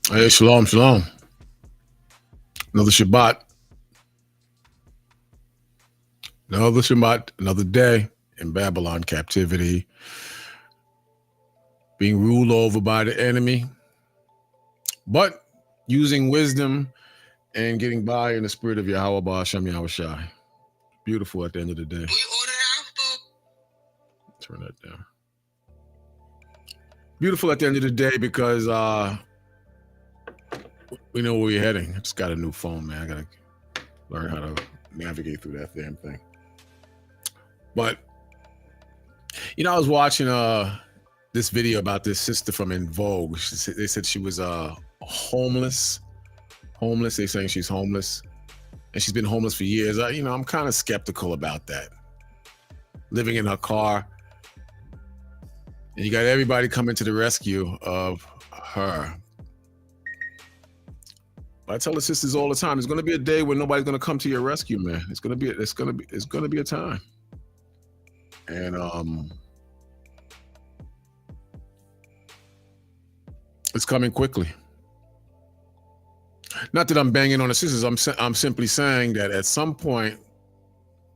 Hey, shalom, shalom. Another Shabbat, another Shabbat, another day in Babylon captivity, being ruled over by the enemy, but using wisdom and getting by in the spirit of Yahweh Ba'ashem Yahushai. Beautiful at the end of the day. Turn that down. Beautiful at the end of the day because we know where we're heading. I just got a new phone, man. I gotta learn how to navigate through that damn thing. But I was watching this video about this sister from In Vogue. They said she was homeless. They're saying she's homeless, and she's been homeless for years. I'm kind of skeptical about that. Living in her car, and you got everybody coming to the rescue of her. I tell the sisters all the time, there's going to be a day when nobody's going to come to your rescue, man. It's going to be a time, and it's coming quickly. Not that I'm banging on the sisters. I'm simply saying that at some point,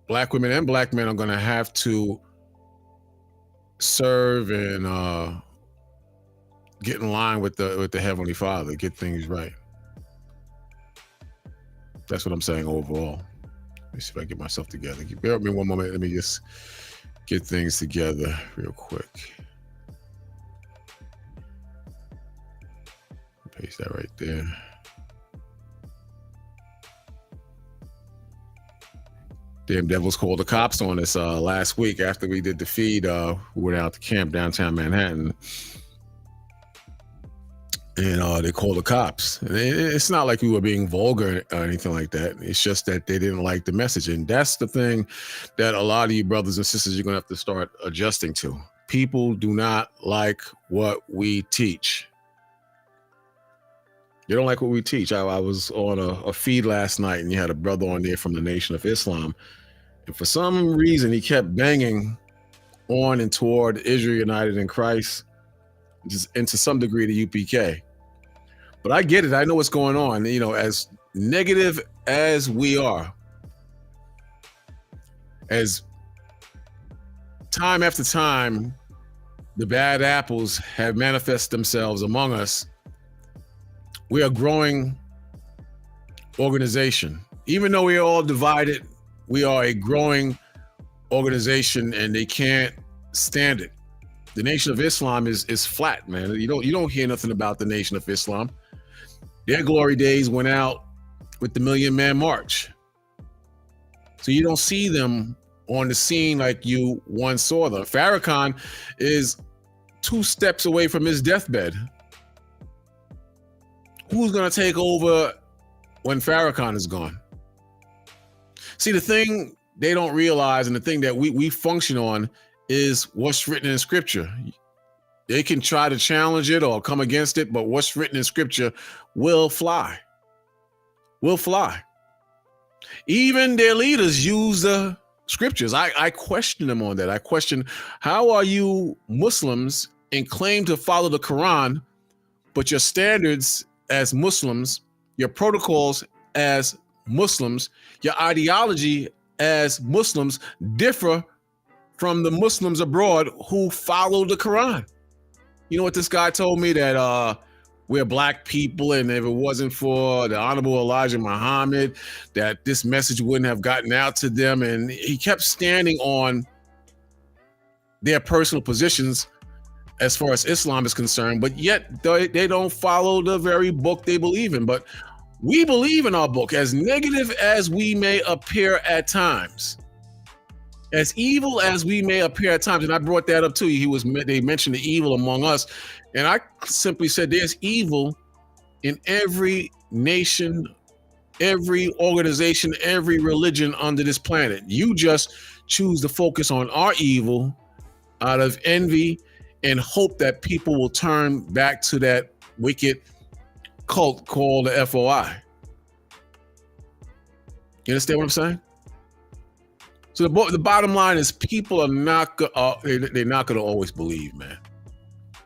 black women and black men are going to have to serve and get in line with the Heavenly Father, get things right. That's what I'm saying overall. Let me see if I can get myself together. Bear with me one moment. Let me just get things together real quick. Paste that right there. Damn devils called the cops on us last week after we did the feed. We went out to camp downtown Manhattan. And they called the cops. And it's not like we were being vulgar or anything like that. It's just that they didn't like the message. And that's the thing that a lot of you brothers and sisters, you're going to have to start adjusting to. People do not like what we teach. They don't like what we teach. I was on a feed last night, and you had a brother on there from the Nation of Islam. And for some reason, he kept banging on and toward Israel United in Christ, and to some degree the UPK. But I get it. I know what's going on. As negative as we are, as time after time, the bad apples have manifested themselves among us. We are a growing organization. Even though we are all divided, we are a growing organization, and they can't stand it. The Nation of Islam is flat, man. You don't hear nothing about the Nation of Islam. Their glory days went out with the Million Man March. So you don't see them on the scene like you once saw them. Farrakhan is 2 steps away from his deathbed. Who's going to take over when Farrakhan is gone? See, the thing they don't realize, and the thing that we function on, is what's written in scripture. They can try to challenge it or come against it, but what's written in scripture will fly. Will fly. Even their leaders use the scriptures. I question them on that. I question, how are you Muslims and claim to follow the Quran, but your standards as Muslims, your protocols as Muslims, your ideology as Muslims differ from the Muslims abroad who follow the Quran? You know what this guy told me? That we're black people, and if it wasn't for the Honorable Elijah Muhammad, that this message wouldn't have gotten out to them. And he kept standing on their personal positions as far as Islam is concerned, but yet they don't follow the very book they believe in. But we believe in our book, as negative as we may appear at times. As evil as we may appear at times, and I brought that up to you. They mentioned the evil among us, and I simply said there's evil in every nation, every organization, every religion under this planet. You just choose to focus on our evil out of envy and hope that people will turn back to that wicked cult called the FOI. You understand what I'm saying? So the bottom line is, people are they're not going to always believe, man.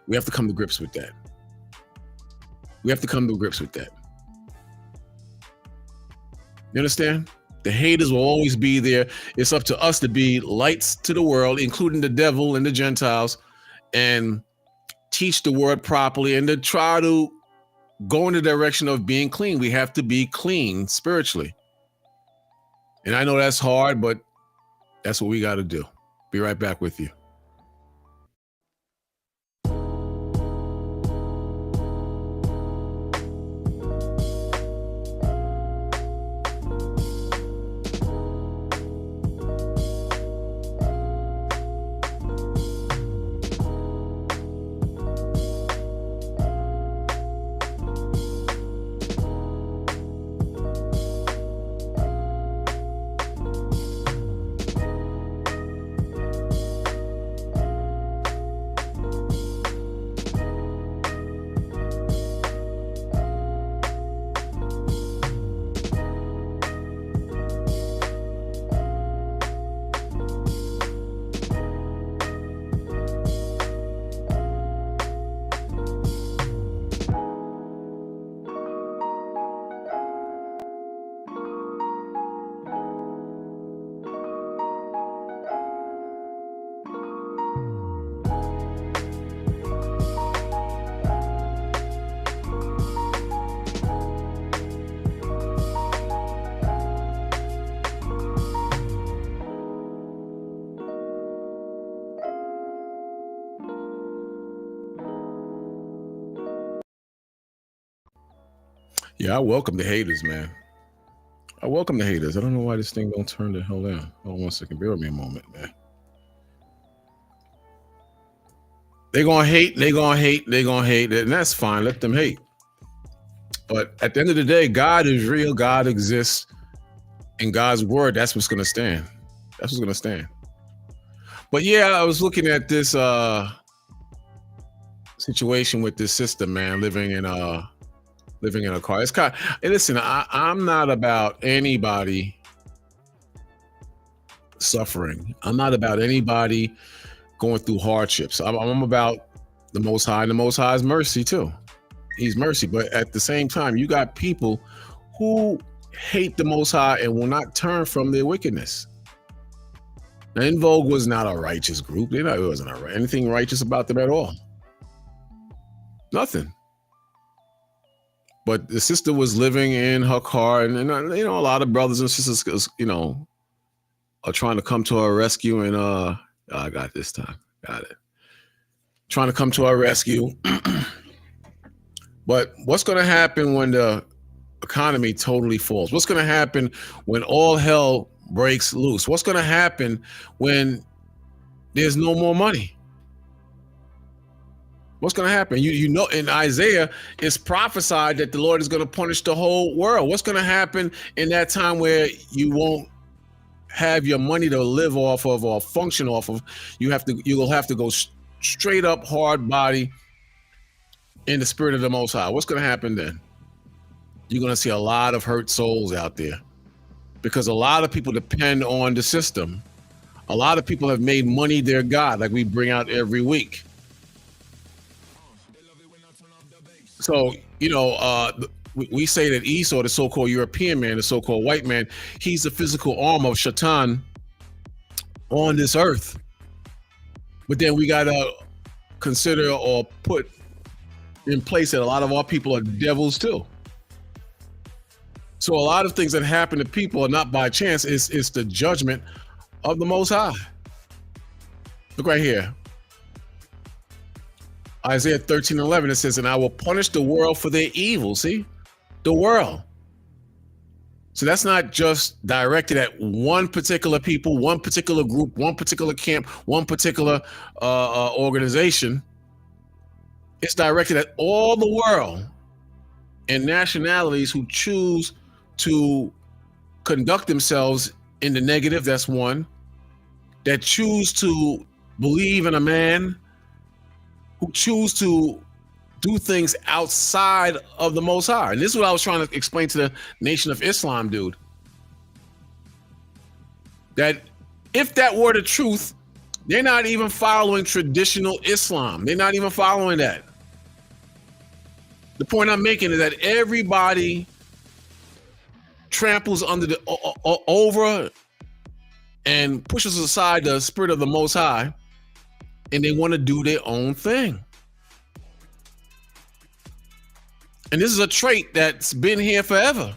We have to come to grips with that. We have to come to grips with that. You understand? The haters will always be there. It's up to us to be lights to the world, including the devil and the Gentiles, and teach the word properly and to try to go in the direction of being clean. We have to be clean spiritually. And I know that's hard, but that's what we got to do. Be right back with you. Yeah, I welcome the haters, man. I welcome the haters. I don't know why this thing don't turn the hell down. Hold on 1 second. Bear with me a moment, man. They're going to hate, they're going to hate, they're going to hate, and that's fine. Let them hate. But at the end of the day, God is real. God exists. And God's word, that's what's going to stand. That's what's going to stand. But yeah, I was looking at this situation with this sister, man, living in a car. It's kind of, hey, listen, I'm not about anybody suffering. I'm not about anybody going through hardships. I'm about the Most High, and the Most High's mercy too. He's mercy. But at the same time, you got people who hate the Most High and will not turn from their wickedness. Now, In Vogue was not a righteous group. It wasn't anything righteous about them at all. Nothing. But the sister was living in her car, and you know, a lot of brothers and sisters, you know, are trying to come to her rescue. And I got this time, got it. Trying to come to our rescue. But what's going to happen when the economy totally falls? What's going to happen when all hell breaks loose? What's going to happen when there's no more money? What's going to happen? You know, in Isaiah, it's prophesied that the Lord is going to punish the whole world. What's going to happen in that time where you won't have your money to live off of or function off of? You will have to go straight up hard body in the spirit of the Most High. What's going to happen then? You're going to see a lot of hurt souls out there, because a lot of people depend on the system. A lot of people have made money their God, like we bring out every week. So, you know, we say that Esau, the so-called European man, the so-called white man, he's the physical arm of Shaitan on this earth. But then we got to consider or put in place that a lot of our people are devils too. So a lot of things that happen to people are not by chance. It's the judgment of the Most High. Look right here. Isaiah 13:11, it says, and I will punish the world for their evil. See, the world. So that's not just directed at one particular people, one particular group, one particular camp, one particular organization. It's directed at all the world and nationalities who choose to conduct themselves in the negative. That's one. That choose to believe in a man, who choose to do things outside of the Most High. And this is what I was trying to explain to the Nation of Islam, dude. That if that were the truth, they're not even following traditional Islam. They're not even following that. The point I'm making is that everybody tramples under the over and pushes aside the spirit of the Most High, and they want to do their own thing. And this is a trait that's been here forever.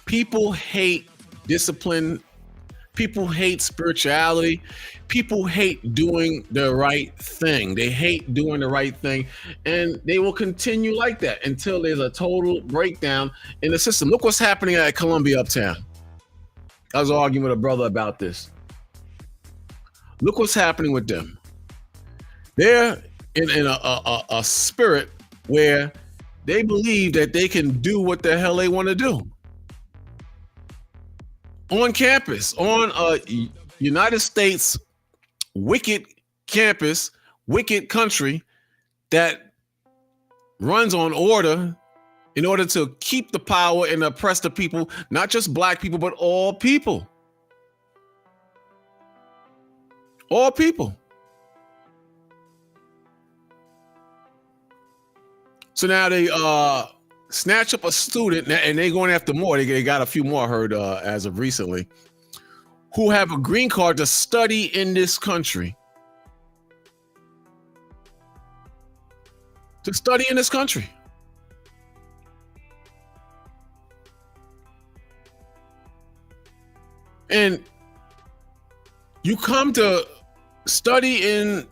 People hate discipline. People hate spirituality. People hate doing the right thing. They hate doing the right thing, and they will continue like that until there's a total breakdown in the system. Look what's happening at Columbia Uptown. I was arguing with a brother about this. Look what's happening with them. They're in a spirit where they believe that they can do what the hell they want to do. On campus, on a United States wicked campus, wicked country that runs on order in order to keep the power and oppress the people, not just black people, but all people. All people. So now they snatch up a student, and they're going after more. They got a few more, I heard, as of recently, who have a green card to study in this country. To study in this country. And you come to study in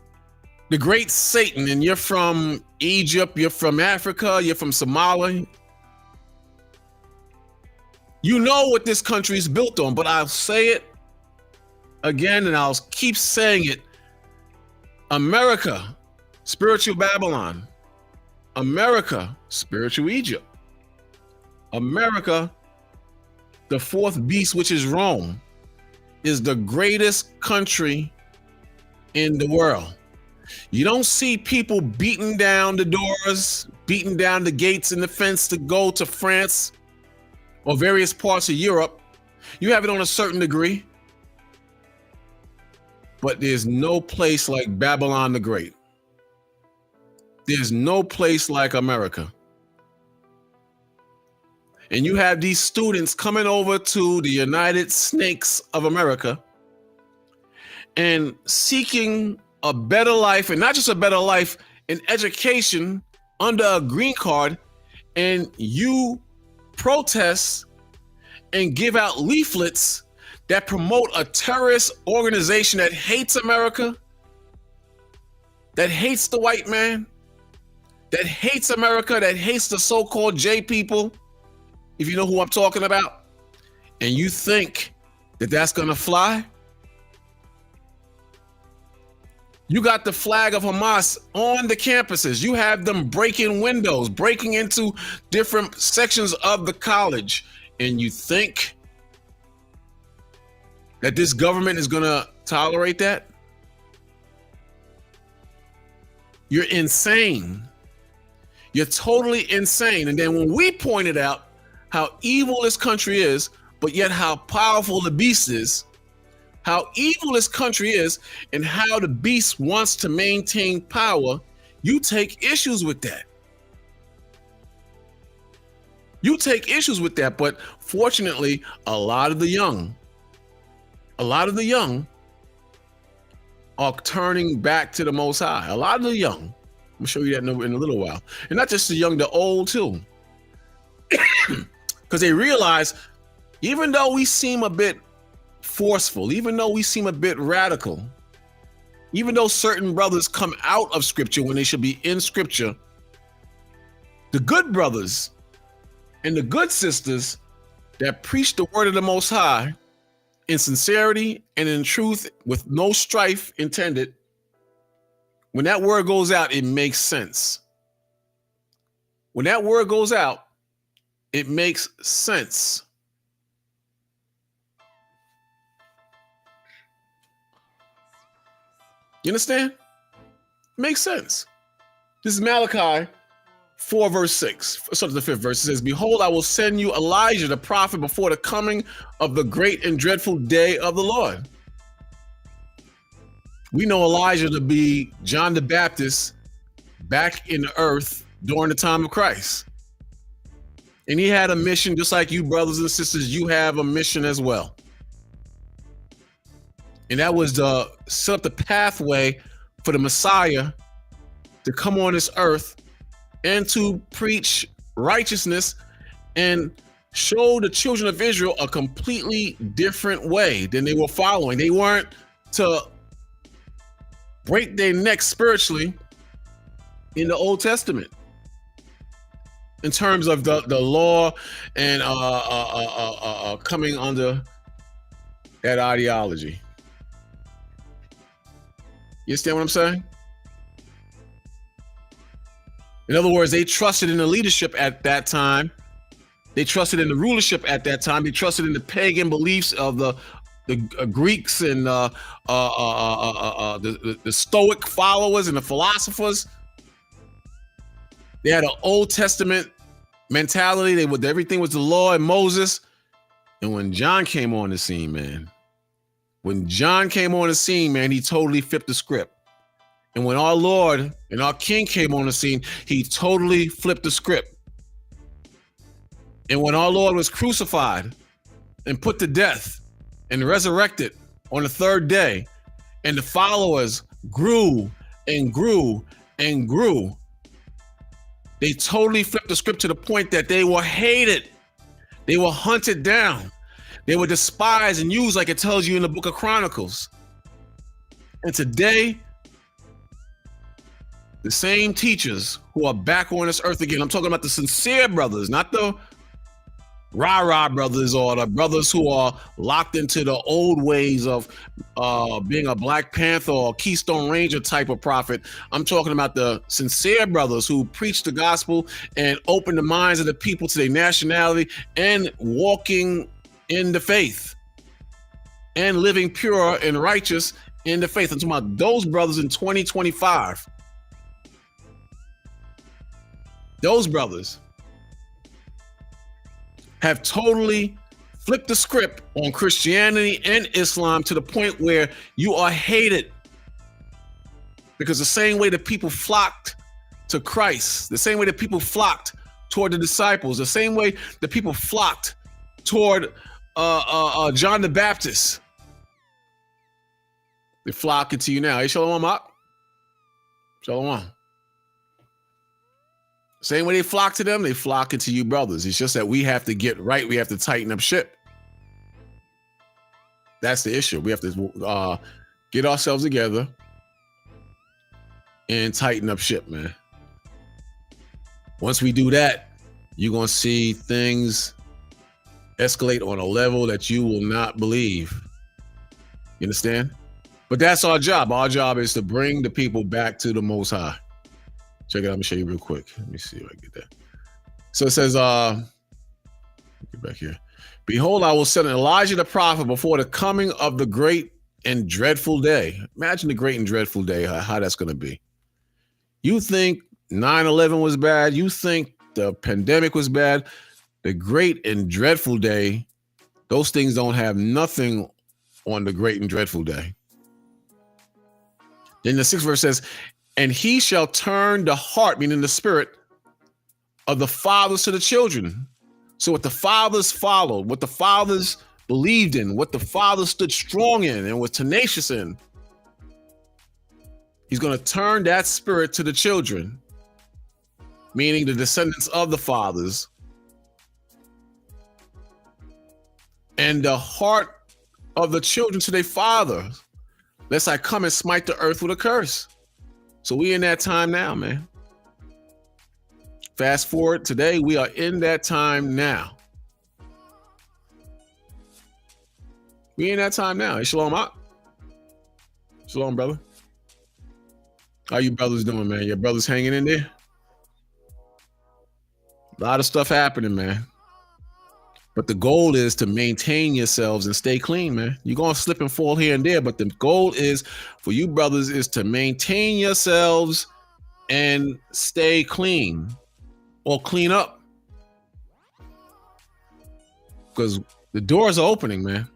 the great Satan, and you're from Egypt, you're from Africa, you're from Somalia. You know what this country is built on, but I'll say it again, and I'll keep saying it. America, spiritual Babylon. America, spiritual Egypt. America, the fourth beast, which is Rome, is the greatest country in the world. You don't see people beating down the doors, beating down the gates and the fence to go to France or various parts of Europe. You have it on a certain degree, but there's no place like Babylon the Great. There's no place like America. And you have these students coming over to the United Snakes of America and seeking a better life, and not just a better life, an education under a green card, and you protest and give out leaflets that promote a terrorist organization that hates America, that hates the white man, that hates America, that hates the so-called J people, if you know who I'm talking about, and you think that that's gonna fly? You got the flag of Hamas on the campuses. You have them breaking windows, breaking into different sections of the college, and you think that this government is gonna tolerate that? You're insane. You're totally insane. And then when we pointed out how evil this country is, but yet how powerful the beast is, how evil this country is, and how the beast wants to maintain power, you take issues with that. You take issues with that, but fortunately, a lot of the young are turning back to the Most High. A lot of the young. I'm gonna show you that in a little while. And not just the young, the old too. Because they realize, even though we seem a bit forceful, even though we seem a bit radical, even though certain brothers come out of scripture when they should be in scripture, the good brothers and the good sisters that preach the word of the Most High in sincerity and in truth with no strife intended, when that word goes out, it makes sense. When that word goes out, it makes sense. You understand? Makes sense. This is Malachi 4 verse 6. Starts the 5th verse. It says, "Behold, I will send you Elijah the prophet before the coming of the great and dreadful day of the Lord." We know Elijah to be John the Baptist back in the earth during the time of Christ. And he had a mission just like you brothers and sisters, you have a mission as well. And that was to set up the pathway for the Messiah to come on this earth and to preach righteousness and show the children of Israel a completely different way than they were following. They weren't to break their necks spiritually in the Old Testament in terms of the law and coming under that ideology. You understand what I'm saying? In other words, they trusted in the leadership at that time. They trusted in the rulership at that time. They trusted in the pagan beliefs of the Greeks and the Stoic followers and the philosophers. They had an Old Testament mentality. Everything was the law and Moses. And when John came on the scene, man, he totally flipped the script. And when our Lord and our King came on the scene, he totally flipped the script. And when our Lord was crucified and put to death and resurrected on the third day, and the followers grew and grew and grew, they totally flipped the script to the point that they were hated. They were hunted down. They were despised and used, like it tells you in the book of Chronicles. And today, the same teachers who are back on this earth again, I'm talking about the sincere brothers, not the rah-rah brothers or the brothers who are locked into the old ways of being a Black Panther or Keystone Ranger type of prophet. I'm talking about the sincere brothers who preach the gospel and open the minds of the people to their nationality and walking in the faith and living pure and righteous in the faith. I'm talking about those brothers in 2025. Those brothers have totally flipped the script on Christianity and Islam to the point where you are hated. Because the same way that people flocked to Christ, the same way that people flocked toward the disciples, the same way that people flocked toward John the Baptist, they're flocking to you now. Hey, Shalom, Mak. Shalom. Same way they flock to them, they flock into you brothers. It's just that we have to get right. We have to tighten up ship. That's the issue. We have to get ourselves together and tighten up ship, man. Once we do that, you're going to see things escalate on a level that you will not believe. You understand? But that's our job. Our job is to bring the people back to the Most High. Check it out. Let me show you real quick. Let me see if I can get that. So it says, get back here. Behold, I will send Elijah the prophet before the coming of the great and dreadful day. Imagine the great and dreadful day, how that's going to be. You think 9/11 was bad. You think the pandemic was bad. The great and dreadful day, those things don't have nothing on the great and dreadful day. Then the 6th verse says, and he shall turn the heart, meaning the spirit, of the fathers to the children. So what the fathers followed, what the fathers believed in, what the fathers stood strong in and was tenacious in, he's going to turn that spirit to the children, meaning the descendants of the fathers. And the heart of the children to their fathers, lest I come and smite the earth with a curse. So we in that time now, man. Fast forward today, we are in that time now. We in that time now. Hey, Shalom, Mak. Shalom, brother. How you brothers doing, man? Your brothers hanging in there? A lot of stuff happening, man. But the goal is to maintain yourselves and stay clean, man. You're going to slip and fall here and there, but the goal is for you brothers is to maintain yourselves and stay clean or clean up. Because the doors are opening, man.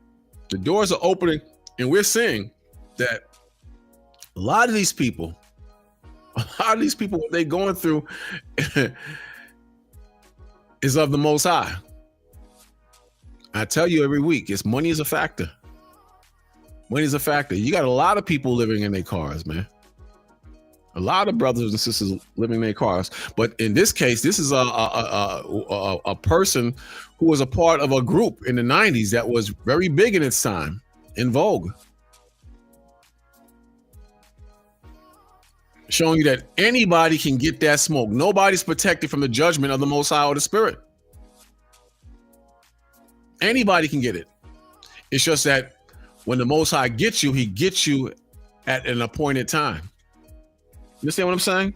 The doors are opening, and we're seeing that a lot of these people A lot of these people, what they're going through is of the Most High. I tell you every week, money is a factor. Money is a factor. You got a lot of people living in their cars, man. A lot of brothers and sisters living in their cars. But in this case, this is a person who was a part of a group in the 90s that was very big in its time, in vogue. Showing you that anybody can get that smoke. Nobody's protected from the judgment of the Most High or the Spirit. Anybody can get it. It's just that when the Most High gets you, he gets you at an appointed time. You understand what I'm saying?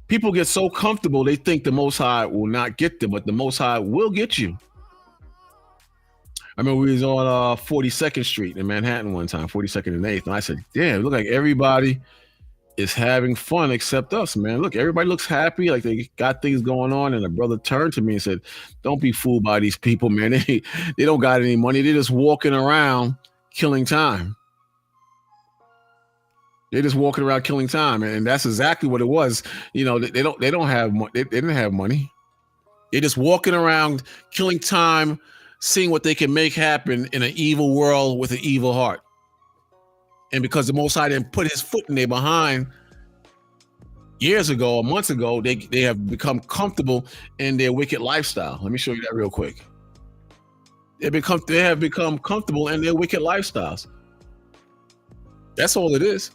People get so comfortable, they think the Most High will not get them, but the Most High will get you. I remember we was on 42nd Street in Manhattan one time, 42nd and 8th, and I said, damn, it look like everybody is having fun except us, man. Look, everybody looks happy, like they got things going on, and a brother turned to me and said, don't be fooled by these people, man. They don't got any money. They're just walking around killing time. They're just walking around killing time, and that's exactly what it was. You know, they don't have money. They didn't have money. They're just walking around killing time, seeing what they can make happen in an evil world with an evil heart. And because the Most High didn't put his foot in their behind years ago or months ago, they have become comfortable in their wicked lifestyle. Let me show you that real quick. They have become comfortable in their wicked lifestyles. That's all it is.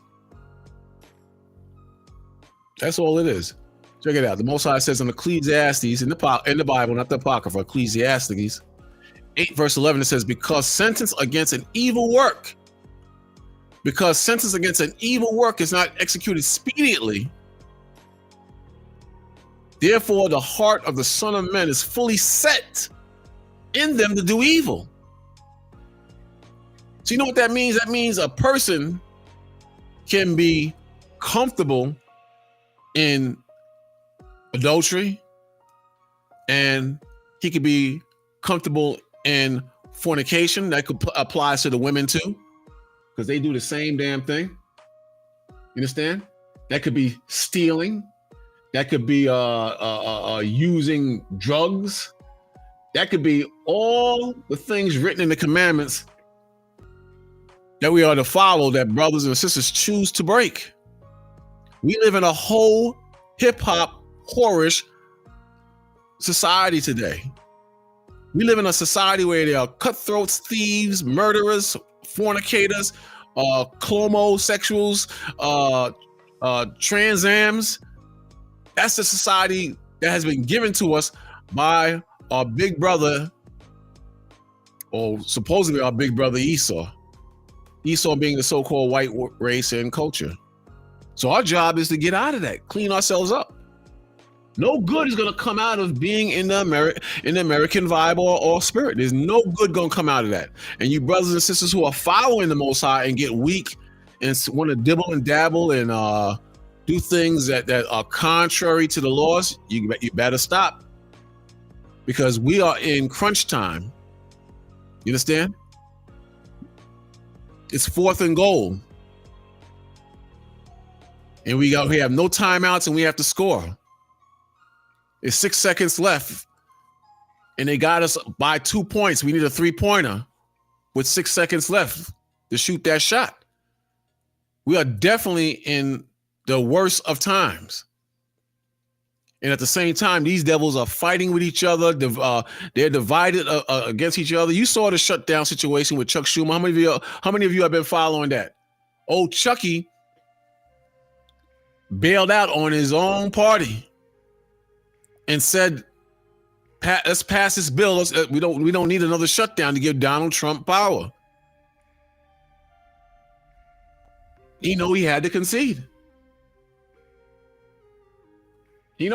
That's all it is. Check it out. The Most High says in Ecclesiastes, in the Bible, not the Apocrypha, Ecclesiastes 8 verse 11, it says, because sentence against an evil work is not executed speedily, therefore the heart of the Son of Man is fully set in them to do evil. So you know what that means? That means a person can be comfortable in adultery, and he could be comfortable in fornication. That could apply to the women too, because they do the same damn thing. You understand? That could be stealing. That could be using drugs. That could be all the things written in the commandments that we are to follow, that brothers and sisters choose to break. We live in a whole hip-hop, whorish society today. We live in a society where there are cutthroats, thieves, murderers, fornicators, clomosexuals, transams. That's the society that has been given to us by our big brother, or supposedly our big brother Esau. Esau being the so-called white race and culture. So our job is to get out of that, clean ourselves up. No good is going to come out of being in the American vibe or spirit. There's no good going to come out of that. And you brothers and sisters who are following the Most High and get weak and want to dibble and dabble and do things that are contrary to the laws, you better stop, because we are in crunch time. You understand? It's 4th and goal. And we have no timeouts, and we have to score. It's 6 seconds left, and they got us by 2 points. We need a 3-pointer with 6 seconds left to shoot that shot. We are definitely in the worst of times. And at the same time, these devils are fighting with each other. They're divided against each other. You saw the shutdown situation with Chuck Schumer. How many of you have been following that? Old Chucky bailed out on his own party and said, let's pass this bill. We don't need another shutdown to give Donald Trump power. He had to concede. I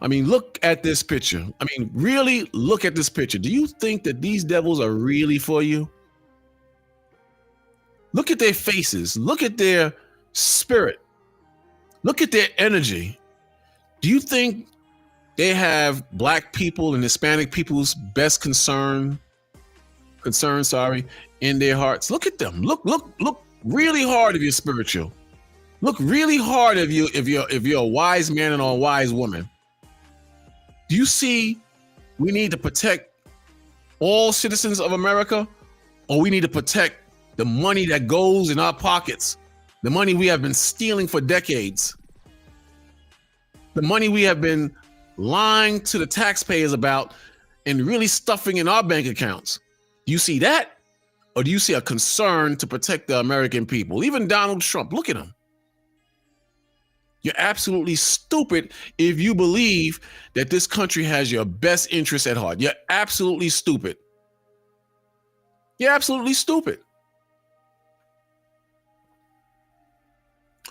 mean, look at this picture. I mean, really look at this picture. Do you think that these devils are really for you? Look at their faces. Look at their spirit. Look at their energy. Do you think they have black people and Hispanic people's best concern, in their hearts. Look at them. Look really hard if you're spiritual. Look really hard if you're a wise man or a wise woman. Do you see we need to protect all citizens of America, or we need to protect the money that goes in our pockets, the money we have been stealing for decades, the money we have been lying to the taxpayers about and really stuffing in our bank accounts? Do you see that? Or do you see a concern to protect the American people? Even Donald Trump, look at him. You're absolutely stupid if you believe that this country has your best interest at heart. You're absolutely stupid. You're absolutely stupid.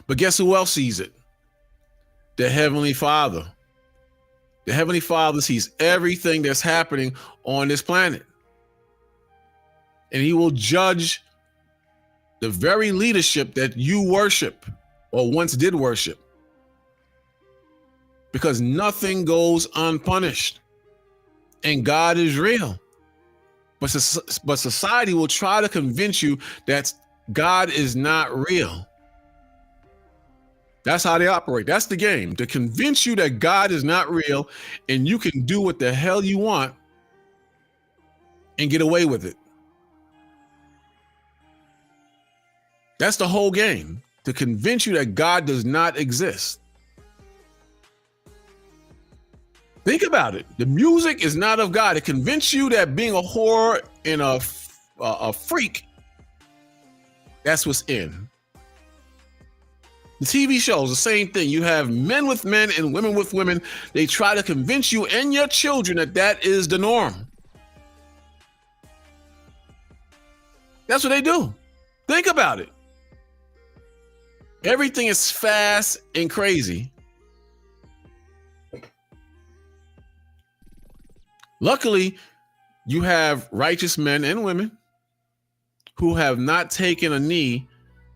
But guess who else sees it? The Heavenly Father. The Heavenly Father sees everything that's happening on this planet. And he will judge the very leadership that you worship or once did worship. Because nothing goes unpunished. And God is real. But society will try to convince you that God is not real. That's how they operate. That's the game. To convince you that God is not real and you can do what the hell you want and get away with it. That's the whole game. To convince you that God does not exist. Think about it. The music is not of God. To convince you that being a whore and a freak, that's what's in. The TV shows, the same thing. You have men with men and women with women. They try to convince you and your children that that is the norm. That's what they do. Think about it. Everything is fast and crazy. Luckily, you have righteous men and women who have not taken a knee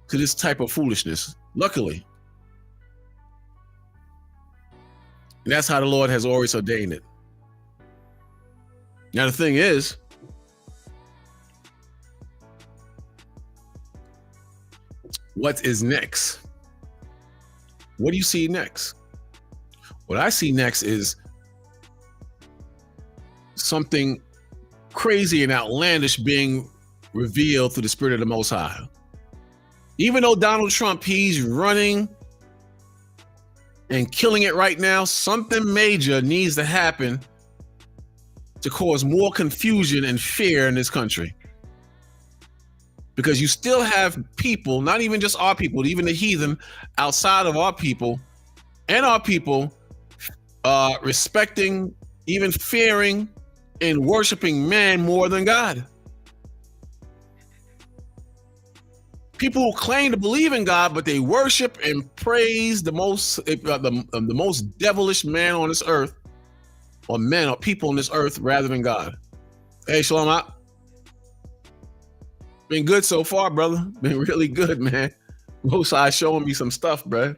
to this type of foolishness. Luckily. And that's how the Lord has always ordained it. Now, the thing is, what is next? What do you see next? What I see next is something crazy and outlandish being revealed through the Spirit of the Most High. Even though Donald Trump, he's running and killing it right now, something major needs to happen to cause more confusion and fear in this country. Because you still have people, not even just our people, even the heathen outside of our people, and our people respecting, even fearing, and worshiping man more than God. People who claim to believe in God, but they worship and praise the most devilish man on this earth, or men or people on this earth, rather than God. Hey, Shalom out. Been good so far, brother. Been really good, man. Most High showing me some stuff, bro.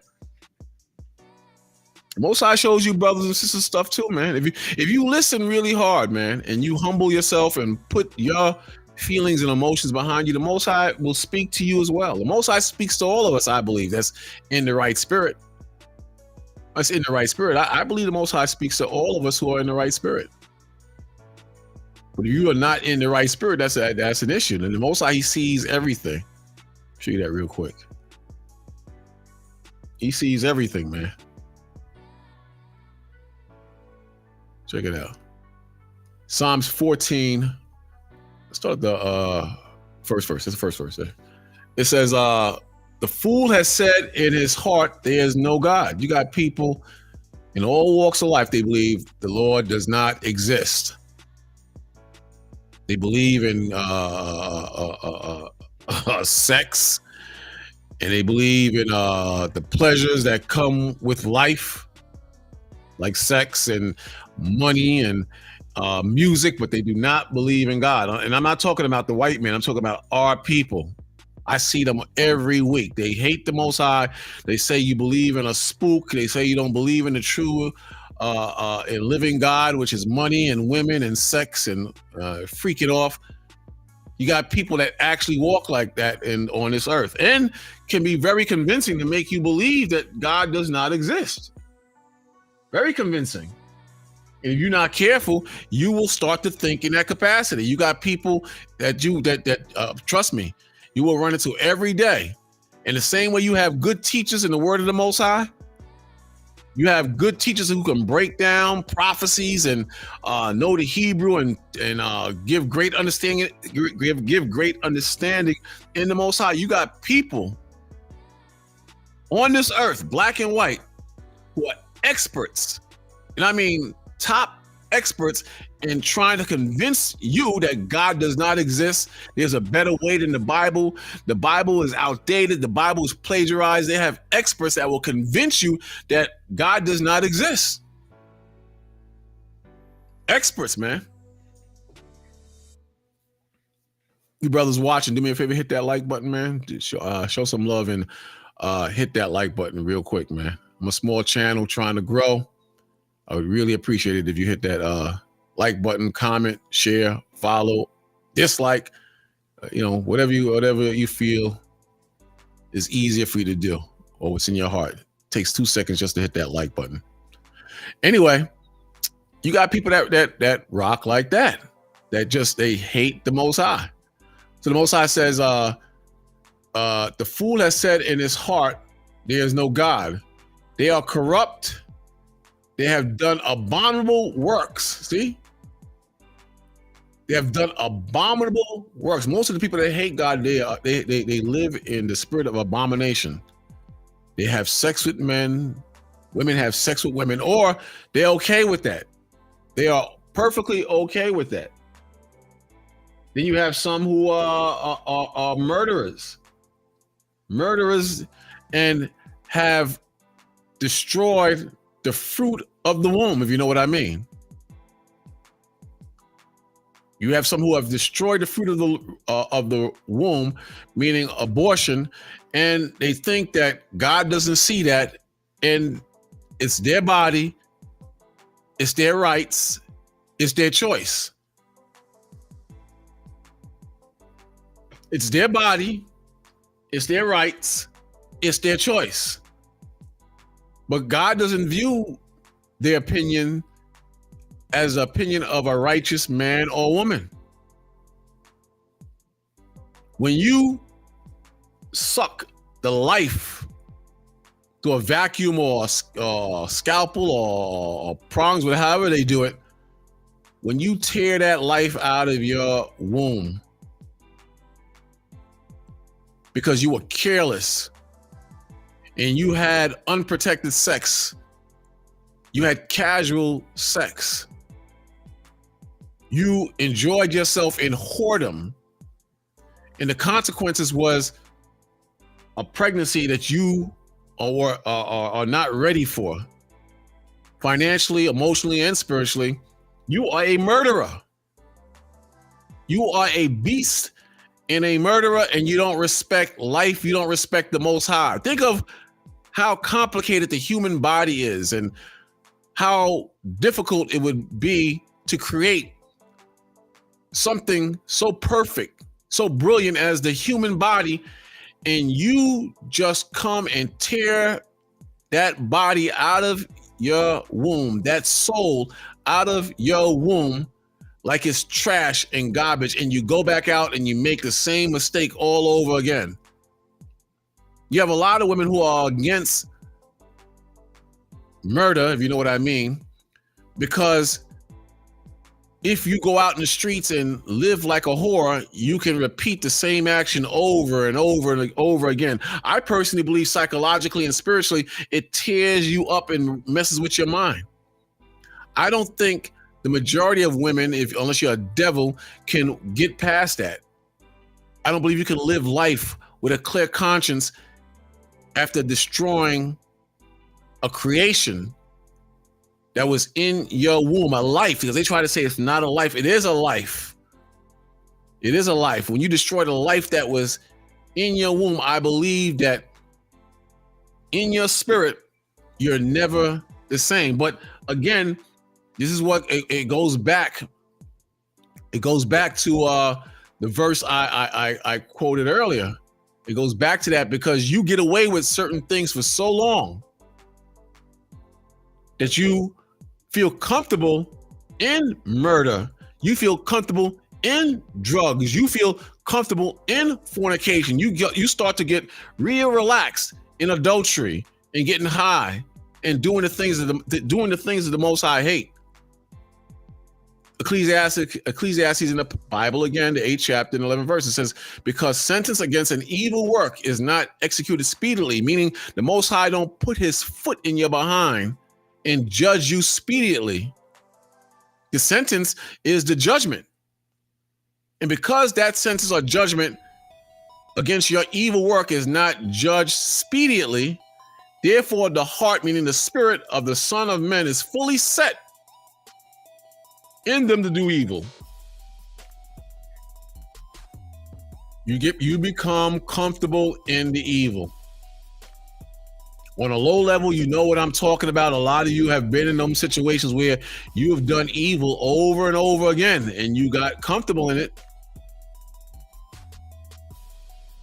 Most High shows you brothers and sisters stuff too, man. If you listen really hard, man, and you humble yourself and put your feelings and emotions behind you, the Most High will speak to you as well. The Most High speaks to all of us, I believe, that's in the right spirit. That's in the right spirit. I believe the Most High speaks to all of us who are in the right spirit. But if you are not in the right spirit, that's an issue. And the Most High, he sees everything. I'll show you that real quick. He sees everything, man. Check it out. Psalms 14. Let's start the first verse. That's the first verse there. It says, the fool has said in his heart, there is no God. You got people in all walks of life, they believe the Lord does not exist. They believe in sex, and they believe in the pleasures that come with life, like sex and money and music, but they do not believe in God. And I'm not talking about the white man. I'm talking about our people. I see them every week. They hate the Most High. They say you believe in a spook. They say you don't believe in the true and living God, which is money and women and sex and freaking off. You got people that actually walk like that on this earth and can be very convincing to make you believe that God does not exist. Very convincing. And if you're not careful, you will start to think in that capacity. You got people that trust me, you will run into every day. In the same way you have good teachers in the word of the Most High, you have good teachers who can break down prophecies and know the Hebrew and give great understanding. Give great understanding in the Most High. You got people on this earth, black and white, who are experts, and I mean top experts in trying to convince you that God does not exist. There's a better way than the Bible. The Bible is outdated. The Bible is plagiarized. They have experts that will convince you that God does not exist. Experts, man. You brothers watching, do me a favor, hit that like button, man. Show some love and hit that like button real quick, man. I'm a small channel trying to grow. I would really appreciate it if you hit that like button, comment, share, follow, dislike, whatever you feel is easier for you to do or what's in your heart. It takes 2 seconds just to hit that like button. Anyway, you got people that rock like that they hate the Most High. So the Most High says, the fool has said in his heart, there is no God. They are corrupt. They have done abominable works. See? They have done abominable works. Most of the people that hate God, they live in the spirit of abomination. They have sex with men. Women have sex with women, or they're okay with that. They are perfectly okay with that. Then you have some who are murderers. Murderers and have destroyed the fruit of the womb, if you know what I mean. You have some who have destroyed the fruit of the womb, meaning abortion, and they think that God doesn't see that, and it's their body, it's their rights, it's their choice. It's their body, it's their rights, it's their choice. But God doesn't view their opinion as an opinion of a righteous man or woman. When you suck the life through a vacuum or a scalpel or prongs, however they do it, when you tear that life out of your womb because you were careless and you had unprotected sex, you had casual sex, you enjoyed yourself in whoredom, and the consequences was a pregnancy that you are not ready for, financially, emotionally, and spiritually, you are a murderer. You are a beast and a murderer, and you don't respect life. You don't respect the Most High. Think of how complicated the human body is and how difficult it would be to create something so perfect, so brilliant as the human body, and you just come and tear that body out of your womb, that soul out of your womb like it's trash and garbage, and you go back out and you make the same mistake all over again. You have a lot of women who are against murder, if you know what I mean, because if you go out in the streets and live like a whore, you can repeat the same action over and over and over again. I personally believe psychologically and spiritually, it tears you up and messes with your mind. I don't think the majority of women, unless you're a devil, can get past that. I don't believe you can live life with a clear conscience after destroying a creation that was in your womb, a life, because they try to say it's not a life. It is a life. It is a life. When you destroy the life that was in your womb, I believe that in your spirit, you're never the same. But again, this is what it goes back. It goes back to the verse I quoted earlier. It goes back to that, because you get away with certain things for so long that you feel comfortable in murder. You feel comfortable in drugs. You feel comfortable in fornication. You start to get real relaxed in adultery and getting high and doing the things that the Most High hate. Ecclesiastes in the Bible, again, the 8th chapter and 11th verse, it says, because sentence against an evil work is not executed speedily, meaning the Most High don't put his foot in your behind and judge you speedily. The sentence is the judgment. And because that sentence or judgment against your evil work is not judged speedily, therefore the heart, meaning the spirit of the Son of Man, is fully set in them to do evil. You become comfortable in the evil. On a low level, you know what I'm talking about. A lot of you have been in those situations where you have done evil over and over again, and you got comfortable in it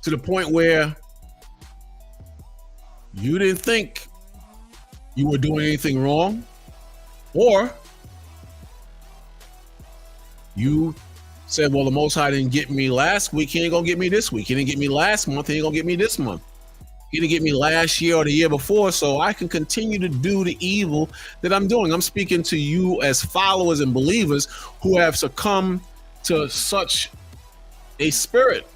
to the point where you didn't think you were doing anything wrong, or you said, well, the Most High didn't get me last week, he ain't gonna get me this week. He didn't get me last month, he ain't gonna get me this month. He didn't get me last year or the year before, so I can continue to do the evil that I'm doing. I'm speaking to you as followers and believers who have succumbed to such a spirit.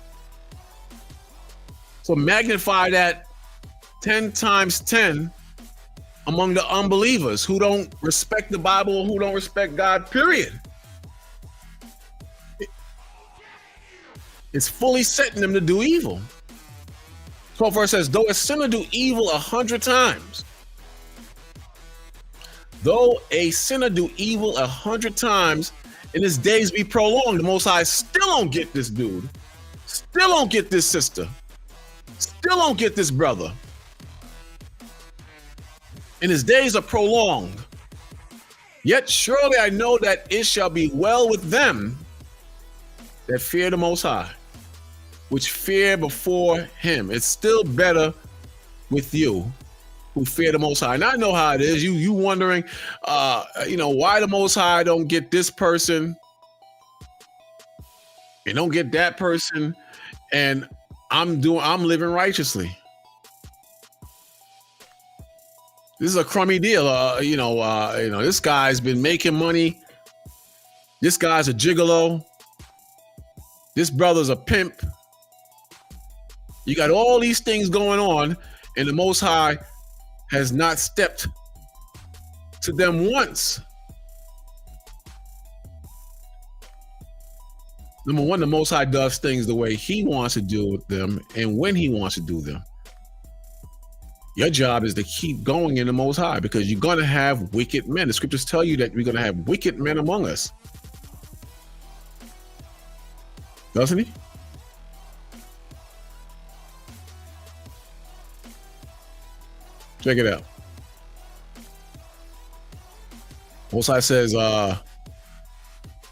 So magnify that 10 times 10 among the unbelievers who don't respect the Bible, who don't respect God, period. It's fully setting them to do evil. 12th verse says, though a sinner do evil 100 times, though a sinner do evil 100 times and his days be prolonged, the Most High still don't get this dude, still don't get this sister, still don't get this brother. And his days are prolonged. Yet surely I know that it shall be well with them that fear the Most High, which fear before him. It's still better with you who fear the Most High. And I know how it is. You wondering, why the Most High don't get this person and don't get that person, and I'm living righteously. This is a crummy deal. This guy's been making money. This guy's a gigolo. This brother's a pimp. You got all these things going on, and the Most High has not stepped to them once. Number one, the Most High does things the way he wants to do them and when he wants to do them. Your job is to keep going in the Most High, because you're going to have wicked men. The scriptures tell you that we're going to have wicked men among us. Doesn't he? Check it out. Most High says,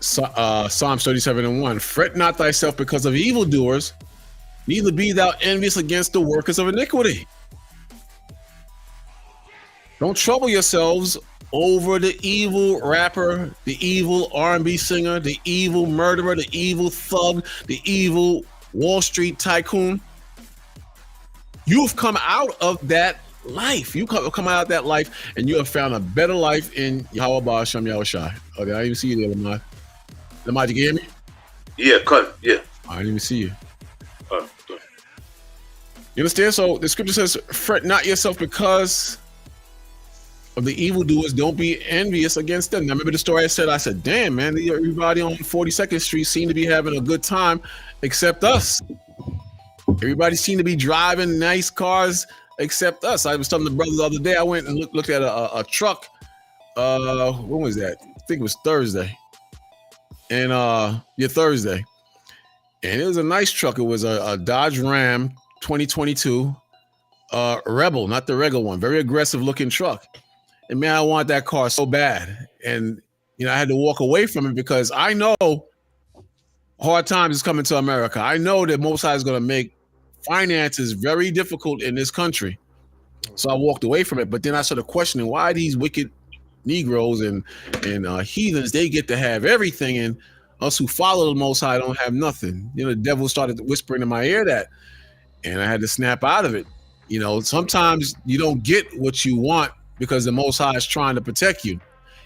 Psalms 37:1, fret not thyself because of evildoers, neither be thou envious against the workers of iniquity. Don't trouble yourselves over the evil rapper, the evil R&B singer, the evil murderer, the evil thug, the evil Wall Street tycoon. You've come out of that life. You come out of that life, and you have found a better life in Yahweh Ba'ashem Yahushai. Okay, I didn't even see you there, Lamar. Lamar, you can hear me? Yeah, cut. Yeah. I didn't even see you. You understand? So the scripture says, fret not yourself because of the evildoers. Don't be envious against them. Now, remember the story I said, damn, man, everybody on 42nd Street seemed to be having a good time except us. Everybody seemed to be driving nice cars except us. I was telling the brother the other day, I went and looked at a truck. When was that? I think it was Thursday. And Thursday. And it was a nice truck. It was a Dodge Ram 2022 Rebel, not the regular one. Very aggressive looking truck. And man, I want that car so bad. And I had to walk away from it because I know hard times is coming to America. I know that Most High is going to make finances very difficult in this country. So I walked away from it. But then I started questioning why these wicked Negroes and heathens, they get to have everything, and us who follow the Most High don't have nothing. You know, the devil started whispering in my ear that, and I had to snap out of it. You know, sometimes you don't get what you want because the Most High is trying to protect you.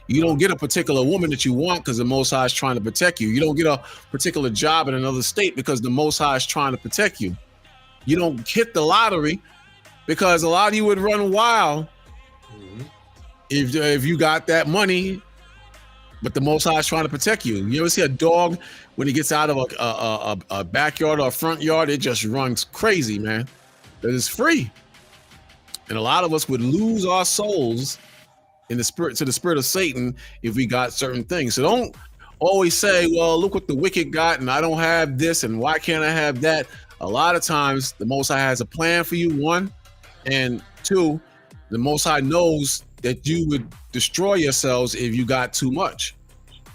You don't get a particular woman that you want because the Most High is trying to protect you. You don't get a particular job in another state because the Most High is trying to protect you. You don't hit the lottery because a lot of you would run wild if you got that money, but the Most High is trying to protect you. You ever see a dog when he gets out of a backyard or a front yard, it just runs crazy, man. That is free. And a lot of us would lose our souls in the spirit, to the spirit of Satan, if we got certain things. So don't always say, well, look what the wicked got and I don't have this and why can't I have that? A lot of times the Most High has a plan for you, one, and two, the Most High knows that you would destroy yourselves if you got too much.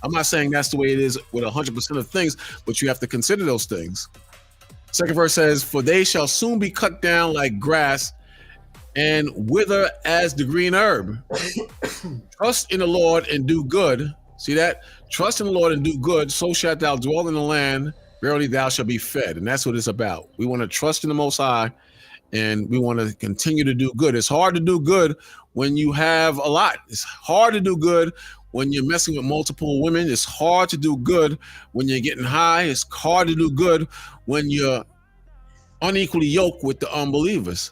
I'm not saying that's the way it is with 100% of things, but you have to consider those things. Second verse says, for they shall soon be cut down like grass and wither as the green herb. Trust in the Lord and do good. See that? Trust in the Lord and do good, so shalt thou dwell in the land. Verily thou shalt be fed. And that's what it's about. We want to trust in the Most High, and we want to continue to do good. It's hard to do good when you have a lot. It's hard to do good when you're messing with multiple women. It's hard to do good when you're getting high. It's hard to do good when you're unequally yoked with the unbelievers.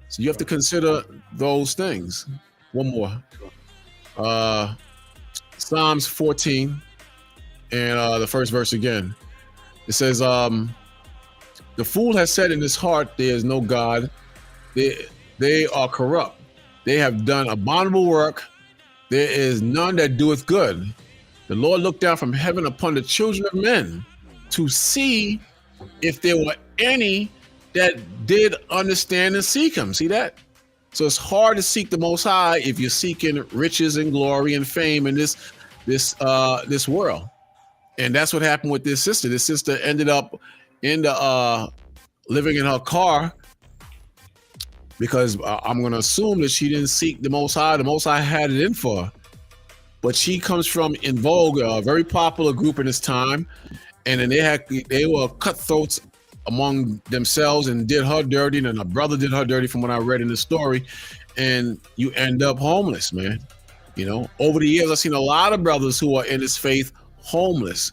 So you have to consider those things. One more. Psalms 14 and the first verse again. It says, the fool has said in his heart, there is no God. They are corrupt. They have done abominable work. There is none that doeth good. The Lord looked down from heaven upon the children of men to see if there were any that did understand and seek him. See that? So it's hard to seek the Most High if you're seeking riches and glory and fame in this world. And that's what happened with this sister. This sister ended up in the living in her car because I'm going to assume that she didn't seek the Most High. The Most High had it in for her. But she comes from In Vogue, a very popular group in this time. And then they were cutthroats among themselves and did her dirty, and then her brother did her dirty from what I read in the story. And you end up homeless, man. You know, over the years, I've seen a lot of brothers who are in this faith homeless,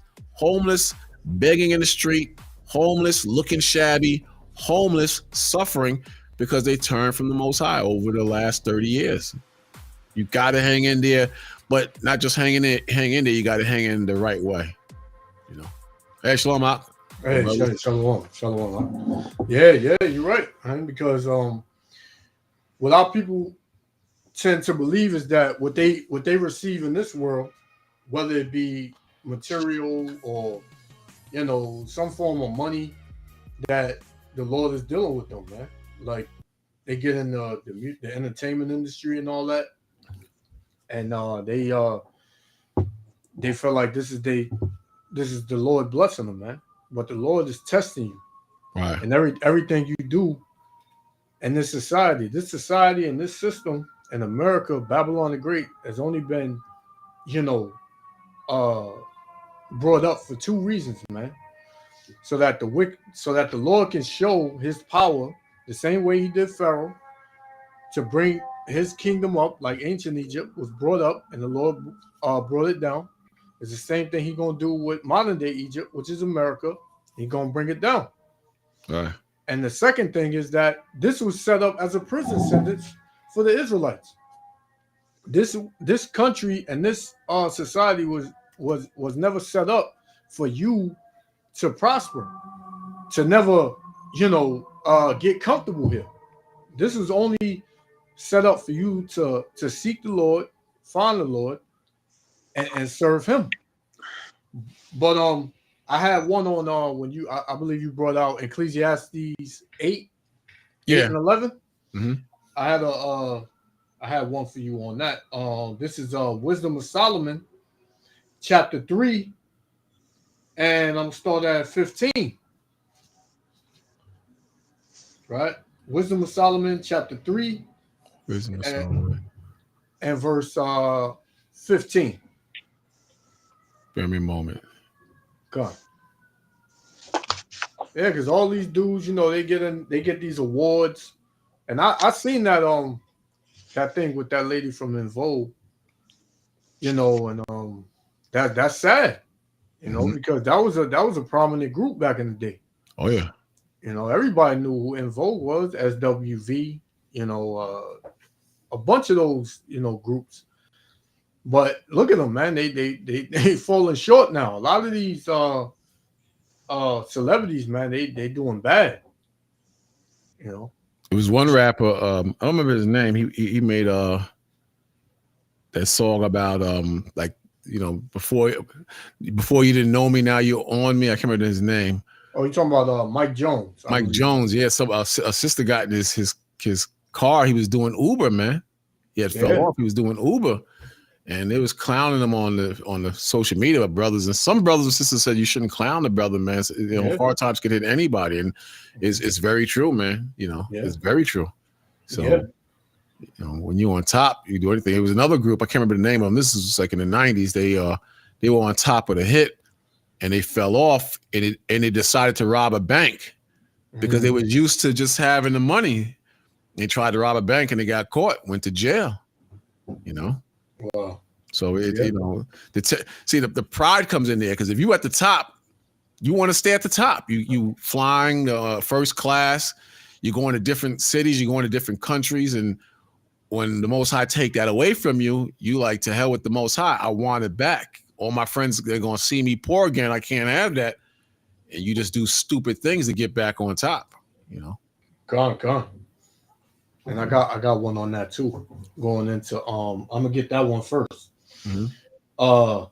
begging in the street, homeless, looking shabby, homeless, suffering because they turned from the Most High over the last 30 years. You got to hang in there, but not just hang in there, you got to hang in the right way. You know. Hey, Shalom out. Hey, shalom. Yeah, you're right. Right? Because what our people tend to believe is that what they receive in this world, whether it be material or some form of money, that the Lord is dealing with them, man. Like they get in the entertainment industry and all that, and they feel like this is the Lord blessing them, man. But the Lord is testing you, right? And everything you do in this society and this system in America, Babylon the Great, has only been, brought up for two reasons, man. So that the Lord can show His power the same way He did Pharaoh, to bring His kingdom up, like ancient Egypt was brought up, and the Lord brought it down. It's the same thing He's gonna do with modern day Egypt, which is America. He's gonna bring it down. Right. And the second thing is that this was set up as a prison sentence for the Israelites. This country and this society was never set up for you to prosper, to never get comfortable here. This was only set up for you to seek the Lord, find the Lord, and serve Him. But I had one on when I believe you brought out Ecclesiastes 8 and 11. Mm-hmm. I had one for you on that. This is Wisdom of Solomon, chapter 3, And I'm starting at 15. Right? Wisdom of Solomon, chapter 3, Wisdom of and, Solomon. and verse 15. Bear me a moment. God. Yeah, because all these dudes, they get these awards. And I seen that thing with that lady from In Vogue, and that's sad, Mhm. because that was a prominent group back in the day. Oh yeah. Everybody knew who In Vogue was, SWV, a bunch of those, groups. But look at them, man. They falling short now. A lot of these celebrities, man, they doing bad. You know. It was one rapper. I don't remember his name. He made that song about like before you didn't know me, now you're on me. I can't remember his name. Oh, you talking about Mike Jones? Mike Jones. Yeah. So a sister got in his car. He was doing Uber, man. He had fell off. He was doing Uber. And they was clowning him on the social media, brothers. And some brothers and sisters said you shouldn't clown the brother, man. Hard times can hit anybody, and it's very true, man. It's very true. So, when you're on top, you do anything. It was another group, I can't remember the name of them. This is like in the 90s. They were on top of the hit, and they fell off, and they decided to rob a bank because they was used to just having the money. They tried to rob a bank, and they got caught, went to jail. Wow. So the pride comes in there, because if you at the top, you want to stay at the top. You flying first class, you going to different cities, you going to different countries, and when the Most High take that away from you, you like, to hell with the Most High. I want it back. All my friends, they're gonna see me poor again. I can't have that. And you just do stupid things to get back on top. Gone. And I got one on that too. Going into I'm gonna get that one first. Mm-hmm.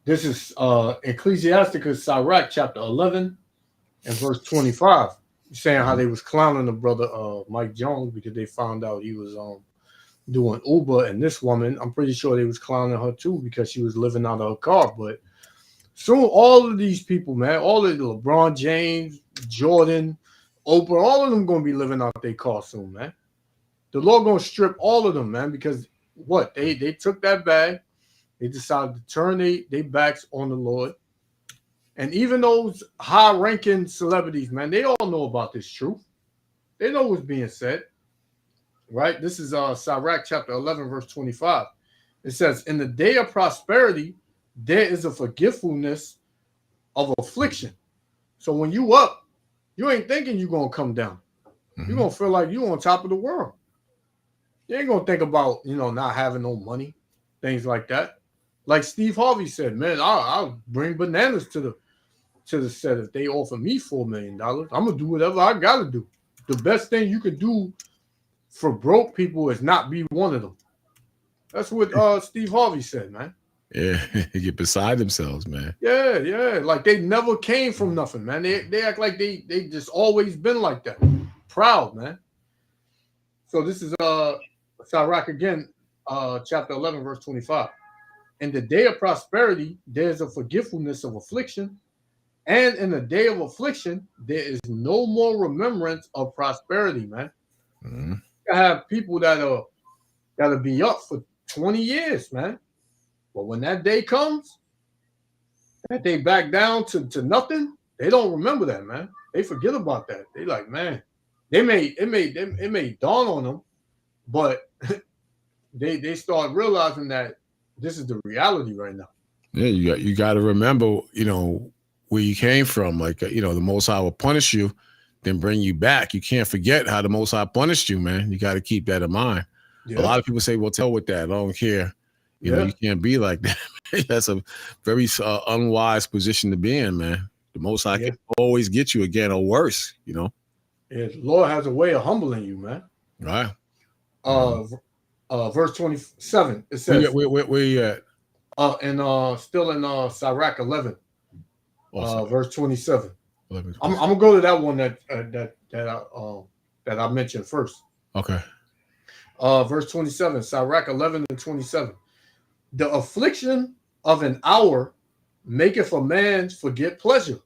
This is Ecclesiasticus Sirach chapter 11 and verse 25. Saying how they was clowning the brother Mike Jones because they found out he was doing Uber, and this woman, I'm pretty sure they was clowning her too because she was living out of her car. But soon all of these people, man, all of the LeBron James, Jordan, Oprah, all of them gonna be living out their car soon, man. The Lord gonna strip all of them, man, because what? They took that bag, they decided to turn their backs on the Lord. And even those high-ranking celebrities, man, they all know about this truth. They know what's being said. Right? This is Sirach chapter 11, verse 25. It says, in the day of prosperity, there is a forgetfulness of affliction. So when you up, you ain't thinking you're going to come down. Mm-hmm. You're going to feel like you're on top of the world. You ain't going to think about, not having no money, things like that. Like Steve Harvey said, man, I'll bring bananas to the set if they offer me $4 million. I'm going to do whatever I got to do. The best thing you could do for broke people is not be one of them. That's what Steve Harvey said, man. Yeah, they get beside themselves, man. Yeah. Like they never came from nothing, man. They act like they just always been like that. Proud, man. So this is Sirach again, chapter 11, verse 25. In the day of prosperity, there's a forgetfulness of affliction. And in the day of affliction, there is no more remembrance of prosperity, man. Mm-hmm. You have people that'll be up for 20 years, man. But when that day comes, that they back down to nothing, they don't remember that, man. They forget about that. They like, man, it may dawn on them, but they start realizing that this is the reality right now. Yeah, you got to remember, where you came from. Like, the Most High will punish you, then bring you back. You can't forget how the Most High punished you, man. You got to keep that in mind. Yeah. A lot of people say, well, tell with that. I don't care. You can't be like that. That's a very unwise position to be in, man. The Most High can always get you again or worse, Yeah, the Lord has a way of humbling you, man. Right. Verse 27, it says. Where you at? Still in Sirach 11. Verse 27. I'm gonna go to that one that I mentioned first. Okay. Verse 27, Sirach 11 and 27. The affliction of an hour maketh a man forget pleasure.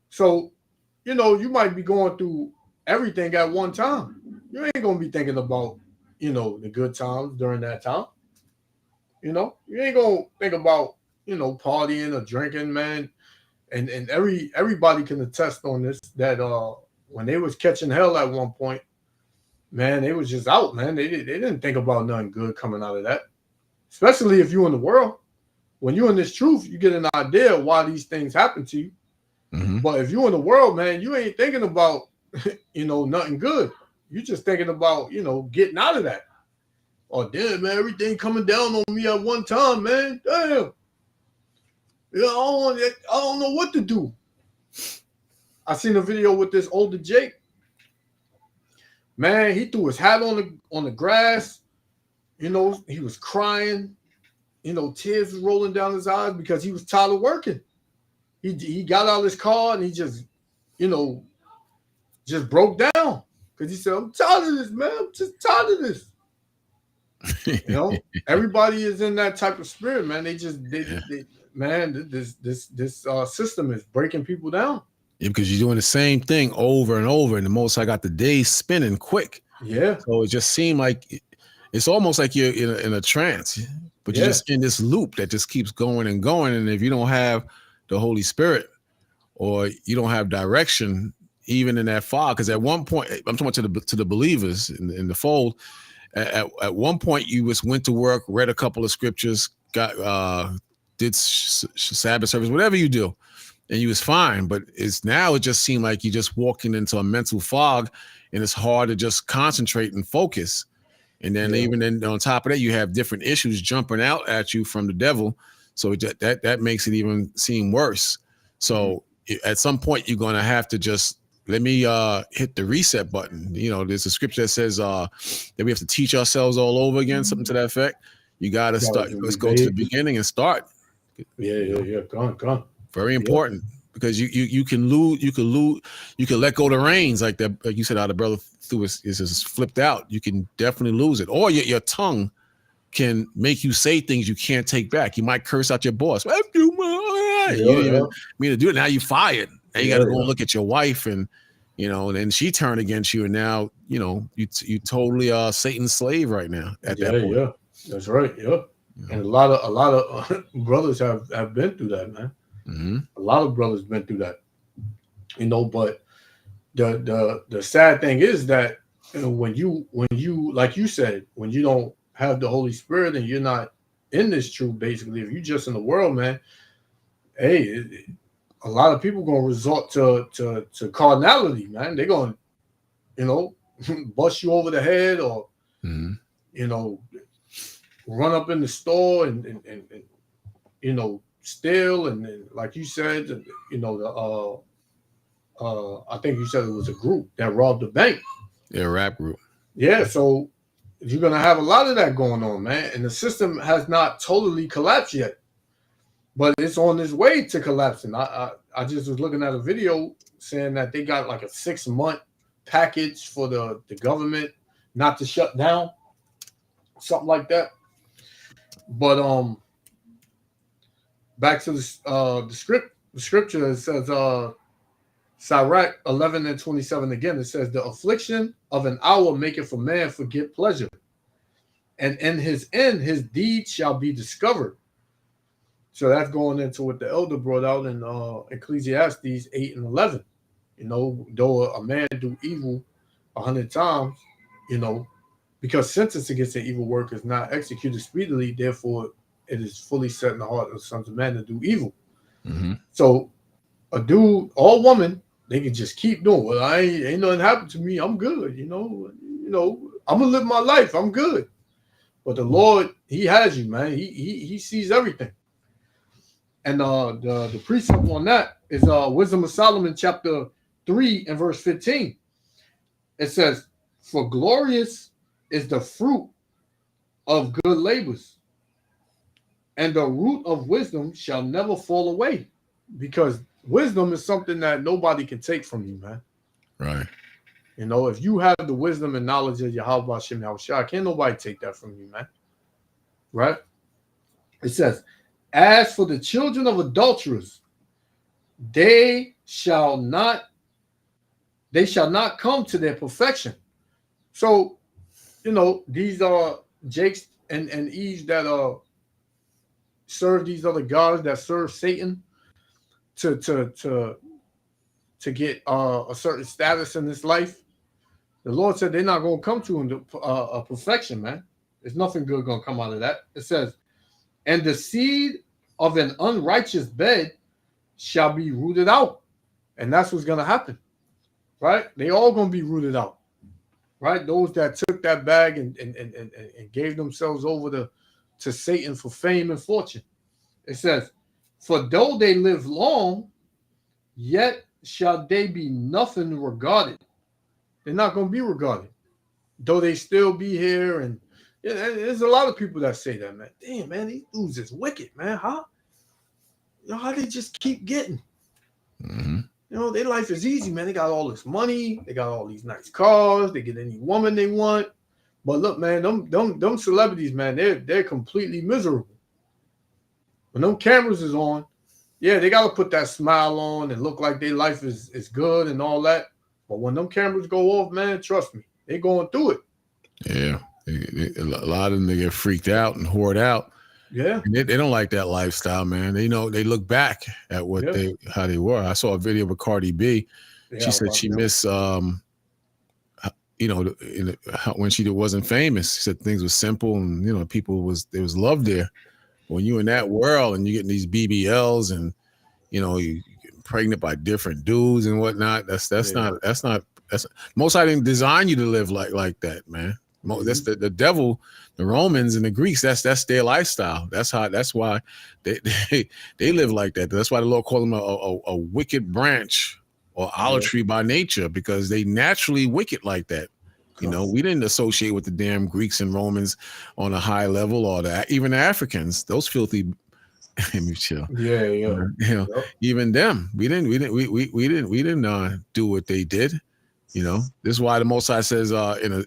So, you might be going through everything at one time. You ain't gonna be thinking about, the good times during that time. You ain't gonna think about, partying or drinking, man. And everybody can attest on this that when they was catching hell at one point, man, they was just out, man. They didn't think about nothing good coming out of that. Especially if you're in the world. When you're in this truth, you get an idea of why these things happen to you. Mm-hmm. But if you're in the world, man, you ain't thinking about, nothing good. You're just thinking about, getting out of that. Oh, damn, man, everything coming down on me at one time, man. Damn. Yeah, I don't know what to do. I seen a video with this older Jake. Man, he threw his hat on the grass. He was crying. Tears was rolling down his eyes because he was tired of working. He got out of his car and he just broke down because he said, "I'm tired of this, man. I'm just tired of this." Everybody is in that type of spirit, man. They man, this system is breaking people down. Yeah, because you're doing the same thing over and over, and the most I got the days spinning quick. Yeah. So it just seemed like it's almost like you're in a trance, but you're just in this loop that just keeps going and going. And if you don't have the Holy Spirit or you don't have direction, even in that fog, because at one point, I'm talking about to the believers in the fold. At one point, you just went to work, read a couple of scriptures, did Sabbath service, whatever you do, and you was fine. But it just seemed like you're just walking into a mental fog, and it's hard to just concentrate and focus. And then even then, on top of that, you have different issues jumping out at you from the devil, so that makes it even seem worse. So at some point, you're going to have to just let me hit the reset button. There's a scripture that says that we have to teach ourselves all over again, something to that effect. You got to start. Let's go to the beginning and start. Yeah. Gone. Very important because you can lose. You can let go the reins like that. Like you said, how the brother threw is flipped out. You can definitely lose it, or your tongue can make you say things you can't take back. You might curse out your boss. You didn't even mean to do it. Now you fired. And you got to go and look at your wife, and and then she turned against you, and now you totally Satan's slave right now. At that point. Yeah, that's right. Yeah, and a lot of brothers have been through that, man. Mm-hmm. A lot of brothers been through that, But the sad thing is that when you like you said, when you don't have the Holy Spirit and you're not in this truth, basically, if you're just in the world, man, hey. A lot of people gonna resort to carnality, man. They're gonna, bust you over the head or, run up in the store and steal and like you said, I think you said it was a group that robbed the bank. Yeah, a rap group. Yeah, so you're gonna have a lot of that going on, man. And the system has not totally collapsed yet. But it's on its way to collapsing. I just was looking at a video saying that they got like a 6-month package for the government not to shut down, something like that. But back to the scripture, it says Sirach 11:27 again. It says the affliction of an hour maketh a man forget pleasure, and in his end his deed shall be discovered. So that's going into what the elder brought out in Ecclesiastes 8:11. Though a man do evil 100 times, because sentence against an evil work is not executed speedily, therefore it is fully set in the heart of the sons of men to do evil. Mm-hmm. So a dude or woman, they can just keep doing. Well, ain't nothing happened to me. I'm good. I'm gonna live my life. I'm good. But the Lord, He has you, man. He sees everything. And the precept on that is Wisdom of Solomon, chapter 3 and verse 15. It says, "For glorious is the fruit of good labors, and the root of wisdom shall never fall away." Because wisdom is something that nobody can take from you, man. Right. If you have the wisdom and knowledge of Yahweh Shem Yahushua, can't nobody take that from you, man. Right? It says, As for the children of adulterers, they shall not come to their perfection. So, these are Jake's and Eve's that serve these other gods, that serve Satan to get a certain status in this life. The Lord said they're not going to come to a perfection, man. There's nothing good going to come out of that. It says, and the seed of an unrighteous bed shall be rooted out. And that's what's going to happen, right? They all going to be rooted out, right? Those that took that bag and gave themselves over to Satan for fame and fortune. It says, for though they live long, yet shall they be nothing regarded. They're not going to be regarded, though they still be here. And there's a lot of people that say that, man. Damn, man, these dudes is wicked, man. How they just keep getting? Mm-hmm. Their life is easy, man. They got all this money. They got all these nice cars. They get any woman they want. But look, man, them celebrities, man, they're completely miserable. When them cameras is on, yeah, they got to put that smile on and look like their life is good and all that. But when them cameras go off, man, trust me, they going through it. Yeah. A lot of them, they get freaked out and hoard out. Yeah. And they don't like that lifestyle, man. They they look back at how they were. I saw a video with Cardi B. Yeah, she said she missed, when she wasn't famous. She said things were simple and, there was love there. When you in that world and you getting these BBLs and, you get pregnant by different dudes and whatnot, that's most I didn't design you to live like that, man. That's the devil, the Romans and the Greeks. That's their lifestyle. That's why they live like that. That's why the Lord called them a wicked branch or olive tree by nature, because they naturally wicked like that. We didn't associate with the damn Greeks and Romans on a high level, or even the Africans. Those filthy. Let me chill. Yeah. Even them, we didn't do what they did. This is why the Most High says in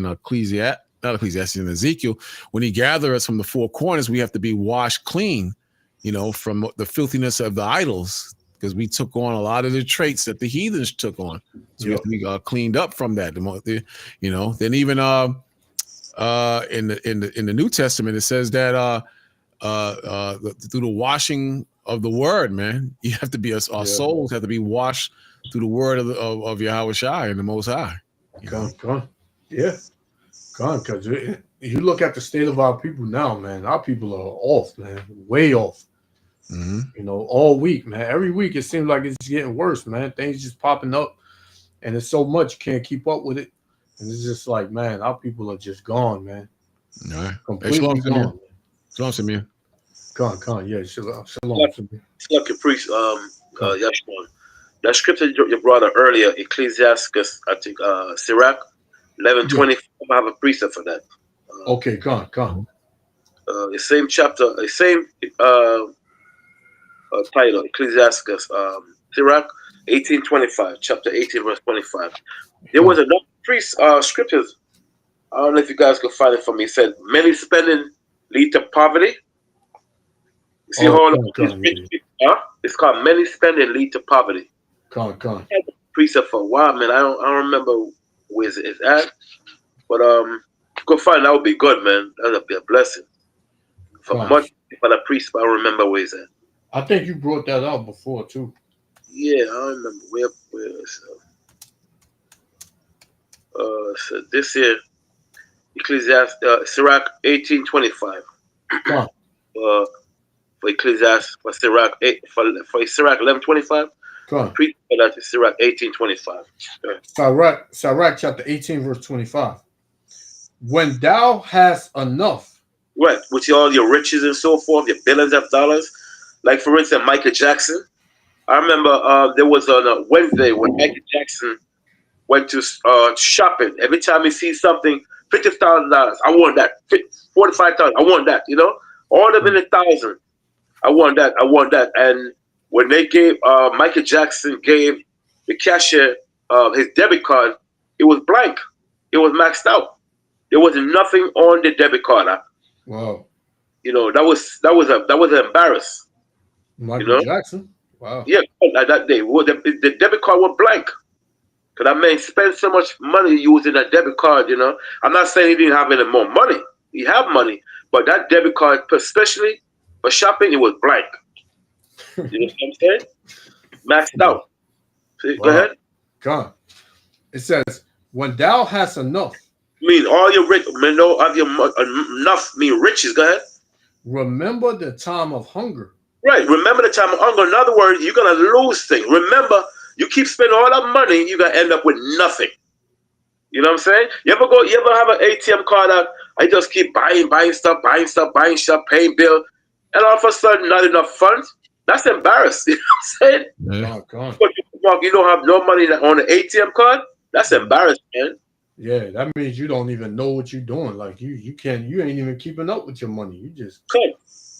Ecclesiastes, in Ezekiel, when He gathers us from the four corners, we have to be washed clean, from the filthiness of the idols, because we took on a lot of the traits that the heathens took on. So we have to be cleaned up from that. Then even in the New Testament, it says that through the washing of the word, man, you have to be our souls have to be washed through the word of Yahweh Shai and the Most High. Gone. Yeah. Gone. Because you look at the state of our people now, man. Our people are off, man. Way off. Mm-hmm. All week, man. Every week it seems like it's getting worse, man. Things just popping up, and it's so much you can't keep up with it. And it's just like, man, our people are just gone, man. All right. Completely gone. Shalom, Samir. Gone. Yeah, shalom. Lucky priest, Yashwan. That scripture you brought up earlier, Ecclesiastes, I think, Sirach 11:20. I have a precept for that. Okay, gone. The same chapter, the same title, Ecclesiastes, Sirach 18:25, chapter 18, verse 25. There was another priest scriptures. I don't know if you guys can find it for me. It said, "Many spending lead to poverty." You see it's called "Many spending lead to poverty." Gone. Precept for a while, man. I don't remember where it's at, but go find that would be good, man. That would be a blessing. For the priest, I don't remember where it's at. I think you brought that out before too. Yeah, I don't remember where so this here, Ecclesiastes, Sirach 18:25. For Ecclesiastes, for Sirach 8, for Sirach 11:25. Preach for that is Sirach 18:25. Sirach chapter 18 verse 25. When thou hast enough, right, with all your riches and so forth, your billions of dollars, like for instance Michael Jackson. I remember there was on a Wednesday when Michael Jackson went to shopping. Every time he sees something, $50,000, I want that. $45,000, I want that. All the $1,000,000, I want that. And when they gave Michael Jackson gave the cashier his debit card, it was blank. It was maxed out. There was nothing on the debit card. Wow. You know, that was an embarrass. Michael You know, Jackson. Wow. yeah, like that day, well, the debit card was blank. Cause that man spent so much money using that debit card. You know, I'm not saying he didn't have any more money. He have money, but that debit card, especially for shopping, it was blank. You know what I'm saying? Maxed out. See, go Wow. ahead. God. It says, when thou hast enough, Mean all your rich, no of your enough. Mean riches. Go ahead. remember the time of hunger. Right. Remember the time of hunger. In other words, you're gonna lose things. Remember, you keep spending all that money, you're gonna end up with nothing. You know what I'm saying? You ever have an ATM card out? I just keep buying stuff, paying bill, and all of a sudden not enough funds. That's embarrassing. You know what I'm saying? Yeah. God. But you don't have no money on an ATM card. That's embarrassing, man. Yeah, that means you don't even know what you're doing. Like you ain't even keeping up with your money. You just Come.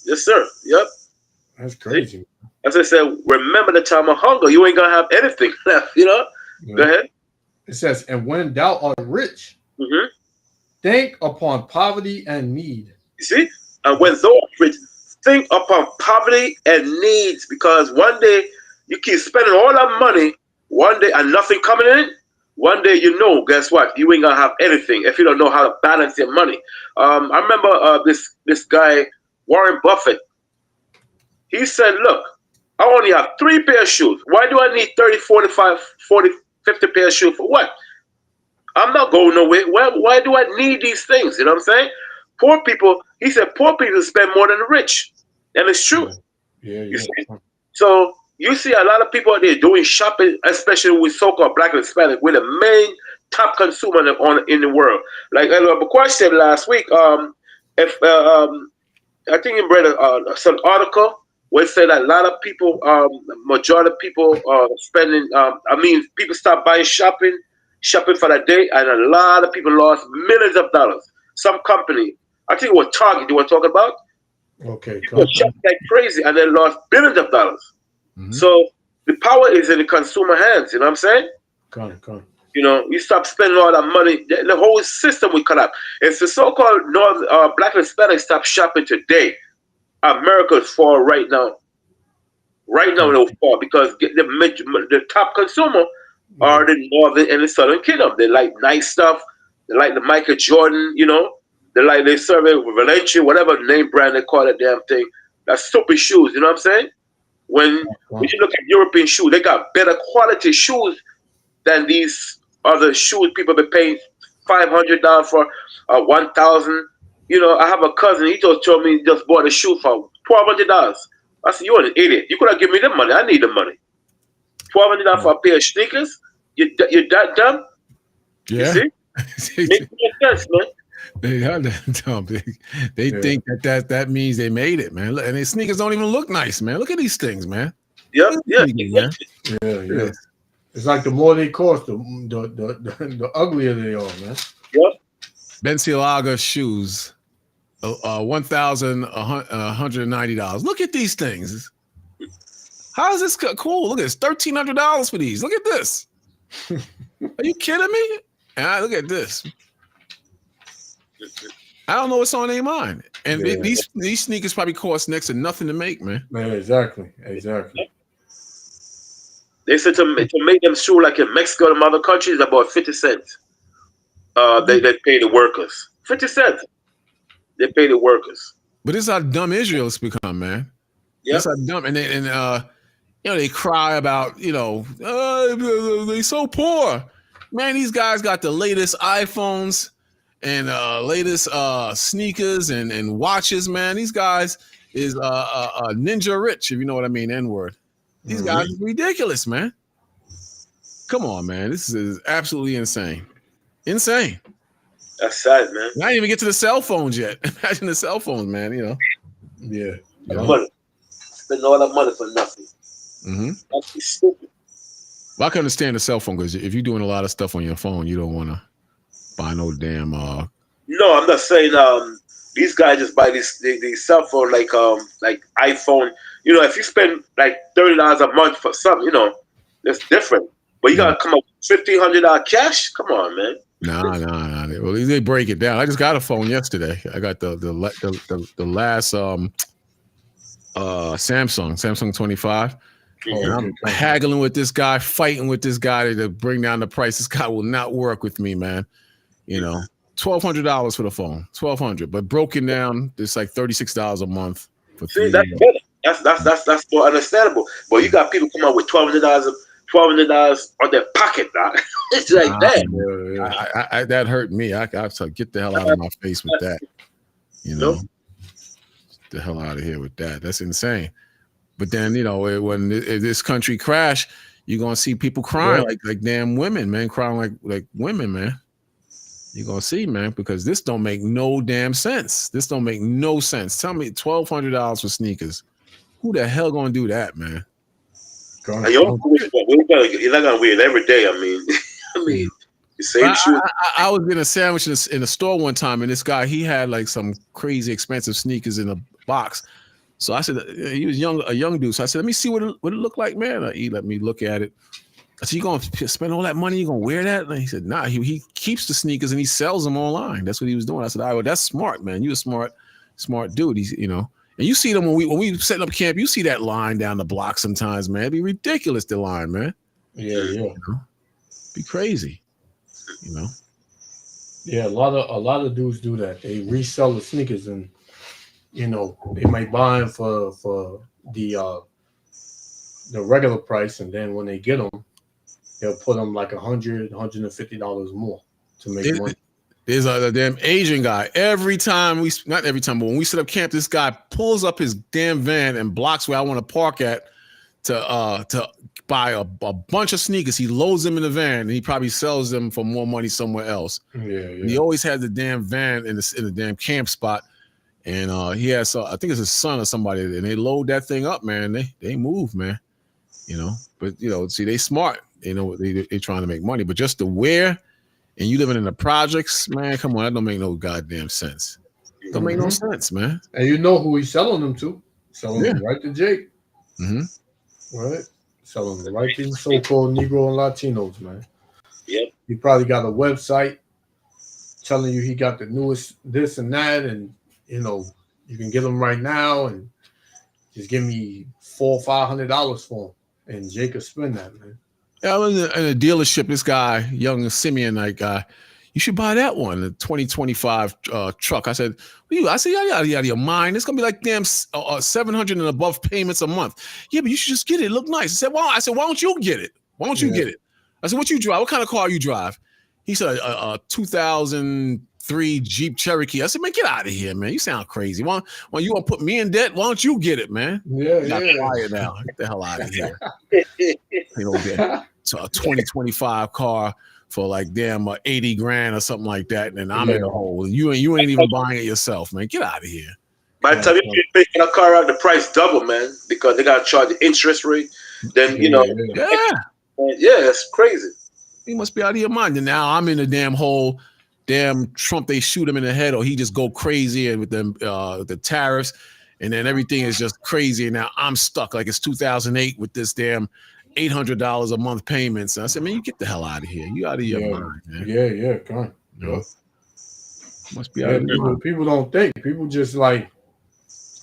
Yes, sir. Yep. that's crazy. As I said, remember the time of hunger. You ain't gonna have anything left. You know. Yeah. Go ahead. It says, and when thou art rich, Mm-hmm. think upon poverty and need. You see, and when those rich, think upon poverty and needs, because one day you keep spending all that money, one day and nothing coming in. One day, you know, guess what? You ain't gonna have anything if you don't know how to balance your money. I remember this guy, Warren Buffett. He said, look, I only have 3 pair of shoes. Why do I need 30, 45, 40, 50 pair of shoes for what? I'm not going nowhere. Why do I need these things? You know what I'm saying? Poor people, he said, poor people spend more than the rich. And it's true. Yeah. You see? So you see a lot of people out there doing shopping, especially with so-called black and Hispanic. We're the main top consumer in the world. Like Bukwash said last week, if I think he read some article where it said that a lot of people, majority of people spending, people start buying shopping for that day, and a lot of people lost millions of dollars. Some company, I think it was Target, you were talking about? Okay. People shopped like crazy, and they lost billions of dollars. Mm-hmm. So the power is in the consumer hands, you know what I'm saying? Come. You know, you stop spending all that money, the whole system will collapse. If the so-called black and Hispanic stop shopping today, America's fall right now. Right now, they'll fall because the top consumer are the northern and the southern kingdom. They like nice stuff. They like the Michael Jordan, you know. They serve it with Valencia, whatever name brand they call that damn thing. That's stupid shoes, you know what I'm saying? When you look at European shoes, they got better quality shoes than these other shoes people be paying $500 for, $1,000. You know, I have a cousin. He just told me he just bought a shoe for $1,200. I said, "You're an idiot. You could have given me the money. I need the money. $1,200 for a pair of sneakers? You're that dumb? Yeah. You see? Makes no sense, man." They are that dumb. They think that means they made it, man. And their sneakers don't even look nice, man. Look at these things, man. Yeah. Yeah. It's like the more they cost, the uglier they are, man. Yep. Balenciaga shoes, $1,190. Look at these things. How is this cool? Look at this, $1,300 for these. Look at this. Are you kidding me? And look at this. I don't know what's on their mind. And these sneakers probably cost next to nothing to make, man. Man, exactly. They said to make them shoe like in Mexico and other countries, about 50 cents. They pay the workers. 50 cents. They pay the workers. But this is how dumb Israel's become, man. Yeah. That's how dumb. And they cry about, they so poor. Man, these guys got the latest iPhones and latest sneakers and watches, man. These guys is ninja rich, if you know what I mean, N-word. These guys are ridiculous, man. Come on, man. This is absolutely insane. Insane. That's sad, man. I didn't even get to the cell phones yet. Imagine the cell phones, man, Yeah. Money. Spend all that money for nothing. Mm-hmm. That's stupid. Well, I can understand the cell phone because if you're doing a lot of stuff on your phone, you don't want to buy no damn. No, I'm not saying these guys just buy these cell phone like iPhone. You know, if you spend like $30 a month for something, that's different. But you gotta come up with $1,500 cash. Come on, man. Nah. Well, they break it down. I just got a phone yesterday. I got the last Samsung 25. And I'm haggling with this guy, fighting with this guy to bring down the price. This guy will not work with me, man. You know, $1,200 for the phone, $1,200, but broken down, it's like $36 a month for 3 that's years. better. That's more understandable. But you got people come out with $1,200 on their pocket, dog. It's like that. I that hurt me. I to get the hell out of my face with that. You know, Nope. Get the hell out of here with that. That's insane. But then, you know, when this country crash, you're gonna see people crying like damn women, man, crying like women, man. You're gonna see, man, because this don't make no damn sense. This don't make no sense. Tell me, $1,200 for sneakers. Who the hell gonna do that, man? You're not gonna wear it every day. I mean, the same shoe. I was getting a sandwich in a store one time, and this guy, he had like some crazy expensive sneakers in a box. So I said, he was a young dude. So I said, let me see what it looked like, man. He let me look at it. I said, you gonna spend all that money? You gonna wear that? And he said, nah. He keeps the sneakers and he sells them online. That's what he was doing. I said, all right, well, that's smart, man. You a smart dude. He's, you know. And you see them when we setting up camp. You see that line down the block sometimes, man. It'd be ridiculous, the line, man. Yeah. You know? Be crazy, you know. Yeah, a lot of dudes do that. They resell the sneakers, and you know they might buy them for the regular price, and then when they get them, they'll put them like $150 more to make money. There's a damn Asian guy. Not every time, but when we set up camp, this guy pulls up his damn van and blocks where I want to park at to buy a bunch of sneakers. He loads them in the van and he probably sells them for more money somewhere else. Yeah. He always has the damn van in the damn camp spot. And he has, I think it's his son or somebody, and they load that thing up, man. They move, man. You know, but you know, see, they smart. You know, they trying to make money, but just to wear, and you living in the projects, man, come on, that don't make no goddamn sense. Don't make no sense, man. And you know who he's selling them to? Selling them right to Jake. Mm-hmm. Right? Selling them right to the so-called Negro and Latinos, man. Yep. He probably got a website telling you he got the newest this and that, and you know, you can get them right now and just give me $400 or $500 for them. And Jake will spend that, man. Yeah, I was in a dealership. This guy, young Simeonite guy, you should buy that one, the 2025 truck. I said, you out of your mind. It's gonna be like damn 700 and above payments a month. Yeah, but you should just get it. It look nice. I said, why don't you get it? Why don't you get it? I said, what you drive? What kind of car you drive? He said, a 2003 Jeep Cherokee. I said, man, get out of here, man. You sound crazy. Why you want to put me in debt? Why don't you get it, man? Yeah. Quiet now. Get the hell out of here. You know, so a 2025 car for like damn 80 grand or something like that, and then I'm in the hole. You ain't even buying it yourself, man. Get out of here. By the time you pay a car out, the price double, man, because they gotta charge the interest rate. Then you know, it's crazy. You must be out of your mind. And now I'm in the damn hole. Damn Trump, they shoot him in the head, or he just go crazy and with the tariffs, and then everything is just crazy. And now I'm stuck like it's 2008 with this damn $800 a month payments. And I said, man, you get the hell out of here. You out of your mind, man. Yeah, come on. Yeah. Must be out of your mind. People don't think. People just like,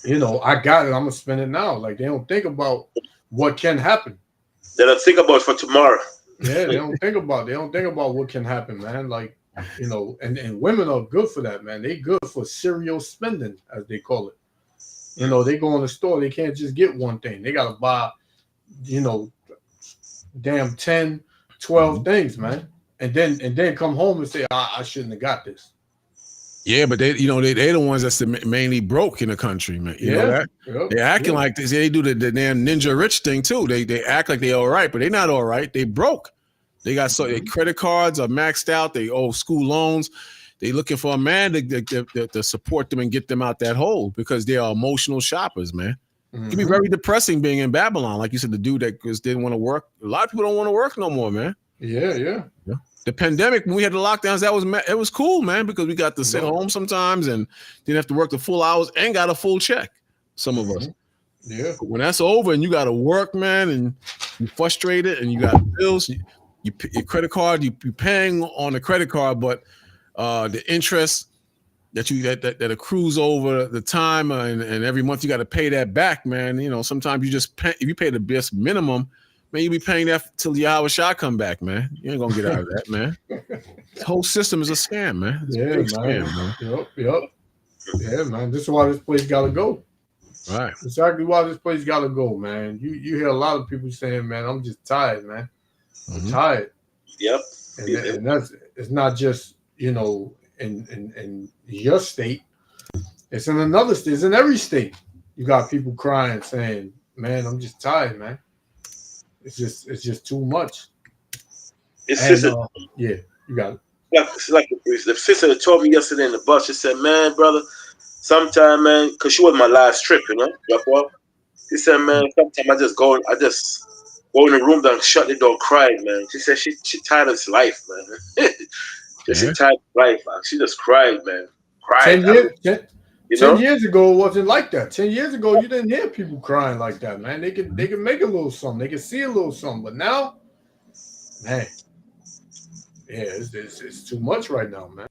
you know, I got it. I'm gonna spend it now. Like they don't think about what can happen. They don't think about for tomorrow. Yeah, they don't think about what can happen, man. Like, you know, and women are good for that, man. They good for serial spending, as they call it. You know, they go in the store, they can't just get one thing. They gotta buy, you know, damn 10, 12 things, man. And then come home and say, I shouldn't have got this. Yeah, but they're the ones that's mainly broke in the country, man. You know that? Yep. They're acting like this. They do the damn ninja rich thing too. They act like they're all right, but they're not all right. They broke. They got their credit cards are maxed out. They owe school loans. They looking for a man to support them and get them out that hole because they are emotional shoppers, man. It can be very depressing being in Babylon. Like you said, the dude that just didn't want to work. A lot of people don't want to work no more, man. Yeah. The pandemic, when we had the lockdowns, it was cool, man, because we got to sit home sometimes and didn't have to work the full hours and got a full check. Some of us. Yeah. But when that's over and you got to work, man, and you're frustrated and you got bills, your credit card, you're paying on the credit card, but the interest that accrues over the time and every month you got to pay that back, man. You know, sometimes you just pay, if you pay the best minimum, man, you be paying that till Yahweh Shah come back, man. You ain't gonna get out of that, man. The whole system is a scam, man. It's a big scam, man. Yep. Yeah, man. This is why this place gotta go. Right. Exactly why this place gotta go, man. You hear a lot of people saying, man, I'm just tired, man. I'm tired. Yep. And that's, it's not just, you know, in your state. It's in another state. It's in every state. You got people crying, saying, man, I'm just tired, man. It's just too much. It's just yeah, you got it. It's like the sister that told me yesterday in the bus. She said, man, brother, sometime, man, because she was my last trip, you know, drop off. She said, man, sometimes I just go in the room and shut the door, cry, man. She said she tired of this life, man. She tired of life, man. She just cried, man. Cried. 10 years ago, it wasn't like that. 10 years ago, you didn't hear people crying like that, man. They could make a little something. They could see a little something. But now, man, yeah, it's too much right now, man.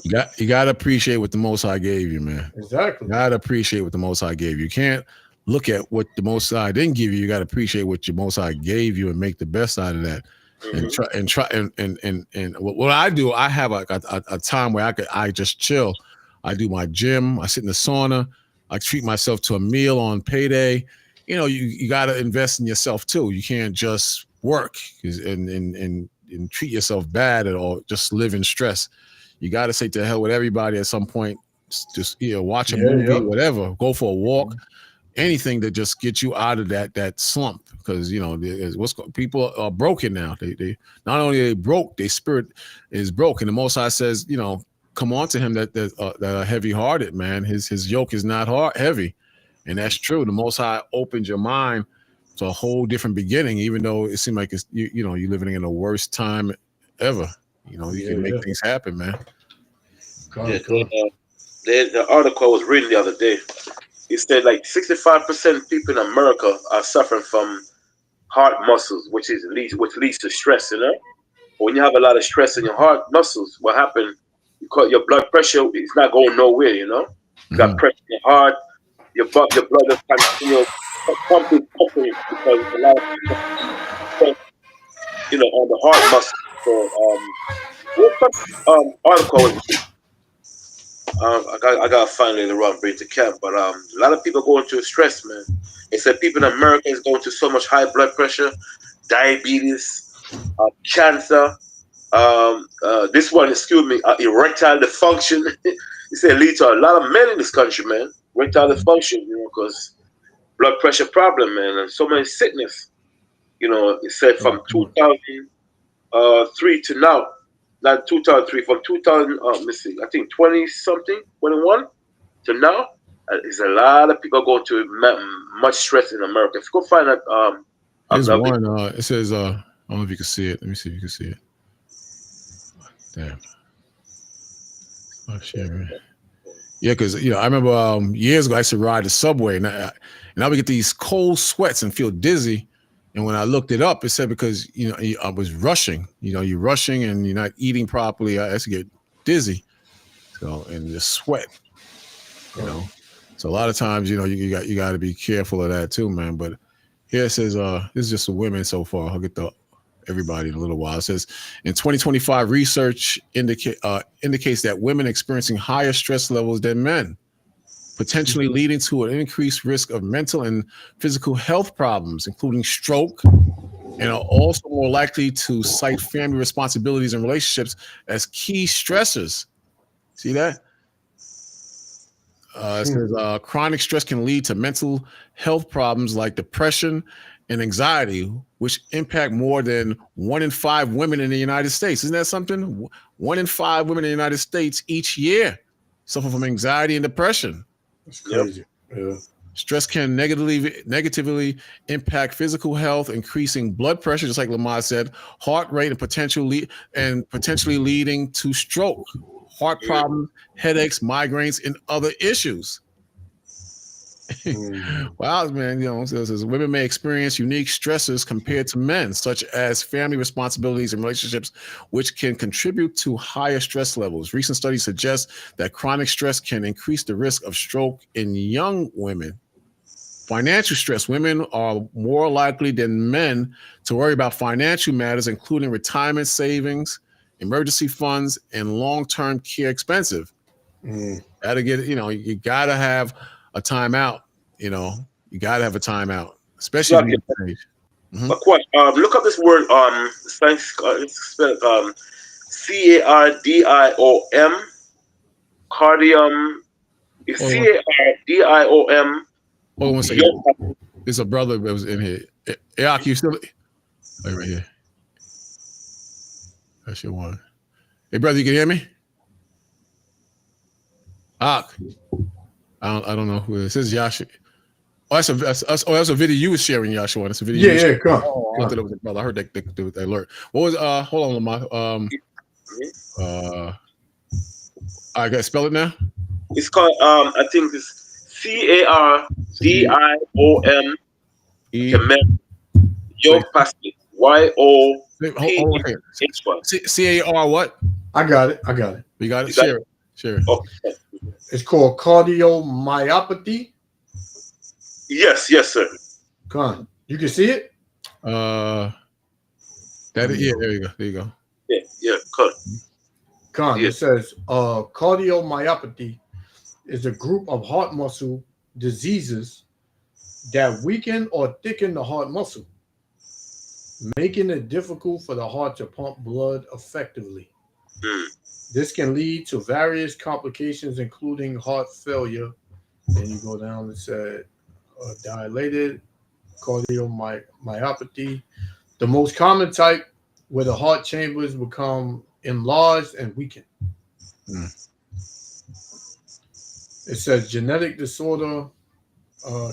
You got to appreciate what the Most High gave you, man. Exactly. You got to appreciate what the Most High gave you. You can't look at what the Most High didn't give you. You got to appreciate what your Most High gave you and make the best out of that. And what I do, I have a time where I just chill. I do my gym. I sit in the sauna. I treat myself to a meal on payday. You know, you got to invest in yourself too. You can't just work and treat yourself bad at all. Just live in stress. You got to say to hell with everybody at some point. Just watch a movie, whatever. Go for a walk. Anything that just gets you out of that slump, because you know people are broken now. They not only are they broke, their spirit is broken. The Most High says, you know, come on to him that are heavy hearted, man. His yoke is not heavy, and that's true. The Most High opens your mind to a whole different beginning, even though it seems like it's you know you're living in the worst time ever. You know, you can make things happen, man. The article I was reading the other day. It said like 65% of people in America are suffering from heart muscles, which leads to stress, you know? When you have a lot of stress in your heart muscles, what happens? Your blood pressure is not going nowhere, you know? You got pressure in your heart, your blood is continuing pumping because a lot of people, you know, on the heart muscle. So article I gotta find later on, bring it to camp. But a lot of people going through stress, man. It said people in America is going through so much high blood pressure, diabetes, cancer. This one, erectile dysfunction. It said lead to a lot of men in this country, man. Erectile dysfunction, you know, because blood pressure problem, man, and so many sickness. You know, it said from 2003 to now. Not 2003, from 2000, let me see, I think 20-something, 21 to now, there's a lot of people going through much stress in America. If you go find that, there's one. It says, I don't know if you can see it. Let me see if you can see it. Damn. Oh shit, man. Yeah, because you know, I remember years ago I used to ride the subway, and I would get these cold sweats and feel dizzy. And when I looked it up, it said because, you know, I was rushing. You know, you're rushing and you're not eating properly. I used to get dizzy. So, and just sweat, you know. So a lot of times, you know, you got to be careful of that too, man. But here it says, this is just the women so far. I'll get to everybody in a little while. It says, in 2025, research indicates that women experiencing higher stress levels than men, potentially leading to an increased risk of mental and physical health problems, including stroke, and are also more likely to cite family responsibilities and relationships as key stressors. See that? It says chronic stress can lead to mental health problems like depression and anxiety, which impact more than 1 in 5 women in the United States. Isn't that something? 1 in 5 women in the United States each year suffer from anxiety and depression. That's crazy. Yeah. Stress can negatively impact physical health, increasing blood pressure, just like Lamar said, heart rate, and potentially leading to stroke, heart problems, headaches, migraines, and other issues. Wow, man. It says women may experience unique stresses compared to men, such as family responsibilities and relationships, which can contribute to higher stress levels. Recent studies suggest that chronic stress can increase the risk of stroke in young women. Financial stress. Women are more likely than men to worry about financial matters, including retirement savings, emergency funds, and long-term care expenses. Gotta get, you gotta have a timeout. You gotta have a timeout, especially if Exactly. you're age. But look up this word. Science. It's spelled CARDIOM. Cardium. It's Hold on, CARDIOM. hold on one second. There's a brother that was in here. Eak, you still right here? That's your one. Hey, brother, you can hear me? Ak. I don't know who it is. This is Yasha. Oh, that's a video you were sharing, Yasha. That's a video. Yeah, come. Oh, I thought it was a brother. I heard that alert. What was hold on, Lamar. I gotta spell it now. It's called I think it's CARDIOM. E. Yopasti. YOPHY. CAR what? I got it. You got it? You got Share it. Share it. Okay. It's called cardiomyopathy. Yes, sir. Come on. You can see it? There you go. Yeah, cut. Come on. Yeah. It says cardiomyopathy is a group of heart muscle diseases that weaken or thicken the heart muscle, making it difficult for the heart to pump blood effectively. This can lead to various complications, including heart failure. Then you go down and say dilated cardiomyopathy, the most common type where the heart chambers become enlarged and weakened. It says genetic disorder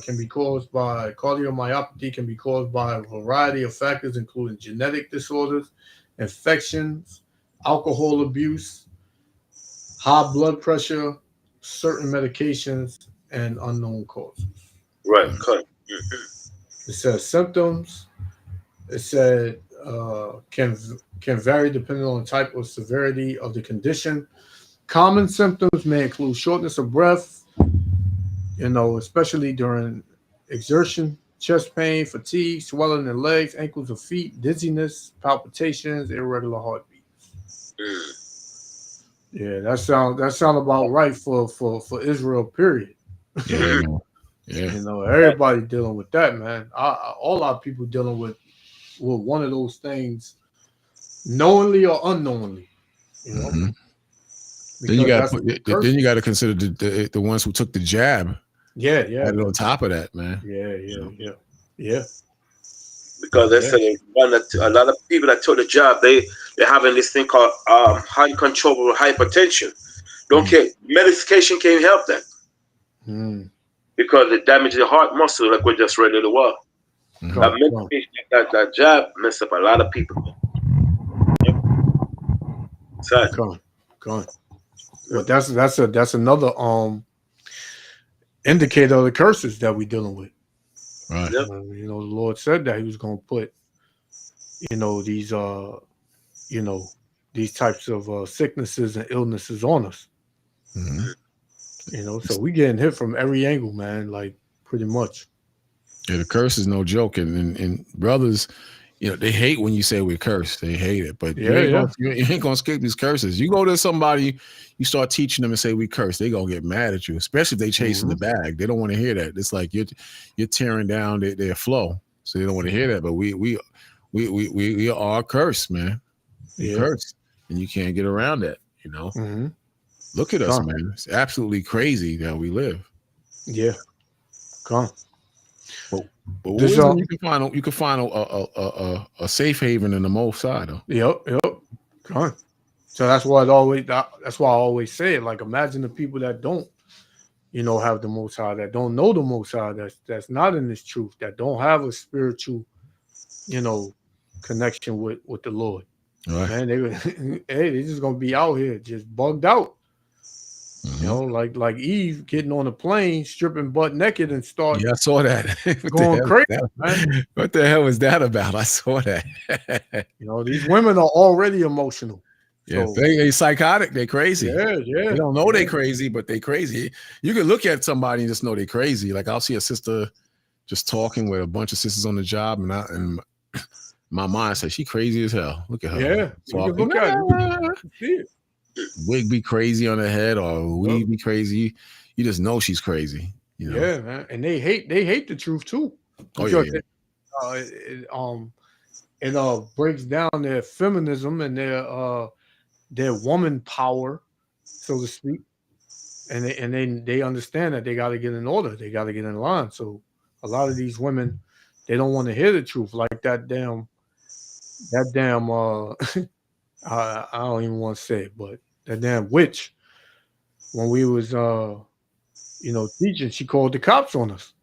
can be caused by cardiomyopathy, can be caused by a variety of factors, including genetic disorders, infections, alcohol abuse, high blood pressure, certain medications, and unknown causes. Right, cut. It says symptoms. It said can vary depending on the type or severity of the condition. Common symptoms may include shortness of breath, especially during exertion, chest pain, fatigue, swelling in legs, ankles, or feet, dizziness, palpitations, irregular heartbeats. Yeah, that sound about right for Israel. Period. Yeah. Everybody dealing with that, man. All our people dealing with one of those things, knowingly or unknowingly. Then you got to consider the ones who took the jab. Yeah. Added on top of that, man. Yeah. Because they say a lot of people that took the job, they're having this thing called uncontrollable hypertension. Don't care. Medication can't help that. Because it damages the heart muscle, like we just read in the wall. That jab messed up a lot of people. Sad. Come on. But that's another indicator of the curses that we're dealing with. Right. Yep. The Lord said that He was going to put, these types of sicknesses and illnesses on us. So we getting hit from every angle, man. Like pretty much. Yeah, the curse is no joke, and brothers, they hate when you say we're cursed. They hate it, but you ain't gonna skip these curses. You go to somebody, you start teaching them and say we curse, they gonna get mad at you, especially if they chasing the bag. They don't want to hear that. It's like you're tearing down their flow, so they don't want to hear that. But we are cursed, man. We cursed, and you can't get around that. Look at us, man. It's absolutely crazy that we live. Yeah, come. But wisdom, you can find a safe haven in the Most side. Yep. Come on. So that's why I always say it. Like, imagine the people that don't, have the Most High, that don't know the Most High, that's not in this truth, that don't have a spiritual, connection with the Lord. Right. Man, they just gonna be out here just bugged out. You know, like Eve getting on a plane, stripping butt naked, and start Yeah, I saw that. What the going hell crazy, was man. that? What the hell was that about? I saw that. You know, these women are already emotional. Yeah, So they psychotic. They crazy. yeah. They don't know they crazy, but they crazy. You can look at somebody and just know they crazy. Like I'll see a sister just talking with a bunch of sisters on the job, and my mind says she crazy as hell. Look at her. Yeah, you can Talking. look at it. You can see it. Wig be crazy on her head, or weave Yep. be crazy. You just know she's crazy. You know? Yeah, man. And they hate the truth too. Oh yeah, Because it breaks down their feminism and their woman power, so to speak. And they understand that they got to get in order. They got to get in line. So a lot of these women, they don't want to hear the truth. Like that damn I don't even want to say it, but that damn witch, when we was teaching, she called the cops on us.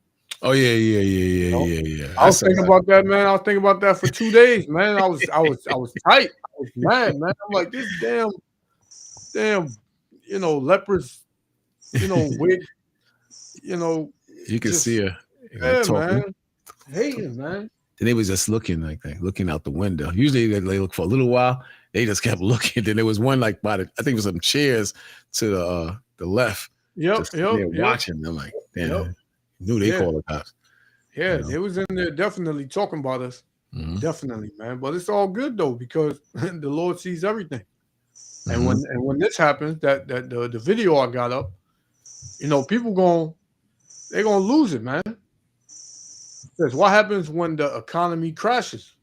Oh yeah. I was thinking about that, man. I was thinking about that for 2 days, man. I was tight. I was mad, man. I'm like, this damn, leprous, wig, you can just, see her. yeah, talking. man. Hating, man. And they was just looking like that, looking out the window. Usually they look for a little while. They just kept looking. Then there was one like by I think it was some chairs to the left. Yep. Watching. I'm like, damn, knew they called the cops. Yeah, they was in there definitely talking about us. Mm-hmm. Definitely, man. But it's all good though, because the Lord sees everything. And Mm-hmm. when this happens, that the video I got up, people they're gonna lose it, man. Because what happens when the economy crashes?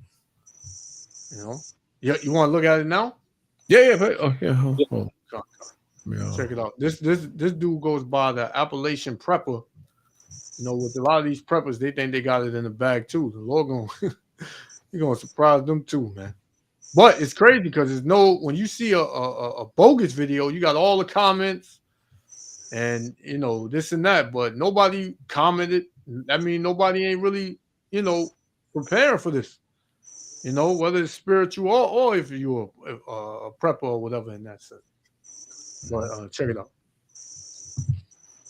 You want to look at it now? Yeah. But, hold on. Check it out. This dude goes by the Appalachian Prepper. With a lot of these preppers, they think they got it in the bag too. The Lord He's gonna surprise them too, man. But it's crazy because when you see a bogus video, you got all the comments and this and that, but nobody commented. I mean, nobody ain't really preparing for this. Whether it's spiritual or if you're a prepper or whatever in that sense. But check it out.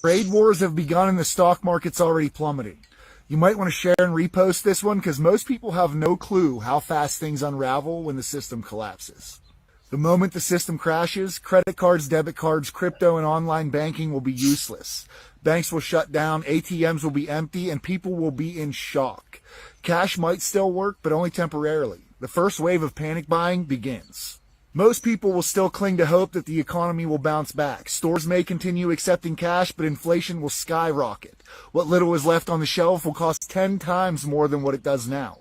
Trade wars have begun and the stock market's already plummeting. You might want to share and repost this one because most people have no clue how fast things unravel when the system collapses. The moment the system crashes, credit cards, debit cards, crypto, and online banking will be useless. Banks will shut down, ATMs will be empty, and people will be in shock. Cash might still work, but only temporarily. The first wave of panic buying begins. Most people will still cling to hope that the economy will bounce back. Stores may continue accepting cash, but inflation will skyrocket. What little is left on the shelf will cost 10 times more than what it does now.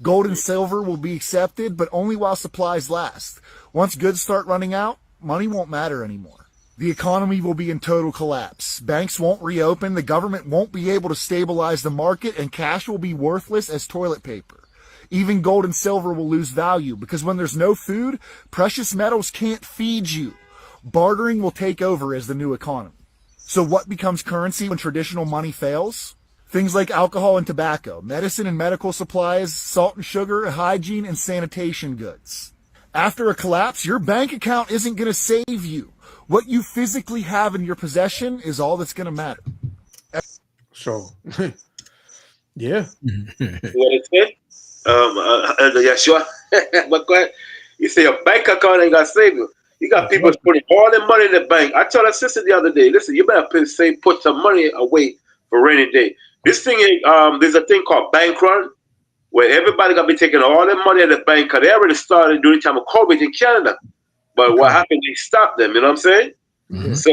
Gold and silver will be accepted, but only while supplies last. Once goods start running out, money won't matter anymore. The economy will be in total collapse. Banks won't reopen, the government won't be able to stabilize the market, and cash will be worthless as toilet paper. Even gold and silver will lose value because when there's no food, precious metals can't feed you. Bartering will take over as the new economy. So what becomes currency when traditional money fails? Things like alcohol and tobacco, medicine and medical supplies, salt and sugar, hygiene and sanitation goods. After a collapse, your bank account isn't going to save you. What you physically have in your possession is all that's going to matter. So, yeah. What it say? Yeah, sure. But go ahead. You say your bank account ain't got to save you. You got people putting all their money in the bank. I told her sister the other day, listen, you better put some money away for rainy day. This thing ain't, there's a thing called bank run where everybody got to be taking all their money in the bank because they already started during the time of COVID in Canada. But what happened, they stopped them, you know what I'm saying? Mm-hmm. So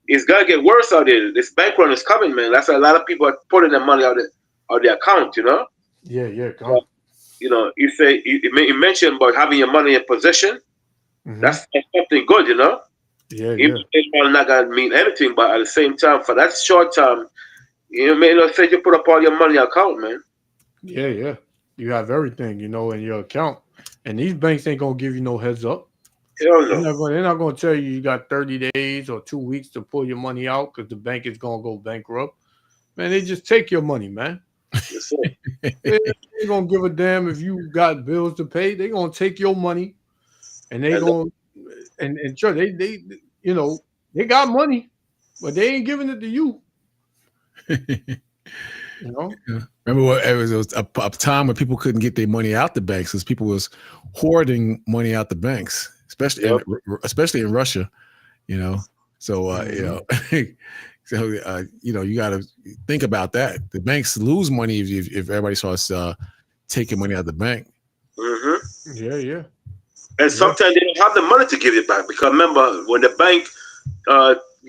it's going to get worse out there. This bank run is coming, man. That's why a lot of people are putting their money out of their account, you know? Yeah, come on. You say you mentioned about having your money in possession. Mm-hmm. That's something good, you know. Yeah. It's probably not gonna mean anything, but at the same time, for that short time, say you put up all your money in your account, man. Yeah. You have everything, in your account, and these banks ain't gonna give you no heads up. Hell no. They're not gonna tell you got 30 days or 2 weeks to pull your money out because the bank is gonna go bankrupt. Man, they just take your money, man. They ain't gonna give a damn if you got bills to pay. They gonna take your money, and they gonna and sure they got money. but they ain't giving it to you. You know. Remember what it was a time when people couldn't get their money out the banks because people was hoarding money out the banks, especially in Russia. You know, so you know, so you know, you got to think about that. The banks lose money if everybody starts taking money out of the bank. Mm-hmm. Yeah. And sometimes they don't have the money to give it back because remember when the bank,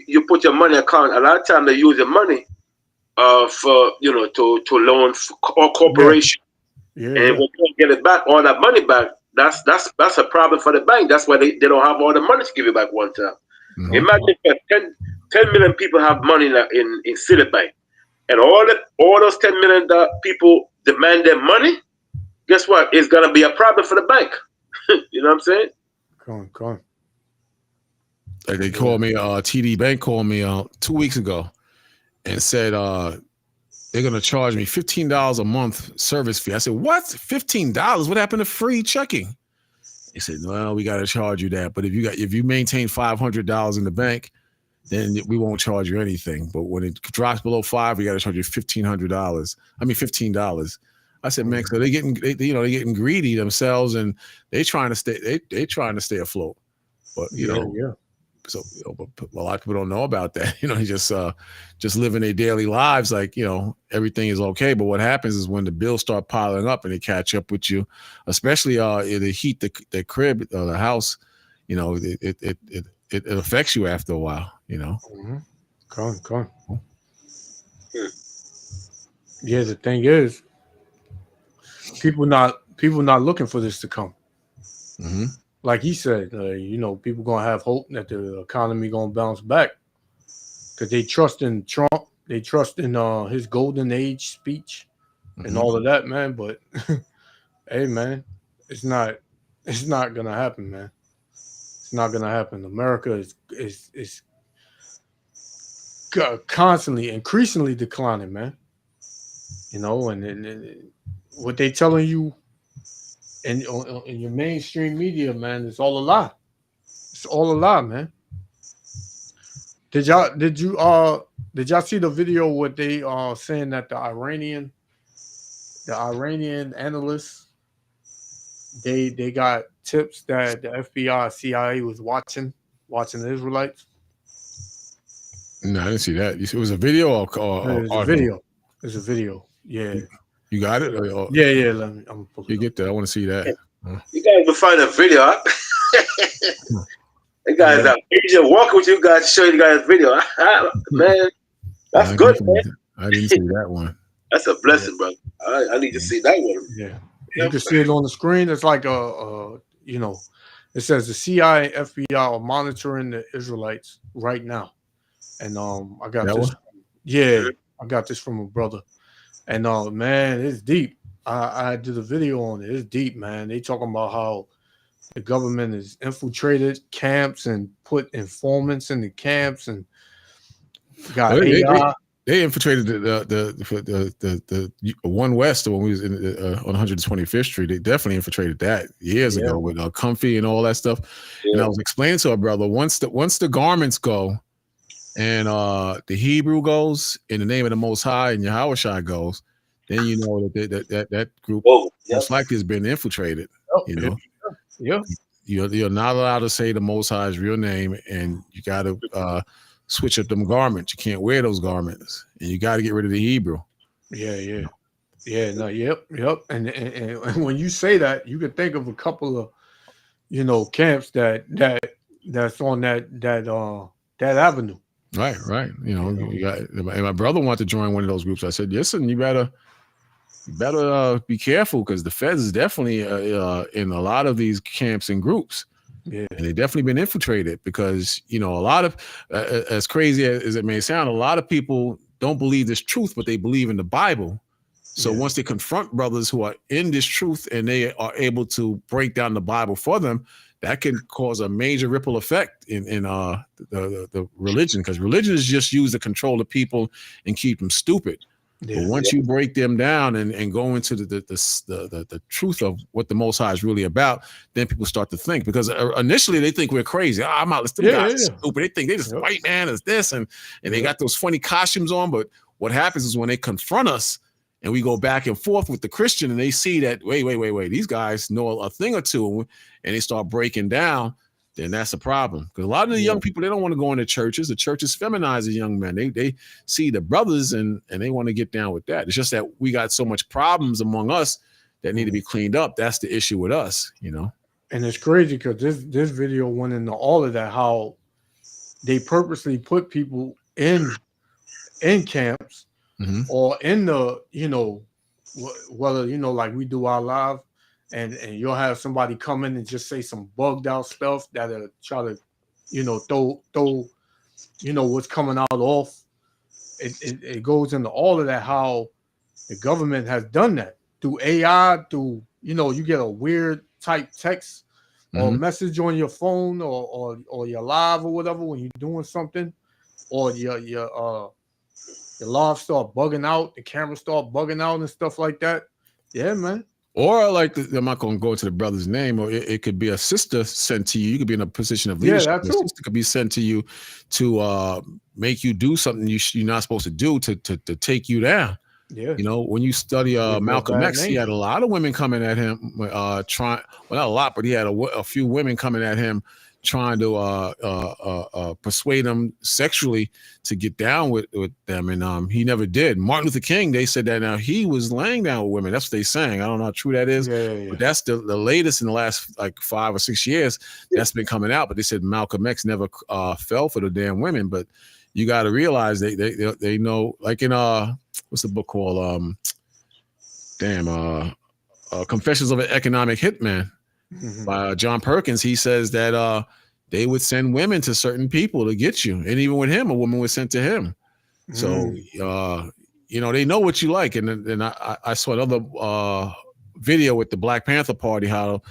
you put your money account. A lot of times they use the money for to loan or corporation. Yeah. And when you get it back, all that money back, that's a problem for the bank. That's why they don't have all the money to give it back one time. Mm-hmm. Imagine if 10 million people have money in City Bank, and all those 10 million people demand their money. Guess what? It's gonna be a problem for the bank. You know what I'm saying? Come on. Like they called me, TD Bank called me 2 weeks ago and said they're gonna charge me $15 a month service fee. I said, what? $15? What happened to free checking? They said, well, we gotta charge you that. But if you maintain $500 in the bank, then we won't charge you anything. But when it drops below $5, we gotta charge you $15. I said, man, so they're getting greedy themselves, and they trying to stay afloat. But so but a lot of people don't know about that. They just living their daily lives like everything is okay. But what happens is when the bills start piling up and they catch up with you, especially they heat the crib or the house, it affects you after a while. Mm-hmm. Come. Yeah, the thing is, people not looking for this to come. Mm-hmm. Like he said, people gonna have hope that the economy gonna bounce back because they trust in Trump, they trust in his golden age speech and all of that, man. But hey, man, it's not gonna happen, man. It's not gonna happen. America is constantly, increasingly declining, man. And what they telling you in your mainstream media, man, it's all a lie. It's all a lie, man. Did y'all see the video what they saying that the Iranian analysts they got tips that the FBI, CIA was watching the Israelites? No, I didn't see that. It was a video or It's a video. It's a video. Yeah. You got it? Yeah. Let me. I'm you get that. I want to see that. You guys will find a video. The guys out here walking with you guys to show you guys video. Man, that's good, man. I didn't see that one. That's a blessing, bro. I need to see that one. Yeah. You can see it on the screen. It's like it says the CIA, FBI are monitoring the Israelites right now. And I got that this. One? Yeah, I got this from a brother. And man, it's deep. I did a video on it. It's deep, man. They talking about how the government has infiltrated camps and put informants in the camps and got AI. They infiltrated the One West when we was on 125th Street. They definitely infiltrated that years ago with Comfy and all that stuff. Yeah. And I was explaining to our brother once the garments go and the Hebrew goes in the name of the Most High and Yahweh goes, then you know that group most likely has been infiltrated. You're not allowed to say the Most High's real name, and you got to switch up them garments. You can't wear those garments, and you got to get rid of the Hebrew. Yeah. No, yep. And when you say that, you can think of a couple of camps that's on that avenue. Right. You got. And my brother wanted to join one of those groups. I said, listen, you better be careful because the feds is definitely in a lot of these camps and groups. Yeah, and they've definitely been infiltrated because a lot of as crazy as it may sound, a lot of people don't believe this truth, but they believe in the Bible. So once they confront brothers who are in this truth and they are able to break down the Bible for them, that can cause a major ripple effect in the religion, because religion is just used to control the people and keep them stupid. Yeah. But once you break them down and go into the truth of what the Most High is really about, then people start to think. Because initially they think we're crazy. Oh, I'm out. Them guys are stupid. They think they just white man is this, and they got those funny costumes on. But what happens is when they confront us and we go back and forth with the Christian, and they see that wait, these guys know a thing or two, and they start breaking down. Then that's a problem, because a lot of the young people, they don't want to go into churches. The churches feminize the young men. They see the brothers and they want to get down with that. It's just that we got so much problems among us that need to be cleaned up. That's the issue with us, you know. And it's crazy because this video went into all of that, how they purposely put people in camps or in the, you know, whether, you know, like we do our live. And you'll have somebody come in and just say some bugged out stuff that'll try to, you know, throw, you know, what's coming out off. It goes into all of that, how the government has done that through AI, through, you know, you get a weird type text or message on your phone or your live or whatever when you're doing something, or your live start bugging out, the camera start bugging out and stuff like that. Yeah, man. Or like, I'm not going to go into the brother's name, or it could be a sister sent to you. You could be in a position of leadership. Yeah, that too. A sister could be sent to you to make you do something you're not supposed to do to take you down. Yeah. You know, when you study Malcolm X, he had a lot of women coming at him, trying, well, not a lot, but he had a few women coming at him, trying to persuade him sexually to get down with them, and he never did. Martin Luther King, they said that now he was laying down with women. That's what they saying. I don't know how true that is, but that's the latest in the last like 5 or 6 years that's been coming out. But they said Malcolm X never fell for the damn women. But you got to realize they know, like in what's the book called? Confessions of an Economic Hitman. By John Perkins, he says that they would send women to certain people to get you, and even with him, a woman was sent to him. So you know, they know what you like. And then I saw another video with the Black Panther Party, how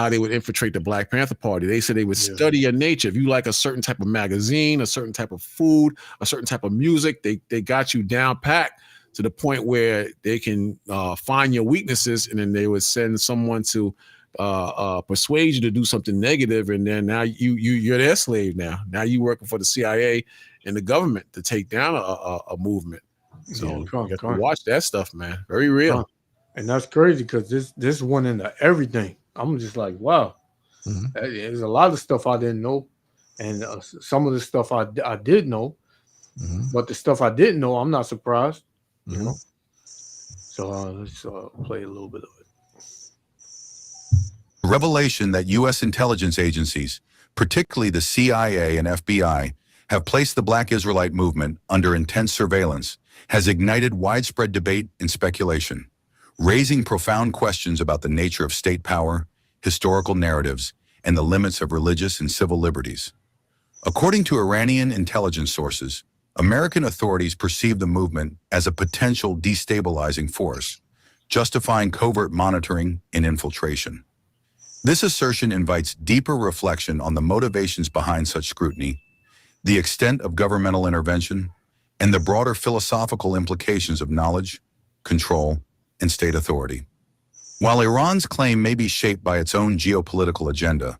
they would infiltrate the Black Panther Party. They said they would study your nature. If you like a certain type of magazine, a certain type of food, a certain type of music, they got you down packed to the point where they can find your weaknesses, and then they would send someone to persuade you to do something negative, and then now you're their slave. Now you working for the CIA and the government to take down a movement. So you have to watch that stuff, man. Very real. And that's crazy because this went into everything. I'm just like, wow. There's a lot of stuff I didn't know, and some of the stuff I did know, but the stuff I didn't know, I'm not surprised. You know. So let's play a little bit of it. Revelation that U.S. intelligence agencies, particularly the CIA and FBI, have placed the Black Israelite movement under intense surveillance has ignited widespread debate and speculation, raising profound questions about the nature of state power, historical narratives, and the limits of religious and civil liberties. According to Iranian intelligence sources, American authorities perceive the movement as a potential destabilizing force, justifying covert monitoring and infiltration. This assertion invites deeper reflection on the motivations behind such scrutiny, the extent of governmental intervention, and the broader philosophical implications of knowledge, control, and state authority. While Iran's claim may be shaped by its own geopolitical agenda,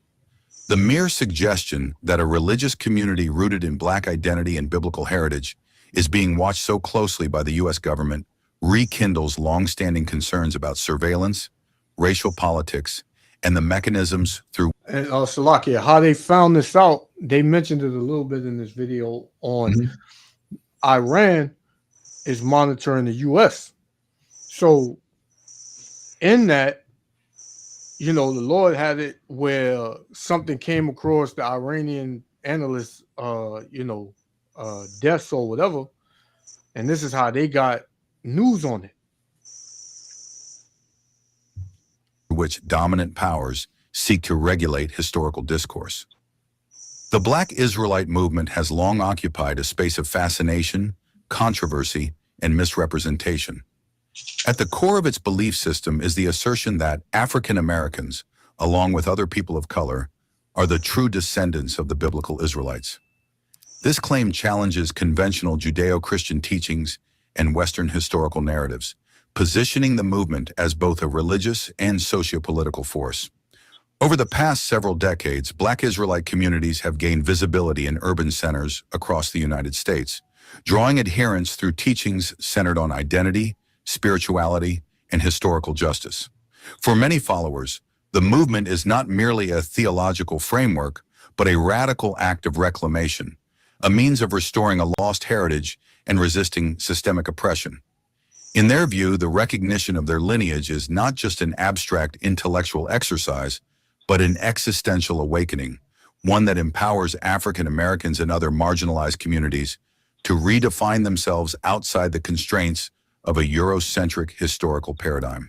the mere suggestion that a religious community rooted in Black identity and biblical heritage is being watched so closely by the U.S. government rekindles long-standing concerns about surveillance, racial politics, and the mechanisms through. And Salakia, how they found this out, they mentioned it a little bit in this video on Iran is monitoring the U.S. So in that, you know, the Lord had it where something came across the Iranian analysts, deaths or whatever, and this is how they got news on it. Which dominant powers seek to regulate historical discourse. The Black Israelite movement has long occupied a space of fascination, controversy, and misrepresentation. At the core of its belief system is the assertion that African Americans, along with other people of color, are the true descendants of the biblical Israelites. This claim challenges conventional Judeo-Christian teachings and Western historical narratives, positioning the movement as both a religious and socio-political force. Over the past several decades, Black Israelite communities have gained visibility in urban centers across the United States, drawing adherents through teachings centered on identity, spirituality, and historical justice. For many followers, the movement is not merely a theological framework, but a radical act of reclamation, a means of restoring a lost heritage and resisting systemic oppression. In their view, the recognition of their lineage is not just an abstract intellectual exercise, but an existential awakening, one that empowers African Americans and other marginalized communities to redefine themselves outside the constraints of a Eurocentric historical paradigm.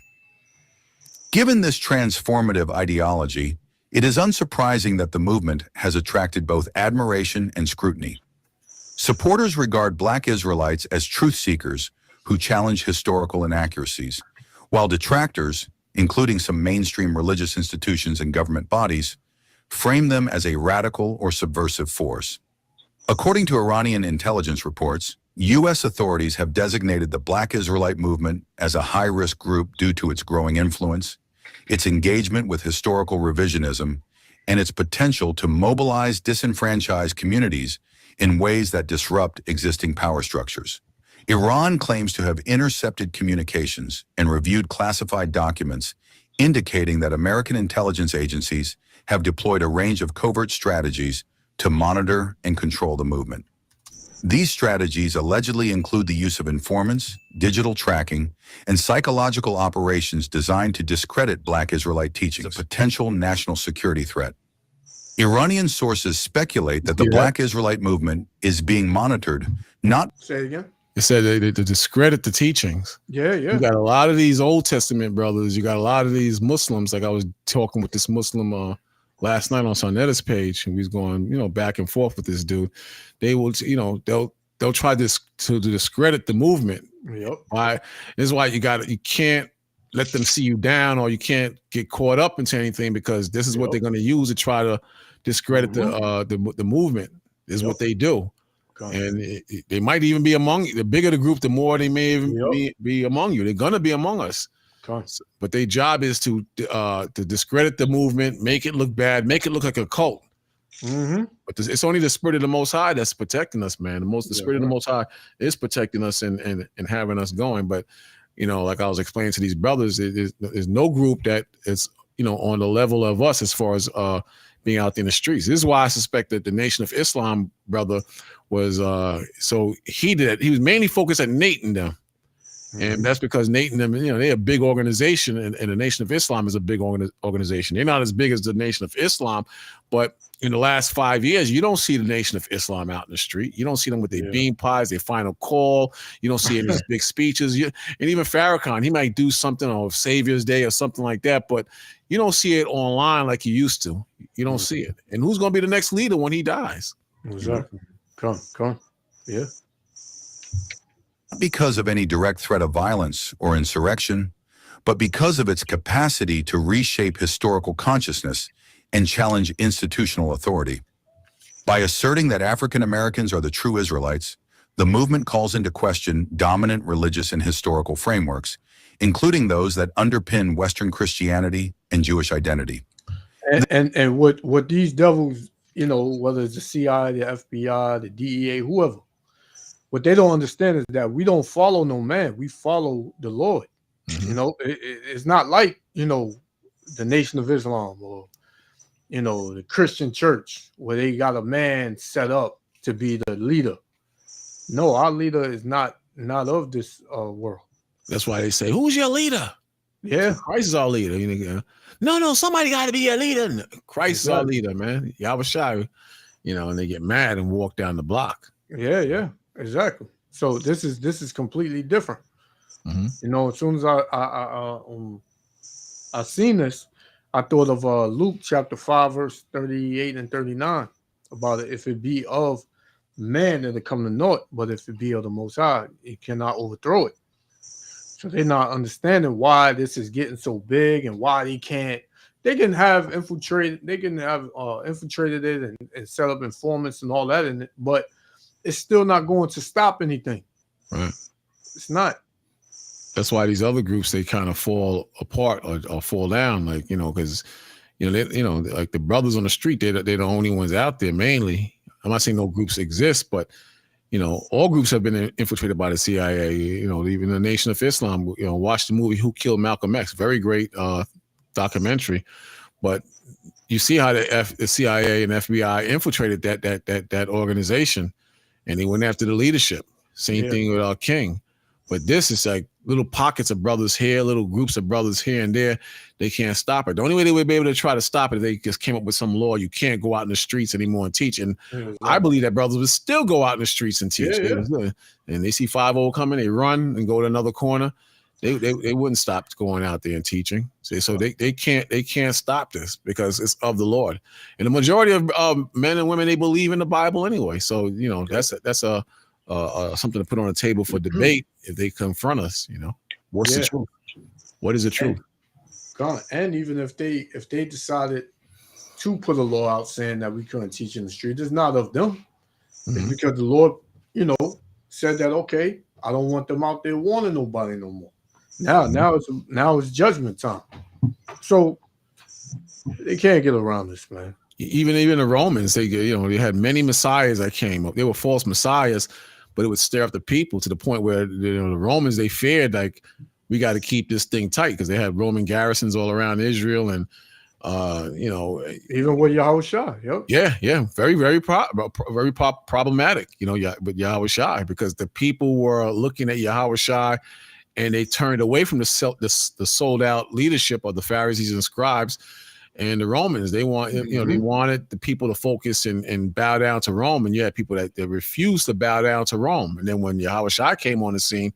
Given this transformative ideology, it is unsurprising that the movement has attracted both admiration and scrutiny. Supporters regard Black Israelites as truth seekers who challenge historical inaccuracies, while detractors, including some mainstream religious institutions and government bodies, frame them as a radical or subversive force. According to Iranian intelligence reports, U.S. authorities have designated the Black Israelite movement as a high-risk group due to its growing influence, its engagement with historical revisionism, and its potential to mobilize disenfranchised communities in ways that disrupt existing power structures. Iran claims to have intercepted communications and reviewed classified documents indicating that American intelligence agencies have deployed a range of covert strategies to monitor and control the movement. These strategies allegedly include the use of informants, digital tracking, and psychological operations designed to discredit Black Israelite teachings, a potential national security threat. Iranian sources speculate that the Black Israelite movement is being monitored, not— Say it again. It said to discredit the teachings. Yeah. You got a lot of these Old Testament brothers. You got a lot of these Muslims. Like I was talking with this Muslim last night on Sarnetta's page, and we was going, back and forth with this dude. They will, they'll try to discredit the movement. Yep. Why? This is why you can't let them see you down, or you can't get caught up into anything, because this is what they're going to use to try to discredit the movement. This is what they do. And they might even be among you. The bigger the group, the more they may even be among you. They're gonna be among us. But their job is to discredit the movement, make it look bad, make it look like a cult. But it's only the Spirit of the Most High that's protecting us, man. The Spirit of the Most High is protecting us and having us going. But like I was explaining to these brothers, there's no group that is on the level of us as far as being out there in the streets. This is why I suspect that the Nation of Islam brother was so heated. He was mainly focused at Nate and them. And that's because Nate and them, they're a big organization, and the Nation of Islam is a big organization. They're not as big as the Nation of Islam, but in the last 5 years, you don't see the Nation of Islam out in the street. You don't see them with their bean pies, their final call. You don't see any big speeches. And even Farrakhan, he might do something on Savior's Day or something like that, but you don't see it online like you used to. You don't see it. And who's going to be the next leader when he dies? Exactly. Come. Yeah. Not because of any direct threat of violence or insurrection, but because of its capacity to reshape historical consciousness and challenge institutional authority. By asserting that African Americans are the true Israelites, the movement calls into question dominant religious and historical frameworks, including those that underpin Western Christianity and Jewish identity. And what these devils, whether it's the CIA, the FBI, the DEA, whoever, what they don't understand is that we don't follow no man. We follow the Lord. It's not like, the Nation of Islam or, the Christian church where they got a man set up to be the leader. No, our leader is not of this world. That's why they say, who's your leader? Yeah. Christ is our leader. No, somebody got to be a leader. Christ is our leader, man. Yahushua, and they get mad and walk down the block. Yeah, exactly. So this is completely different. As soon as I seen this, I thought of Luke chapter 5, verse 38 and 39 about it. If it be of man, it'll come to naught, but if it be of the Most High, it cannot overthrow it. So they're not understanding why this is getting so big and why they can have infiltrated it and set up informants and all that in it, but it's still not going to stop anything. Right. It's not. That's why these other groups, they kind of fall apart or fall down, like, because like the brothers on the street, they're the only ones out there mainly. I'm not saying no groups exist, but all groups have been infiltrated by the CIA. Even the Nation of Islam. Watch the movie Who Killed Malcolm X. Very great documentary. But you see how the CIA and FBI infiltrated that organization, and they went after the leadership. Same thing with King. But this is like little pockets of brothers here, little groups of brothers here and there. They can't stop it. The only way they would be able to try to stop it if they just came up with some law. You can't go out in the streets anymore and teach. And I believe that brothers would still go out in the streets and teach. And they see 5-0 coming, they run and go to another corner. They wouldn't stop going out there and teaching. So they can't stop this because it's of the Lord. And the majority of men and women, they believe in the Bible anyway. So that's something to put on the table for debate if they confront us. What's the truth? What is the truth? And even if they decided to put a law out saying that we couldn't teach in the street, it's not of them. It's because the Lord, said that, okay, I don't want them out there warning nobody no more. Now it's judgment time. So they can't get around this, man. Even the Romans, they had many messiahs that came up. They were false messiahs, but it would stir up the people to the point where the Romans, they feared, like, we got to keep this thing tight because they had Roman garrisons all around Israel, and even with Yahushua, very very problematic, with Yahushua, because the people were looking at Yahushua and they turned away from the sold out leadership of the Pharisees and scribes. And the Romans, they wanted the people to focus and bow down to Rome. And you had people that refused to bow down to Rome. And then when Yahushua came on the scene,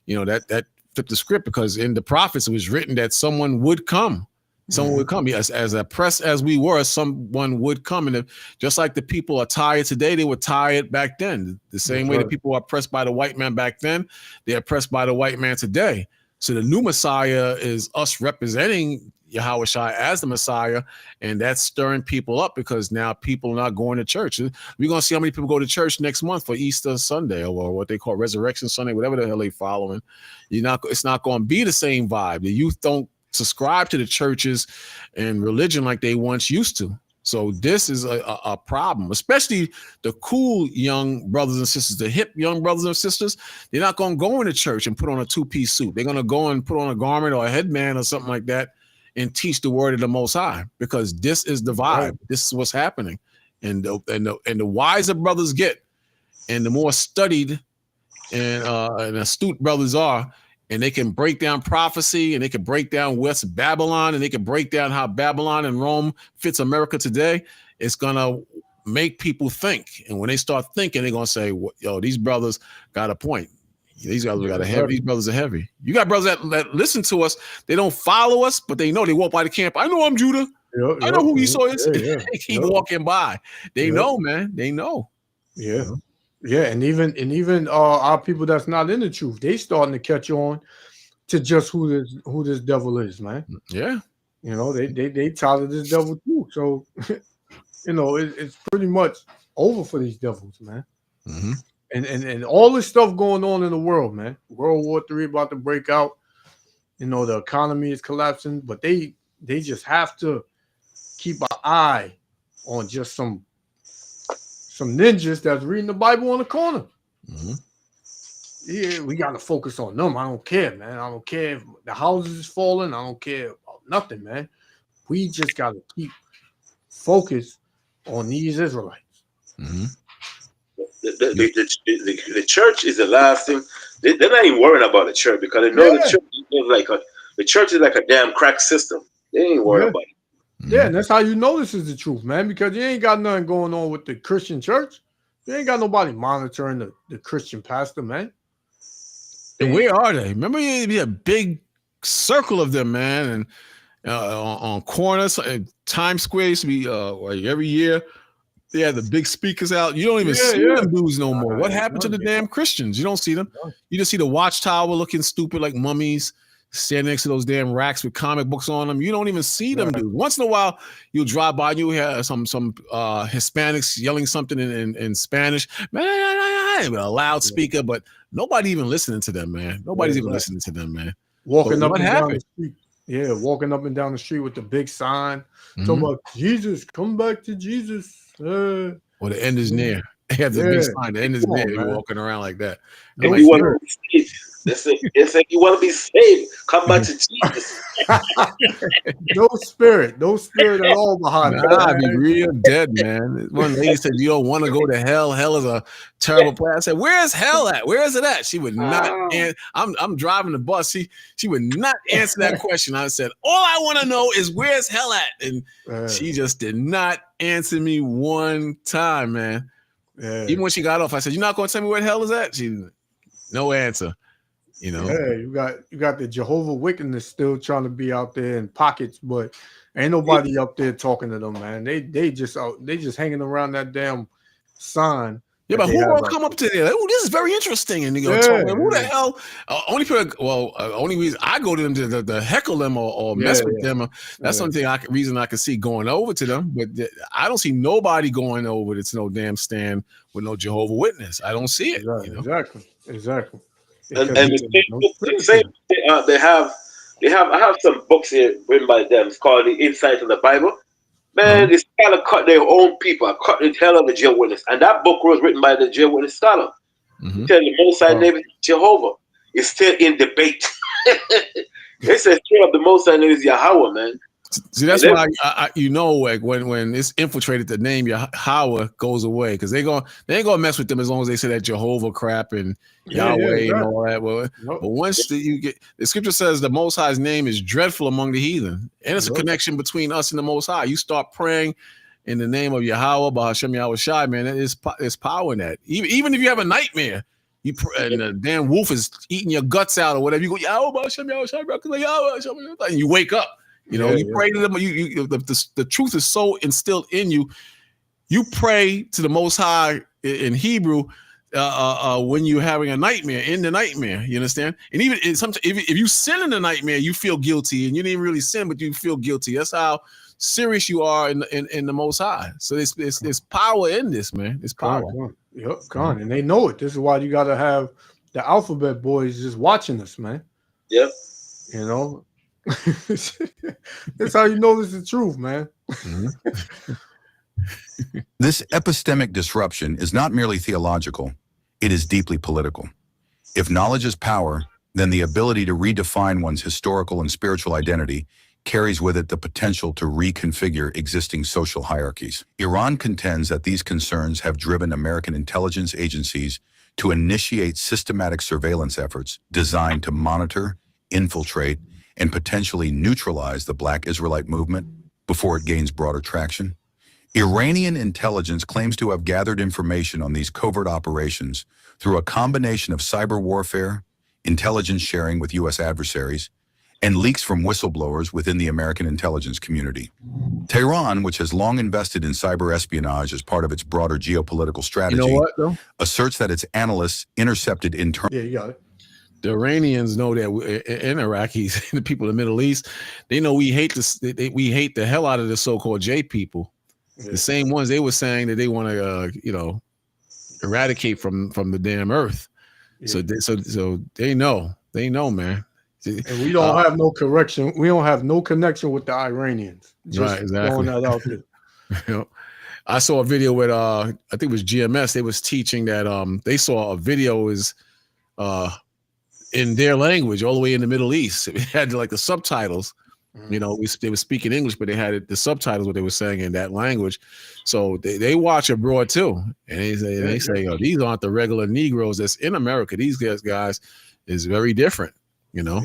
that flipped the script, because in the prophets it was written that someone would come. Someone would come. Yes, as oppressed as we were, someone would come. And just like the people are tired today, they were tired back then. The same way that people are oppressed by the white man back then, they're oppressed by the white man today. So the new Messiah is us representing Yahushua as the Messiah, and that's stirring people up because now people are not going to church. We're going to see how many people go to church next month for Easter Sunday, or what they call Resurrection Sunday, whatever the hell they following. It's not going to be the same vibe. The youth don't subscribe to the churches and religion like they once used to. So this is a problem, especially the cool young brothers and sisters, the hip young brothers and sisters. They're not going to go into church and put on a 2-piece suit. They're going to go and put on a garment or a headband or something like that and teach the word of the Most High, because this is the vibe. This is what's happening. And the wiser brothers get, and the more studied and astute brothers are, and they can break down prophecy, and they can break down West Babylon, and they can break down how Babylon and Rome fits America today. It's gonna make people think, and when they start thinking, they're gonna say, "Yo, these brothers got a point. These guys got a heavy. These brothers are heavy." You got brothers that listen to us. They don't follow us, but they know. They walk by the camp. I know I'm Judah. I know who Esau is. They keep walking by. They know, man. They know. Yeah, and even our people that's not in the truth, they starting to catch on to just who this devil is, man. Yeah, they tired of this devil too. So it's pretty much over for these devils, man. And all this stuff going on in the world, man. World War III about to break out. The economy is collapsing, but they just have to keep an eye on just some ninjas that's reading the Bible on the corner. Yeah, we got to focus on them. I don't care, man. I don't care if the houses is falling. I don't care about nothing, man. We just got to keep focused on these Israelites. The church is the last thing. They're not even worrying about the church, because they know the church is like a damn crack system. They ain't worried about it. Yeah, and that's how you know this is the truth, man, because you ain't got nothing going on with the Christian church. You ain't got nobody monitoring the Christian pastor, man. And where are they? Remember, you'd be a big circle of them, man, and on corners, Times Square used to be like every year. They had the big speakers out. You don't even see them dudes no more. What happened to the damn Christians? You don't see them. You just see the watchtower looking stupid like mummies, standing next to those damn racks with comic books on them. You don't even see them, dude. Once in a while, you'll drive by and you hear some Hispanics yelling something in Spanish. not even a loudspeaker, but nobody even listening to them, man. Nobody's even listening to them, man. Walking But up what and down the happened? street. Yeah, walking up and down the street with the big sign. Mhm. Talking about Jesus, come back to Jesus. Well, the end is near. They have the big sign. The end is Come on, near. You're man. walking around like that. No If you want spirit. to be saved, it's like you want to be saved. Come back to Jesus. No spirit. No spirit at all behind it. Nah, I'd be man. real dead, man. One lady said, "You don't want to go to hell. Hell is a terrible place." I said, "Where's hell at? Where is it at?" She would not. And I'm driving the bus. She would not answer that question. I said, "All I want to know is where's hell at?" And she just did not answer me one time, man. Even when she got off, I said, "You're not going to tell me where the hell is at?" She, no answer. You know. Yeah, you got the Jehovah Wickedness still trying to be out there in pockets, but ain't nobody up there talking to them, man. They just hanging around that damn sign. Yeah, but who gonna come up to there? Like, oh, this is very interesting, and you go, who the hell? Only reason I go to them to heckle them or mess with them. That's the only reason I can see going over to them. But I don't see nobody going over to no damn stand with no Jehovah Witness. I don't see it. Exactly. And the same thing, I have some books here written by them. It's called The Insight of the Bible. Man, this scholar cut their own people, cut the hell of a Jehovah Witness. And that book was written by the Jehovah Witness scholar. Tell the Most High name is Jehovah. It's still in debate. They say straight up the Most High name is Yahweh, man. See, that's why like when it's infiltrated, the name Yahweh goes away because they ain't gonna mess with them as long as they say that Jehovah crap and Yahweh and all that. Well, but once you get the scripture says the Most High's name is dreadful among the heathen, and it's a connection between us and the Most High. You start praying in the name of Yahweh, Bahashem Yahweh Shai, man. There's power in that. Even if you have a nightmare, you pray, and the damn wolf is eating your guts out or whatever. You go Yahweh, Bahashem Yahweh Shai, and you wake up. You know, you pray to them. The truth is so instilled in you. You pray to the Most High in Hebrew when you're having a nightmare. In the nightmare, you understand? And even if you sin in the nightmare, you feel guilty, and you didn't really sin, but you feel guilty. That's how serious you are in the Most High. So there's power in this, man. It's power. Con. And they know it. This is why you got to have the alphabet boys just watching us, man. Yep. You know. That's how you know this is the truth, man. This epistemic disruption is not merely theological, it is deeply political. If knowledge is power, then the ability to redefine one's historical and spiritual identity carries with it the potential to reconfigure existing social hierarchies. Iran contends that these concerns have driven American intelligence agencies to initiate systematic surveillance efforts designed to monitor, infiltrate, and potentially neutralize the Black Israelite movement before it gains broader traction. Iranian intelligence claims to have gathered information on these covert operations through a combination of cyber warfare, intelligence sharing with U.S. adversaries, and leaks from whistleblowers within the American intelligence community. Tehran, which has long invested in cyber espionage as part of its broader geopolitical strategy, asserts that its analysts intercepted internal. Yeah, you got it. The Iranians know that in Iraqis, the people in the Middle East, they know we hate this. We hate the hell out of the so-called J people. The same ones they were saying that they want to, eradicate from the damn earth. So they know, man. And we don't have no correction. We don't have no connection with the Iranians. Just throwing that out there. I saw a video with I think it was GMS. They was teaching that they saw a video in their language all the way in the Middle East. It had like the subtitles. They were speaking English, but they had the subtitles what they were saying in that language. So they watch abroad too, and they say, "Oh, these aren't the regular Negroes that's in America. These guys is very different." God.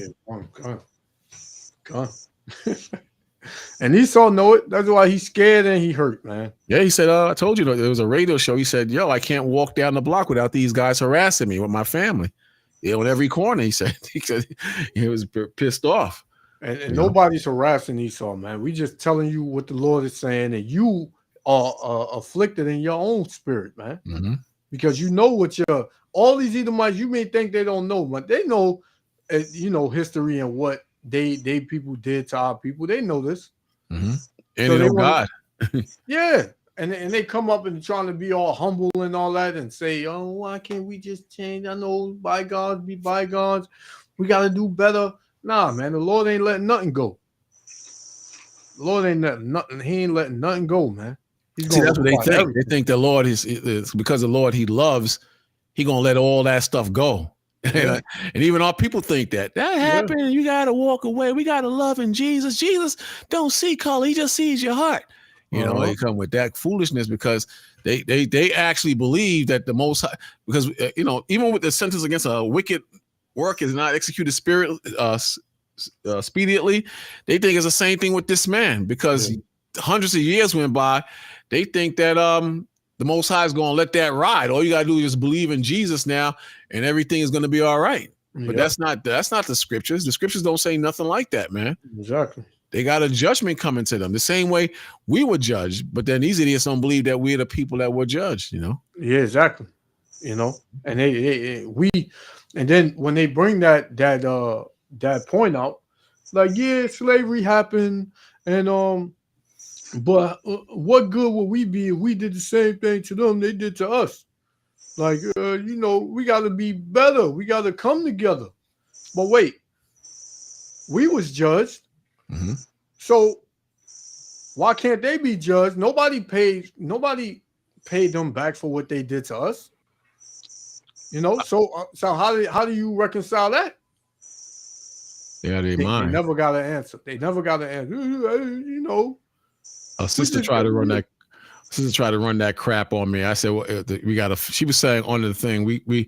And Esau know it. That's why he's scared and he hurt, man. Yeah, he said, I told you there was a radio show. He said, "Yo, I can't walk down the block without these guys harassing me with my family." On every corner, he said he was pissed off. And nobody's harassing Esau, man. We just telling you what the Lord is saying, and you are afflicted in your own spirit, man. Because you know what all these Edomites, you may think they don't know, but they know, history and what they people did to our people. They know this. And they know God. Yeah. and they come up and trying to be all humble and all that and say, oh, why can't we just change? I know bygones be bygones. We got to do better. Nah, man, the Lord ain't letting nothing go. The Lord ain't letting nothing. He ain't letting nothing go, man. He's See, that's what they think. everything. They think the Lord is because the Lord he loves, he gonna let all that stuff go. Yeah. And even our people think that happened. You gotta walk away. We gotta love in Jesus. Jesus don't see color. He just sees your heart. You know, they come with that foolishness because they actually believe that the Most High, because you know, even with the sentence against a wicked work is not executed expediently, they think it's the same thing with this man because hundreds of years went by. They think that the Most High is going to let that ride. All you got to do is just believe in Jesus now, and everything is going to be all right. But that's not the scriptures. The scriptures don't say nothing like that, man. Exactly. They got a judgment coming to them the same way we were judged. But then these idiots don't believe that we're the people that were judged. You know? Yeah, exactly. You know, and and then when they bring that point out, like, yeah, slavery happened, and but what good would we be if we did the same thing to them they did to us? Like, you know, we got to be better. We got to come together. But wait, we was judged. Mm-hmm. So why can't they be judged? Nobody paid them back for what they did to us. You know, so how do you reconcile that? Yeah, they never got an answer. They never got an answer. You know, a sister tried to run that crap on me. I said, well, we got to. She was saying on the thing, we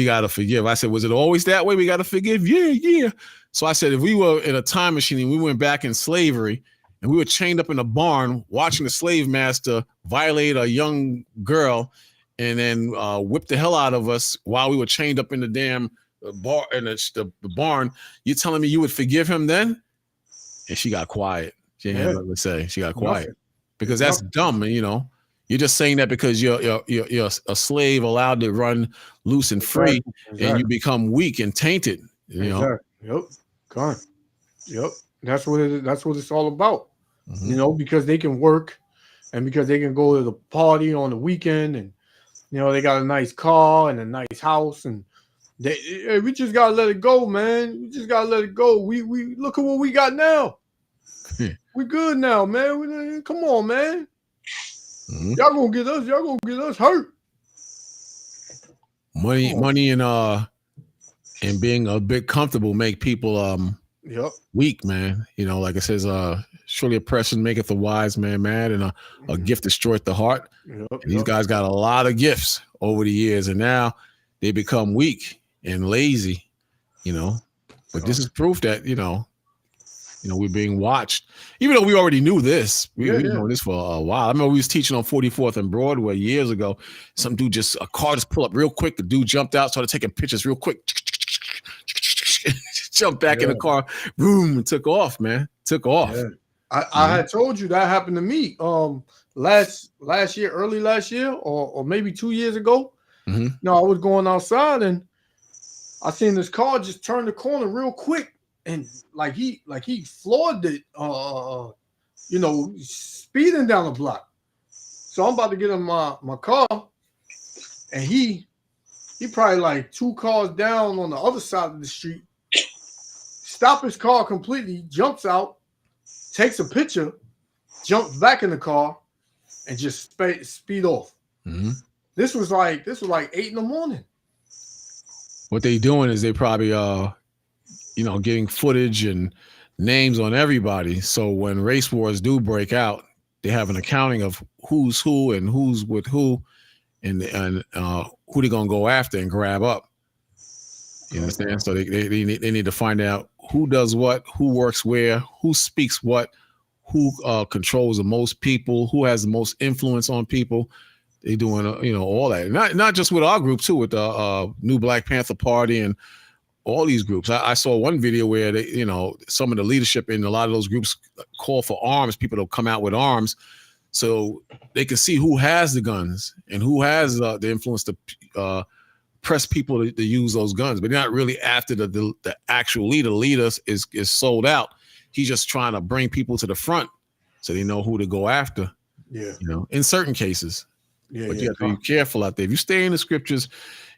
got to forgive. I said, was it always that way? We got to forgive. Yeah. So I said, if we were in a time machine and we went back in slavery and we were chained up in a barn watching the slave master violate a young girl and then whip the hell out of us while we were chained up in the damn bar in the barn, you telling me you would forgive him then? And she got quiet. She didn't have nothing to say. She got quiet because that's dumb. You know, you're just saying that because you're a slave allowed to run loose and free, and you become weak and tainted. You know. Yep. Gone. Yep. That's what it's all about. Mm-hmm. You know, because they can work, and because they can go to the party on the weekend, and you know they got a nice car and a nice house, and we just gotta let it go, man. We just gotta let it go. We look at what we got now. We good now, man. Come on, man. Mm-hmm. Y'all gonna get us hurt. Money and being a bit comfortable make people weak, man. You know, like it says, surely oppression maketh the wise man mad, and a gift destroyeth the heart. These guys got a lot of gifts over the years, and now they become weak and lazy, you know. But this is proof that, you know, we're being watched. Even though we already knew this. We've been doing this for a while. I remember we was teaching on 44th and Broadway years ago. Some dude a car just pulled up real quick. The dude jumped out, started taking pictures real quick. Jumped back in the car, boom, and took off, man. Took off. Yeah. I had told you that happened to me last year, early last year, or maybe 2 years ago. Mm-hmm. No, I was going outside and I seen this car just turn the corner real quick, and like he floored it, you know, speeding down the block. So I'm about to get in my car, and he probably like 2 cars down on the other side of the street. Stop his car completely, jumps out, takes a picture, jumps back in the car, and just speed off. Mm-hmm. This was like 8 in the morning. What they doing is they probably you know, getting footage and names on everybody. So when race wars do break out, they have an accounting of who's who and who's with who, and who they're gonna go after and grab up. You understand? So they need to find out who does what, who works where, who speaks what, who controls the most people, who has the most influence on people. They doing you know, all that. Not just with our group too, with the New Black Panther Party and all these groups. I saw one video where they, you know, some of the leadership in a lot of those groups call for arms, people to come out with arms, so they can see who has the guns and who has the influence to press people to use those guns. But they're not really after the actual leader. The leader is sold out. He's just trying to bring people to the front so they know who to go after. Yeah. You know, in certain cases. Yeah. But Yeah. you have to be careful out there. If you stay in the scriptures,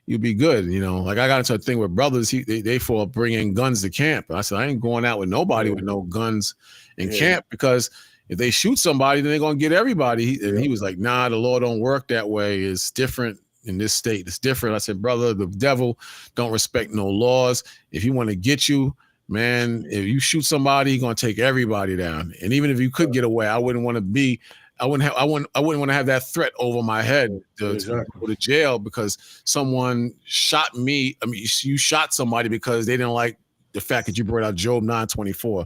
you'll be good. You know, like I got into a thing with brothers. They for bringing guns to camp. I said I ain't going out with nobody with no guns in camp, because if they shoot somebody, then they're gonna get everybody. And he was like, "Nah, the law don't work that way. It's different in this state. It's different." I said, "Brother, the devil don't respect no laws. If he want to get you, man, if you shoot somebody, he's gonna take everybody down. And even if you could get away, I wouldn't want to be." I wouldn't want to have that threat over my head to go to jail because someone shot me. I mean, you shot somebody because they didn't like the fact that you brought out Job 9:24.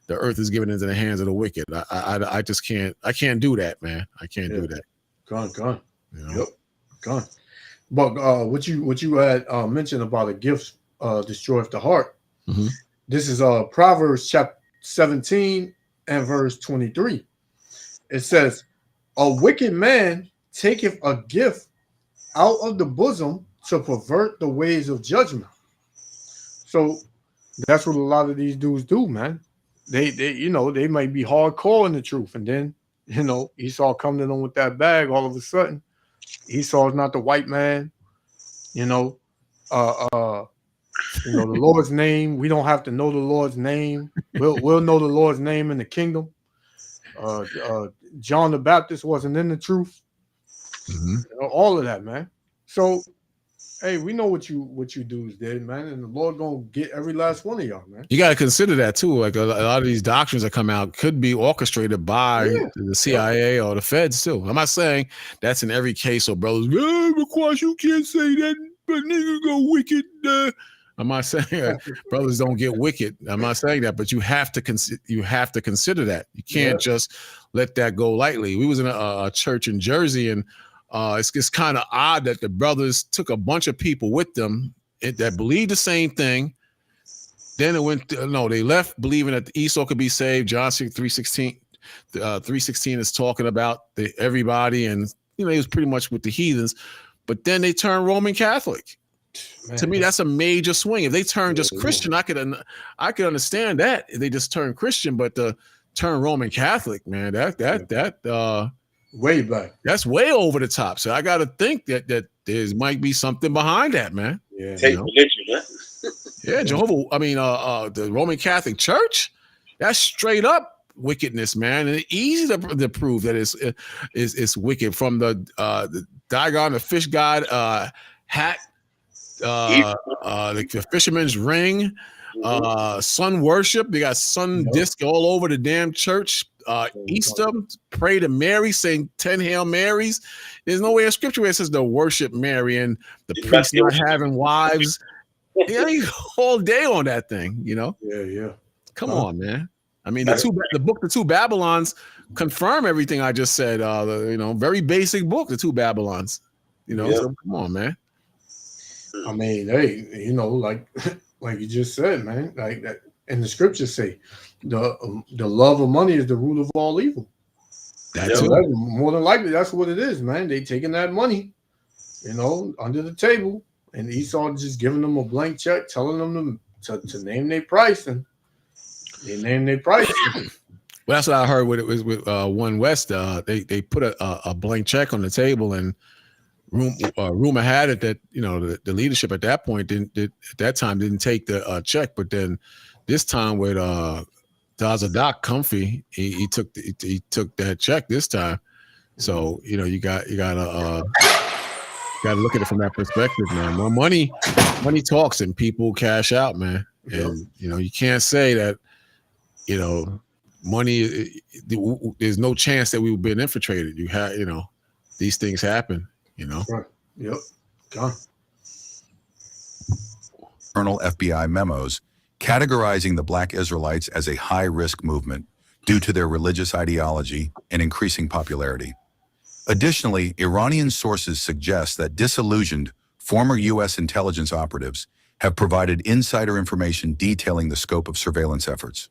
The earth is given into the hands of the wicked. I just can't. I can't do that, man. I can't do that. Gone. You know? Yep. Gone. But what you had mentioned about a gift destroyeth the heart. Mm-hmm. This is Proverbs chapter 17 and verse 23. It says, "A wicked man taketh a gift out of the bosom to pervert the ways of judgment." So that's what a lot of these dudes do, man. They they might be hardcore in the truth, and then Esau come to them with that bag. All of a sudden, Esau's not the white man. The Lord's name. We don't have to know the Lord's name. We'll know the Lord's name in the kingdom. John the Baptist wasn't in the truth. All of that, man. So, hey, we know what you dudes did, man, and the Lord gonna get every last one of y'all, man. You got to consider that too. Like a lot of these doctrines that come out could be orchestrated by the CIA or the feds too. I'm not saying that's in every case. So brothers, of course you can't say that, but nigga go wicked. I'm not saying brothers don't get wicked. I'm not saying that, but you have to consider that. You can't just let that go lightly. We was in a church in Jersey, and it's kind of odd that the brothers took a bunch of people with them that believed the same thing. Then it went. They left believing that Esau could be saved. John 3:16. 3:16 is talking about everybody, and he was pretty much with the heathens. But then they turned Roman Catholic. Man, to me, that's a major swing. If they turn just Christian, I could understand that. If they just turn Christian, but the turn Roman Catholic, man, that way back. That's way over the top. So I got to think that there might be something behind that, man. Yeah, take religion, huh? Yeah, Jehovah. I mean, the Roman Catholic Church, that's straight up wickedness, man. And it's easy to prove that it's wicked, from the Dagon, the fish god hat. The fisherman's ring, sun worship. They got sun disc all over the damn church. Easter, pray to Mary, saying 10 Hail Marys. There's no way in scripture where it says to worship Mary, and the priest not having wives. You all day on that thing, Yeah. Come on, man. I mean, the two Babylons confirm everything I just said. Very basic book, the two Babylons. So come on, man. I mean, hey, like you just said, man, like that. And the scriptures say, the love of money is the root of all evil. That's more than likely that's what it is, man. They taking that money, under the table, and Esau just giving them a blank check, telling them to name their price, and they name their price. Well, that's what I heard with One West. They put a blank check on the table, and rumor had it that the leadership at that point didn't take the check, but then this time with Doc Comfy, he took that check this time. So you gotta look at it from that perspective, man. More money talks, and people cash out, man. And you can't say that money. There's no chance that we've been infiltrated. You have these things happen. Right. Yep. Gone. Internal FBI memos categorizing the Black Israelites as a high-risk movement due to their religious ideology and increasing popularity. Additionally, Iranian sources suggest that disillusioned former U.S. intelligence operatives have provided insider information detailing the scope of surveillance efforts.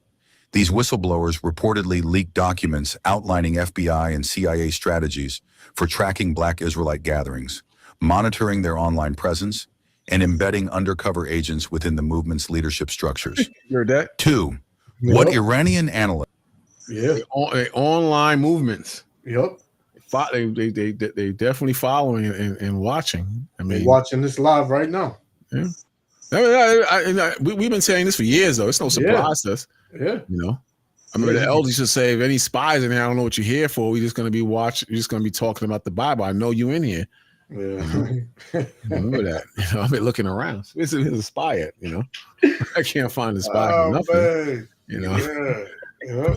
These whistleblowers reportedly leaked documents outlining FBI and CIA strategies for tracking Black Israelite gatherings, monitoring their online presence, and embedding undercover agents within the movement's leadership structures. Heard that? 2. What Iranian analysts... Yeah. Online movements. Yep. they definitely following and watching. I They're mean, watching this live right now. yeah. We've been saying this for years, though. It's no surprise to us. Yeah. You know, I remember the elders used to say, if any spies in here, I don't know what you're here for. We're just going to be watching. You're just going to be talking about the Bible. I know you in here. Yeah. Remember that. I've been looking around. Where's a spy at? I can't find a spy for nothing. Man. Yeah.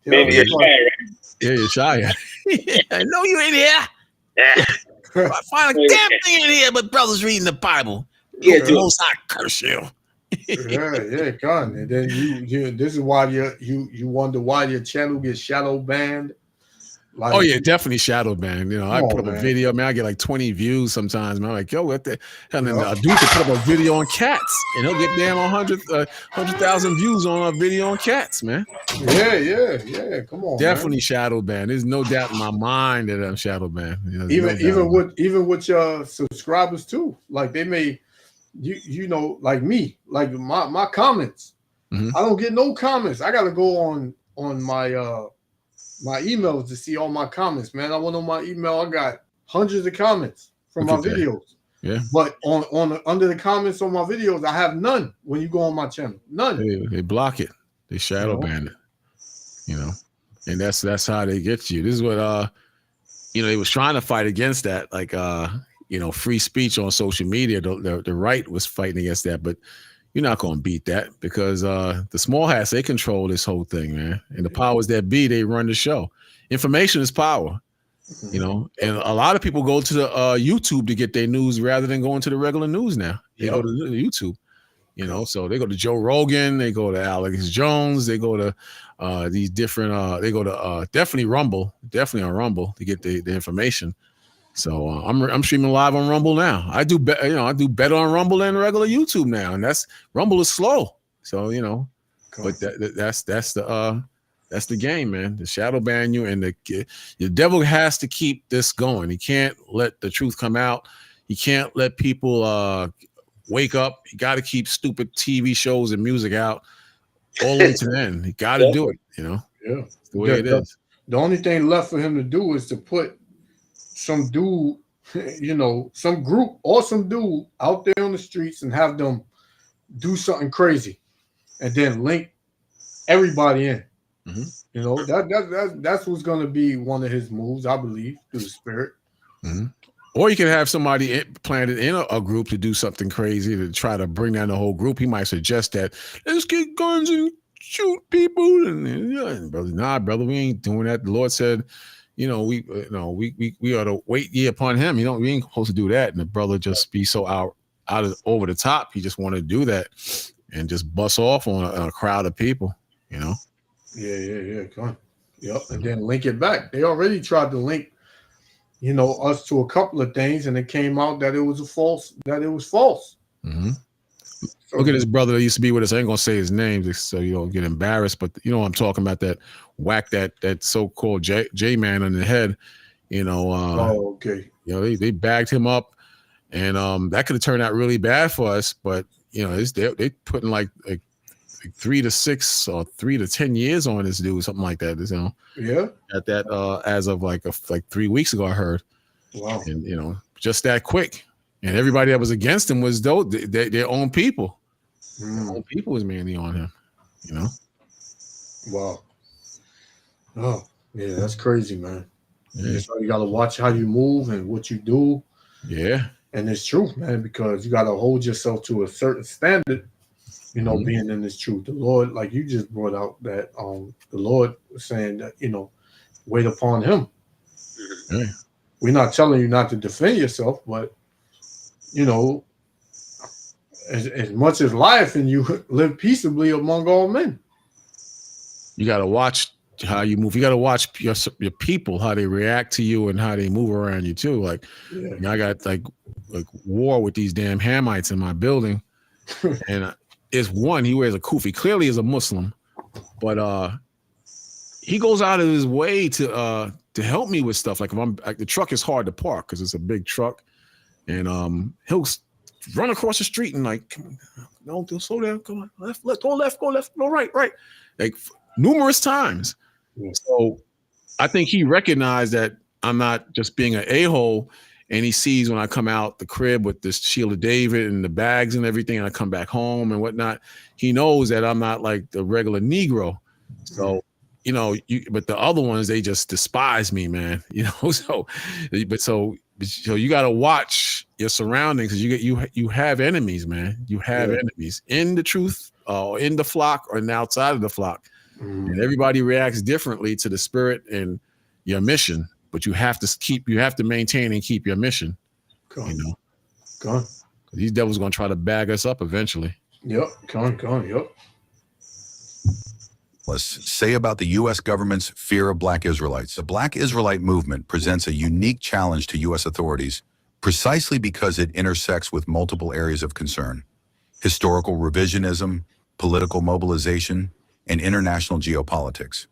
Maybe you're shy, right? Yeah, you're shy. I know you in here. Yeah. I find a damn thing in here, but brothers reading the Bible. Yeah, The Most High curse you. God. And then you this is why you wonder why your channel gets shadow banned. Like, Oh yeah, definitely shadow banned. I put up a man. video, man. I get like 20 views sometimes, man. I'm like, yo, what the hell? And then a dude could put up a video on cats, and he'll get damn 100,000 views on a video on cats, man. Yeah. Come on, Definitely man. shadow banned. There's no doubt in my mind that I'm shadow banned. Even with your subscribers too. Like they may, like me, like my comments. Mhm. I don't get no comments. I gotta go on my emails to see all my comments, man. I went on my email. I got hundreds of comments from my videos. Yeah. But on under the comments on my videos, I have none when you go on my channel. None. They block it. They shadow ban it. And that's how they get you. This is what they was trying to fight against that, like free speech on social media. The right was fighting against that, but you're not going to beat that because the small hats, they control this whole thing, man. And the powers that be, they run the show. Information is power, and a lot of people go to the YouTube to get their news rather than going to the regular news now. They go to YouTube, so they go to Joe Rogan, they go to Alex Jones, they go to these different, they go to definitely on Rumble to get the information. So I'm streaming live on Rumble now. I do better on Rumble than regular YouTube now, and Rumble is slow. So but that's the game, man. The shadow ban you, and the devil has to keep this going. He can't let the truth come out. He can't let people wake up. You got to keep stupid TV shows and music out all the way to the end. You got to do it. Yeah, it's the way it is. The only thing left for him to do is to put some dude, some group or some dude out there on the streets and have them do something crazy, and then link everybody in. That's what's going to be one of his moves, I believe, through the spirit. Or you can have somebody planted in a group to do something crazy to try to bring down the whole group. He might suggest that let's get guns and shoot people. And brother, we ain't doing that. The Lord said, we ought to wait ye upon him. We ain't supposed to do that. And the brother just be so out of over the top. He just want to do that and just bust off on a crowd of people. Yeah. Come on. Yep. And then link it back. They already tried to link, us to a couple of things, and it came out that it was false. Mm-hmm. So, look at his brother that used to be with us. I ain't gonna say his name just so you don't get embarrassed, but I'm talking about, that whack that so-called J man on the head. Okay. They bagged him up, and that could have turned out really bad for us. But they putting like 3 to 6 or 3 to 10 years on this dude, something like that. Yeah. At that as of like 3 weeks ago, I heard. Wow. And just that quick, and everybody that was against him was their own people. Their own people was mainly on him. Wow. Oh yeah, that's crazy, man. Yeah. You got to watch how you move and what you do. Yeah. And it's true, man, because you got to hold yourself to a certain standard. Being in this truth, the Lord, like you just brought out, that the Lord was saying that wait upon Him. Yeah. We're not telling you not to defend yourself, but as much as life, and you live peaceably among all men. You got to watch how you move. You got to watch your people, how they react to you and how they move around you too. Like, I got like war with these damn Hamites in my building, and it's one. He wears a kufi. Clearly, is a Muslim, but he goes out of his way to help me with stuff. Like if I'm the truck is hard to park because it's a big truck, and he'll run across the street and like, no, slow down, come on, left, go left, go right, like numerous times. Yeah. So I think he recognized that I'm not just being an a-hole. And he sees when I come out the crib with this Shield of David and the bags and everything, and I come back home and whatnot, he knows that I'm not like the regular Negro. So, but the other ones, they just despise me, man. So you got to watch your surroundings, because you have enemies, man. You have enemies in the truth, or in the flock, or outside of the flock. And everybody reacts differently to the spirit and your mission. But you have to maintain and keep your mission. Gone. These devils gonna try to bag us up eventually. Yep. Yep. Let's say about the U.S. government's fear of Black Israelites. The Black Israelite movement presents a unique challenge to U.S. authorities precisely because it intersects with multiple areas of concern: historical revisionism, political mobilization, and international geopolitics.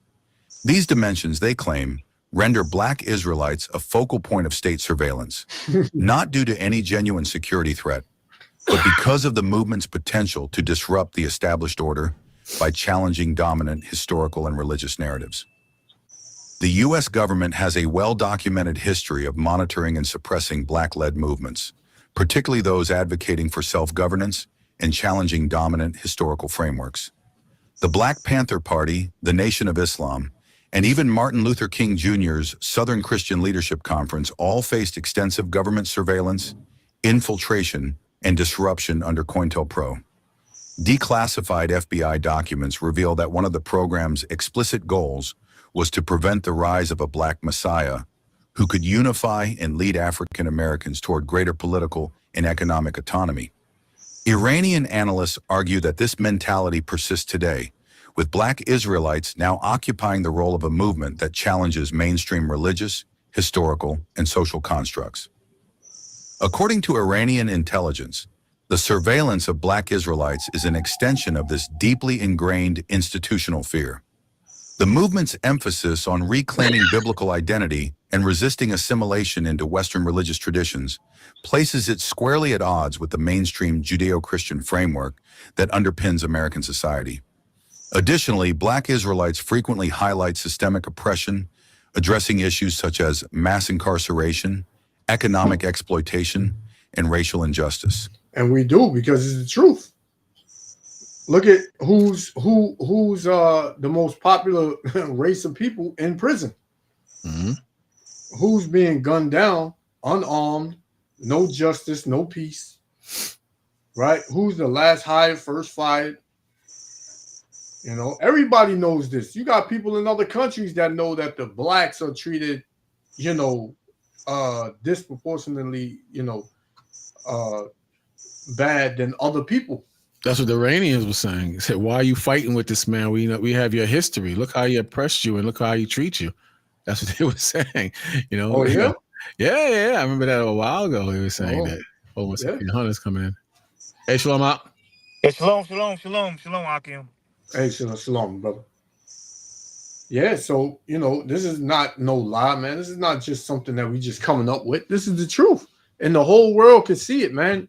These dimensions, they claim, render Black Israelites a focal point of state surveillance, not due to any genuine security threat, but because of the movement's potential to disrupt the established order by challenging dominant historical and religious narratives. The U.S. government has a well-documented history of monitoring and suppressing Black-led movements, particularly those advocating for self-governance and challenging dominant historical frameworks. The Black Panther Party, the Nation of Islam, and even Martin Luther King Jr.'s Southern Christian Leadership Conference all faced extensive government surveillance, infiltration, and disruption under COINTELPRO. Declassified FBI documents reveal that one of the program's explicit goals was to prevent the rise of a Black Messiah who could unify and lead African Americans toward greater political and economic autonomy. Iranian analysts argue that this mentality persists today, with Black Israelites now occupying the role of a movement that challenges mainstream religious, historical, and social constructs. According to Iranian intelligence, the surveillance of Black Israelites is an extension of this deeply ingrained institutional fear. The movement's emphasis on reclaiming biblical identity and resisting assimilation into Western religious traditions places it squarely at odds with the mainstream Judeo-Christian framework that underpins American society. Additionally, Black Israelites frequently highlight systemic oppression, addressing issues such as mass incarceration, economic exploitation, and racial injustice. And we do, because it's the truth. Look at who's the most popular race of people in prison. Mm-hmm. Who's being gunned down, unarmed, no justice, no peace. Right? Who's the last hired, first fired? Everybody knows this. You got people in other countries that know that the Blacks are treated, disproportionately, bad than other people. That's what the Iranians were saying. They said, "Why are you fighting with this man? We have your history. Look how he oppressed you, and look how he treats you." That's what they were saying. Oh yeah, yeah. I remember that a while ago. They were saying that. Oh, hunters coming in. Hey, Shalom out. Hey, shalom, Akim. Hey, shalom, brother. Yeah, so this is not no lie, man. This is not just something that we just coming up with. This is the truth, and the whole world can see it, man.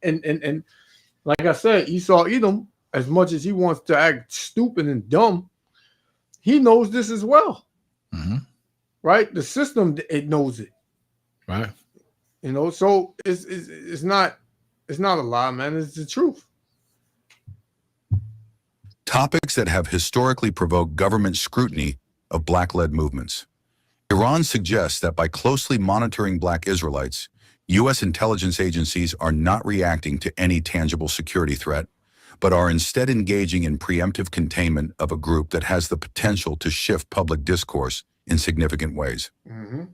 And like I said, Esau Edom, as much as he wants to act stupid and dumb, he knows this as well. Mm-hmm. Right? The system, it knows it. Right. So it's not a lie, man. It's the truth. Topics that have historically provoked government scrutiny of Black-led movements. Iran suggests that by closely monitoring Black Israelites, U.S. intelligence agencies are not reacting to any tangible security threat, but are instead engaging in preemptive containment of a group that has the potential to shift public discourse in significant ways. Mm-hmm.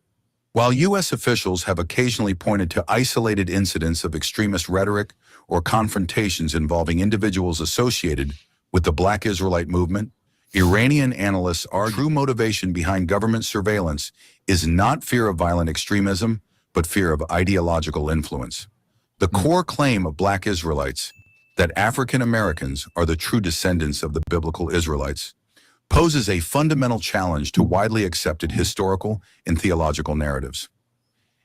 While U.S. officials have occasionally pointed to isolated incidents of extremist rhetoric or confrontations involving individuals associated with the Black Israelite movement, Iranian analysts argue true motivation behind government surveillance is not fear of violent extremism, but fear of ideological influence. The core claim of Black Israelites, that African Americans are the true descendants of the biblical Israelites, poses a fundamental challenge to widely accepted historical and theological narratives.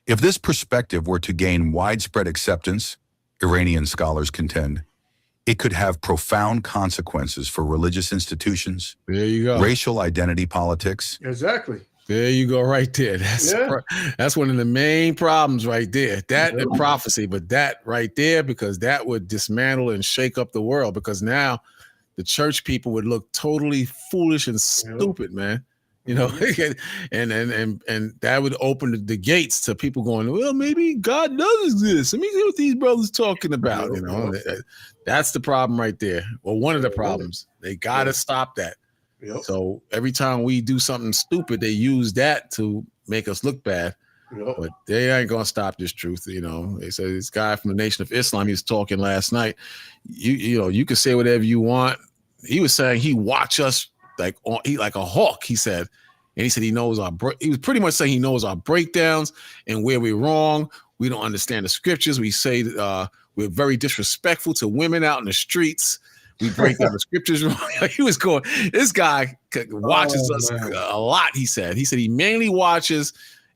If this perspective were to gain widespread acceptance, Iranian scholars contend, it could have profound consequences for religious institutions, there you go, racial identity politics, exactly, There you go, right there. That's one of the main problems right there. That and prophecy, but that right there, because that would dismantle and shake up the world. Because now the church people would look totally foolish and stupid, man. You know, and that would open the gates to people going, well, maybe God does exist. Let me see what these brothers talking about. You know, that's the problem right there. Well, one of the problems. They got to stop that. Yep. So every time we do something stupid, they use that to make us look bad. Yep. But they ain't gonna stop this truth. You know, they said this guy from the Nation of Islam, he was talking last night. You know, you can say whatever you want. He was saying he watch us like a hawk. He said, and he said he knows he was pretty much saying he knows our breakdowns and where we're wrong. We don't understand the scriptures. We say we're very disrespectful to women out in the streets. We break down the scriptures wrong. He was going, this guy watches us a lot, he said. He said he mainly watches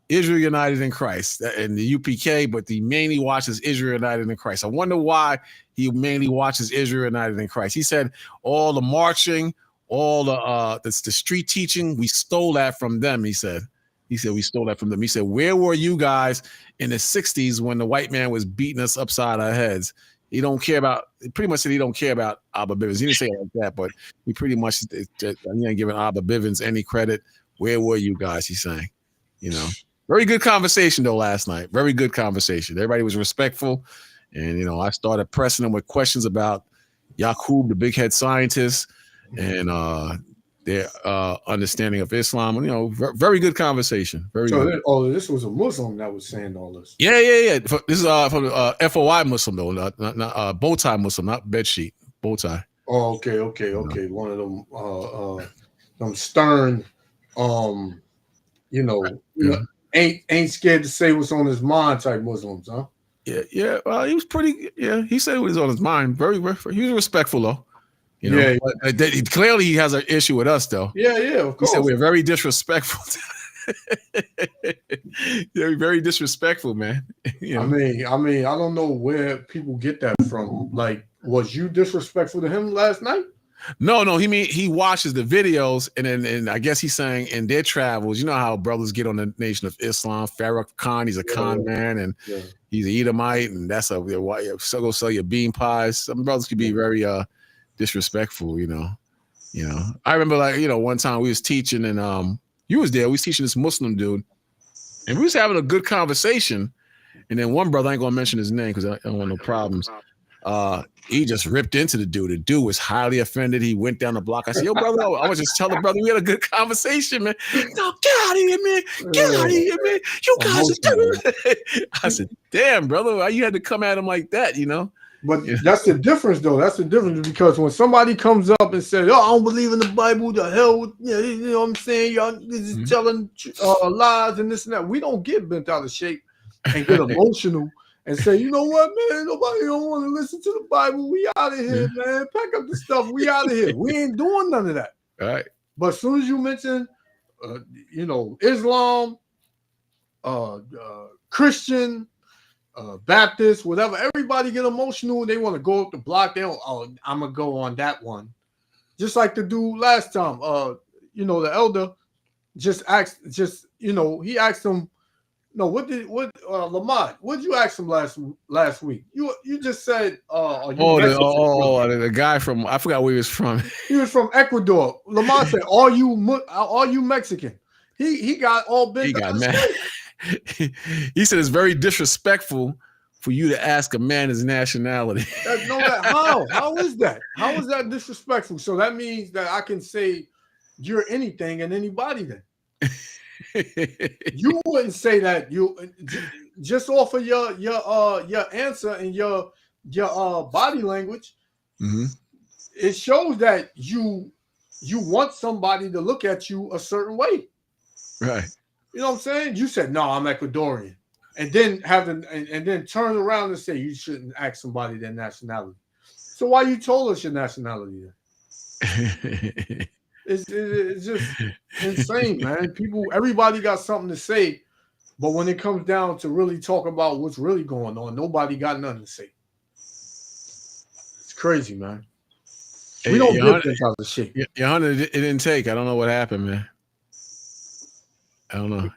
Israel United in Christ and the UPK, but he mainly watches Israel United in Christ. I wonder why he mainly watches Israel United in Christ. He said all the marching, all the street teaching, we stole that from them, he said. He said we stole that from them. He said, where were you guys in the 60s when the white man was beating us upside our heads? He don't care about, pretty much said he don't care about Abba Bivens. He didn't say it like that, but he pretty much, he ain't giving Abba Bivens any credit. Where were you guys, he's saying. You know, very good conversation though last night. Very good conversation. Everybody was respectful. And, you know, I started pressing them with questions about Yaqub, the big head scientist, and their understanding of Islam. You know, very good conversation. Very good. This was a Muslim that was saying all this. Yeah. This is from FOI Muslim though, not bow tie Muslim, not bedsheet, bow tie. Oh, okay. One of them stern, ain't scared to say what's on his mind type Muslims, huh? Yeah. Well, he was pretty. Yeah, he said what was on his mind. Very. He was respectful though. You know, yeah. But clearly he has an issue with us though. Yeah, of course. He said we're very disrespectful. They're very disrespectful, man. You know? I mean, I don't know where people get that from. Like, was you disrespectful to him last night? No. He watches the videos, and I guess he's saying in their travels, you know how brothers get on the Nation of Islam. Farrakh Khan, he's a con man, and he's an Edomite, and that's so go sell your bean pies. Some brothers could be very disrespectful, you know. I remember one time we was teaching, and you was there. We was teaching this Muslim dude, and we was having a good conversation. And then one brother, I ain't gonna mention his name because I don't want no problems. He just ripped into the dude. The dude was highly offended. He went down the block. I said, yo, brother, I was just telling the brother we had a good conversation, man. No, get out of here, man. Get out of here, man. You guys are doing it. I said, damn, brother, why you had to come at him like that, you know? But that's the difference, though. That's the difference because when somebody comes up and says, "Oh, I don't believe in the Bible," the hell, you know what I'm saying? Y'all this is telling lies and this and that. We don't get bent out of shape and get emotional and say, "You know what, man? Nobody don't want to listen to the Bible. We out of here, man. Pack up the stuff. We out of here. We ain't doing none of that." All right. But as soon as you mention, Islam, Christian, Baptist, whatever, everybody get emotional. They want to go up the block. They don't, I'm gonna go on that one. Just like the dude last time, the elder just asked, he asked him, Lamont, what did you ask him last week? You just said, the guy from, I forgot where he was from. He was from Ecuador. Lamont said, are you Mexican? He got all bent. He got mad. He said it's very disrespectful for you to ask a man his nationality. How is that? How is that disrespectful? So that means that I can say you're anything and anybody then. You wouldn't say that. You just off of your answer and your body language. Mm-hmm. It shows that you want somebody to look at you a certain way. Right. You know what I'm saying? You said, no, I'm Ecuadorian. And then and then turn around and say you shouldn't ask somebody their nationality. So why you told us your nationality then? It's just insane, man. Everybody got something to say, but when it comes down to really talk about what's really going on, nobody got nothing to say. It's crazy, man. We don't get this out of shit. Your Hunter, it didn't take. I don't know what happened, man. I don't know.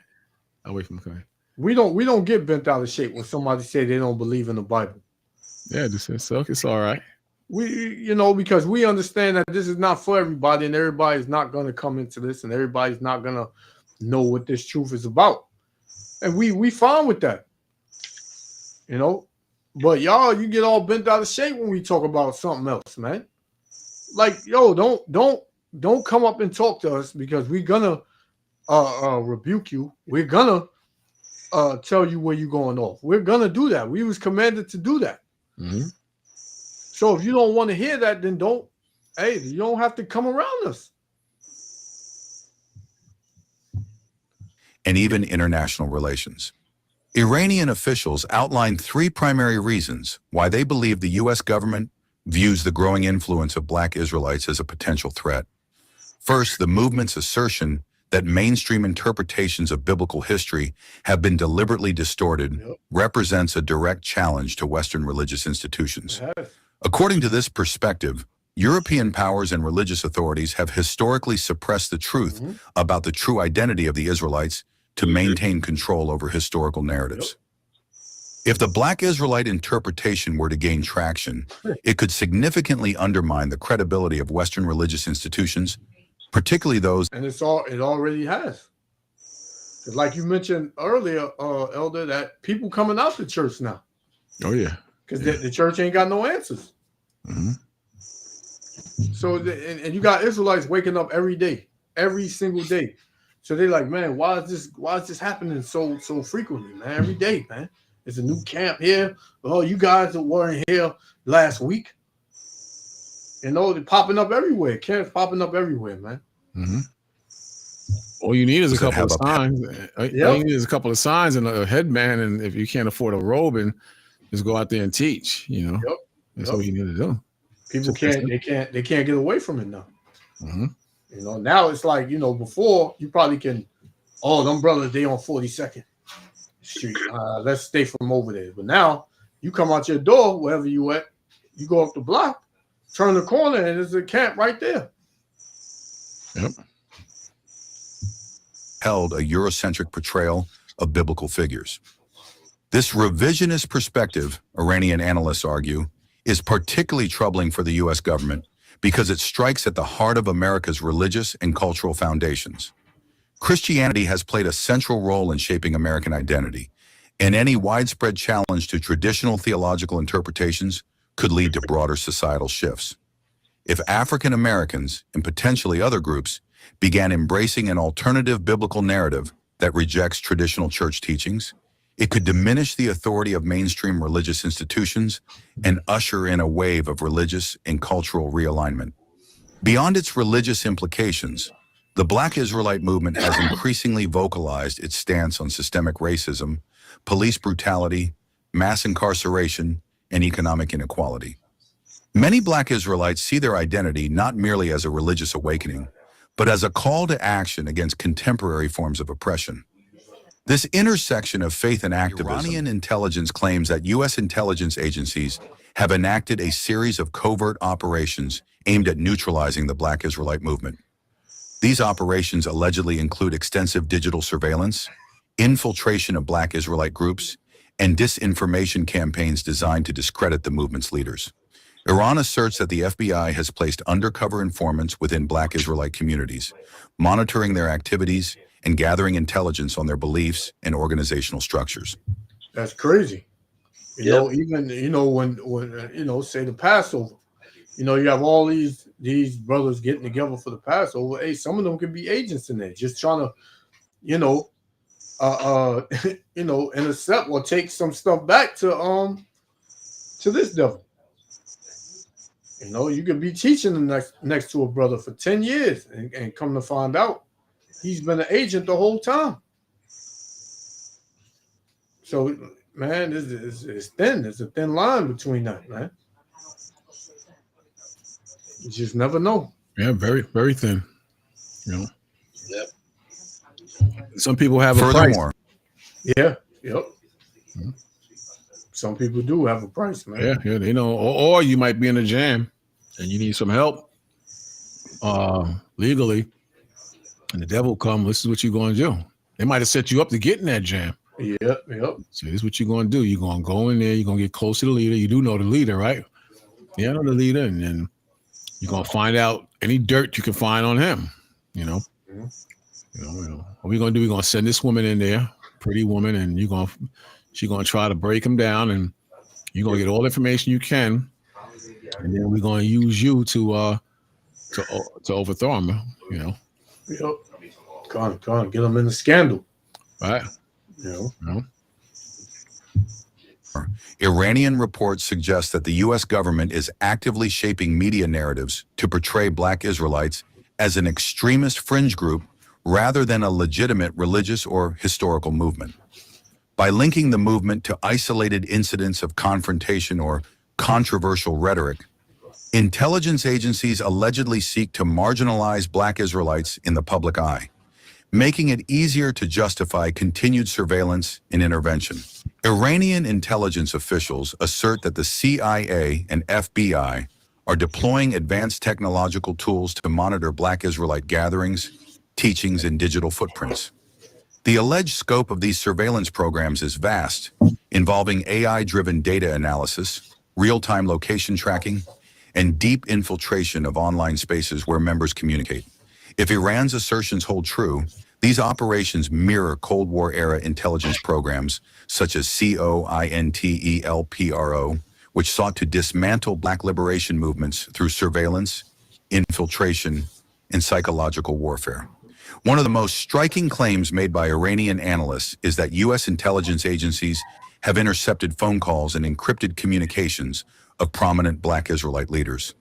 I'll wait for him. We don't get bent out of shape when somebody say they don't believe in the Bible. Yeah, it's all right. We, because we understand that this is not for everybody, and everybody's not going to come into this, and everybody's not going to know what this truth is about. And we fine with that, But y'all, you get all bent out of shape when we talk about something else, man. Like, yo, don't come up and talk to us because we're gonna rebuke you. We're gonna tell you where you're going off. We're gonna do that. We was commanded to do that. Mm-hmm. So if you don't want to hear that, then you don't have to come around us. And even international relations. Iranian officials outlined 3 primary reasons why they believe the U.S. government views the growing influence of Black Israelites as a potential threat. First, the movement's assertion that mainstream interpretations of biblical history have been deliberately distorted represents a direct challenge to Western religious institutions. According to this perspective, European powers and religious authorities have historically suppressed the truth about the true identity of the Israelites to maintain control over historical narratives. If the Black Israelite interpretation were to gain traction, it could significantly undermine the credibility of Western religious institutions, particularly those. And it already has. Like you mentioned earlier, Elder, that people coming out to church now. Oh yeah, because the church ain't got no answers. Mm-hmm. So and you got Israelites waking up every day, every single day. So they're like, man, why is this happening so frequently, man? Every day, man. There's a new camp here. Oh, you guys weren't here last week. They're popping up everywhere. Camps popping up everywhere, man. Mm-hmm. All you need is a couple of signs. All you need is a couple of signs and a headband, and if you can't afford a robe, and just go out there and teach. That's all you need to do. People can't get away from it now. Mm-hmm. Now it's like, before you probably can, them brothers, they on 42nd Street. Let's stay from over there. But now you come out your door, wherever you at, you go up the block, turn the corner, and there's a camp right there. Yep. Held a Eurocentric portrayal of biblical figures. This revisionist perspective, Iranian analysts argue, is particularly troubling for the U.S. government because it strikes at the heart of America's religious and cultural foundations. Christianity has played a central role in shaping American identity, and any widespread challenge to traditional theological interpretations could lead to broader societal shifts. If African Americans, and potentially other groups, began embracing an alternative biblical narrative that rejects traditional church teachings, it could diminish the authority of mainstream religious institutions and usher in a wave of religious and cultural realignment. Beyond its religious implications, the Black Israelite movement has increasingly vocalized its stance on systemic racism, police brutality, mass incarceration, and economic inequality. Many Black Israelites see their identity not merely as a religious awakening, but as a call to action against contemporary forms of oppression. This intersection of faith and activism. Iranian intelligence claims that U.S. intelligence agencies have enacted a series of covert operations aimed at neutralizing the Black Israelite movement. These operations allegedly include extensive digital surveillance, infiltration of Black Israelite groups, and disinformation campaigns designed to discredit the movement's leaders. Iran asserts that the FBI has placed undercover informants within Black Israelite communities, monitoring their activities and gathering intelligence on their beliefs and organizational structures. That's crazy. Even when say the Passover, you have all these brothers getting together for the Passover. Hey, some of them could be agents in there, just trying to, intercept or take some stuff back to this devil. You could be teaching next to a brother for 10 years and come to find out he's been an agent the whole time. So, man, it's thin. There's a thin line between that, man. You just never know. Yeah, very, very thin. Yep. Some people have a price. Yeah. Yep. Mm-hmm. Some people do have a price, man. Yeah. Or you might be in a jam and you need some help legally, and the devil come. This is what you're going to do. They might have set you up to get in that jam. Yep. So this is what you're going to do. You're going to go in there. You're going to get close to the leader. You do know the leader, right? Yeah, I know the leader. And then you're going to find out any dirt you can find on him, you know. What we're going to do, we're going to send this woman in there, pretty woman, and she's going to try to break him down, and you're going to get all the information you can, and then we're going to use you to overthrow him, you know. Yep. Come on, get him in the scandal. Right. You know. Iranian reports suggest that the U.S. government is actively shaping media narratives to portray Black Israelites as an extremist fringe group rather than a legitimate religious or historical movement. By linking the movement to isolated incidents of confrontation or controversial rhetoric, intelligence agencies allegedly seek to marginalize Black Israelites in the public eye, making it easier to justify continued surveillance and intervention. Iranian intelligence officials assert that the CIA and FBI are deploying advanced technological tools to monitor Black Israelite gatherings, teachings, and digital footprints. The alleged scope of these surveillance programs is vast, involving AI-driven data analysis, real-time location tracking, and deep infiltration of online spaces where members communicate. If Iran's assertions hold true, these operations mirror Cold War-era intelligence programs such as COINTELPRO, which sought to dismantle Black liberation movements through surveillance, infiltration, and psychological warfare. One of the most striking claims made by Iranian analysts is that U.S. intelligence agencies have intercepted phone calls and encrypted communications of prominent Black Israelite leaders.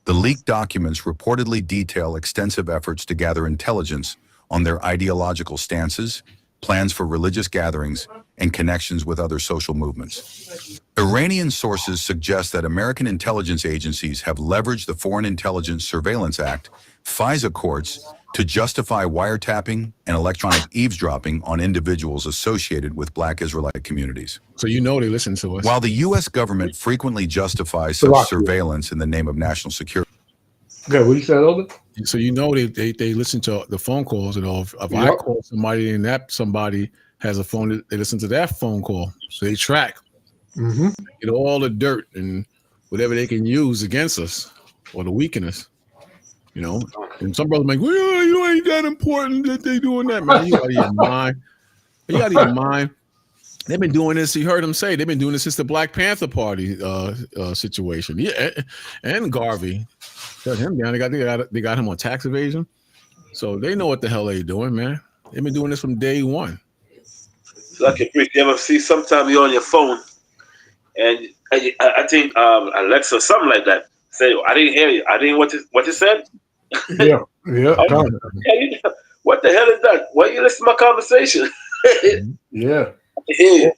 The leaked documents reportedly detail extensive efforts to gather intelligence on their ideological stances, plans for religious gatherings, and connections with other social movements. Iranian sources suggest that American intelligence agencies have leveraged the Foreign Intelligence Surveillance Act, FISA courts, to justify wiretapping and electronic eavesdropping on individuals associated with Black Israelite communities. So you know they listen to us. While the U.S. government frequently justifies such surveillance in the name of national security. Okay, what you said, Elder? So you know they listen to the phone calls, and if I call somebody and that somebody has a phone, they listen to that phone call. So they track, get all the dirt and whatever they can use against us or to weaken us. You know, and some brothers like, well, you ain't that important that they doing that, man. You out of your mind. You out of your mind. They've been doing this. You heard them say they've been doing this since the Black Panther Party situation. Yeah, and Garvey shut him down. They got him on tax evasion, so they know what the hell they doing, man. They've been doing this from day one. Like you ever see sometime you're on your phone, and I think Alexa, something like that. Say, I didn't hear you. I didn't what you said. Yeah. What the hell is that? Why you listen to my conversation? Yeah. Yeah.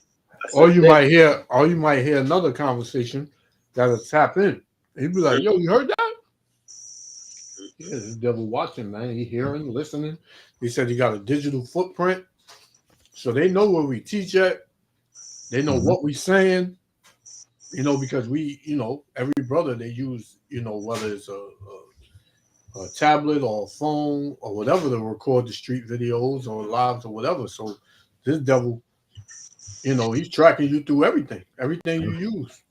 Or you might hear another conversation that'll tap in. He'd be like, yo, you heard that? Yeah, this devil watching, man. He hearing, listening. He said he got a digital footprint. So they know where we teach at. They know what we saying. You know, because we, every brother they use, whether it's a tablet or a phone or whatever to record the street videos or lives or whatever. So this devil, he's tracking you through everything you use.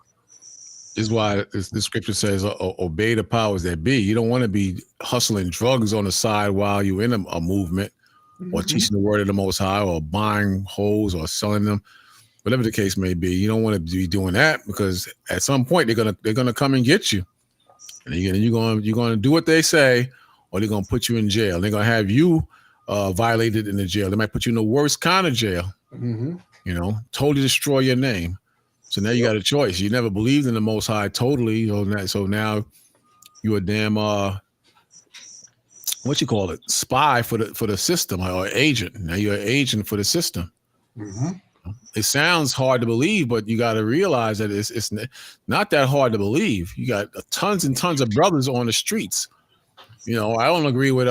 This is why the scripture says, obey the powers that be. You don't want to be hustling drugs on the side while you're in a movement or teaching the word of the Most High or buying hoes or selling them. Whatever the case may be, you don't want to be doing that because at some point they're gonna come and get you, and you're gonna do what they say, or they're gonna put you in jail. They're gonna have you violated in the jail. They might put you in the worst kind of jail. Totally destroy your name. So now you got a choice. You never believed in the Most High totally, so now you're a damn what you call it, spy for the system or agent. Now you're an agent for the system. It sounds hard to believe, but you got to realize that it's not that hard to believe. You got tons and tons of brothers on the streets. I don't agree with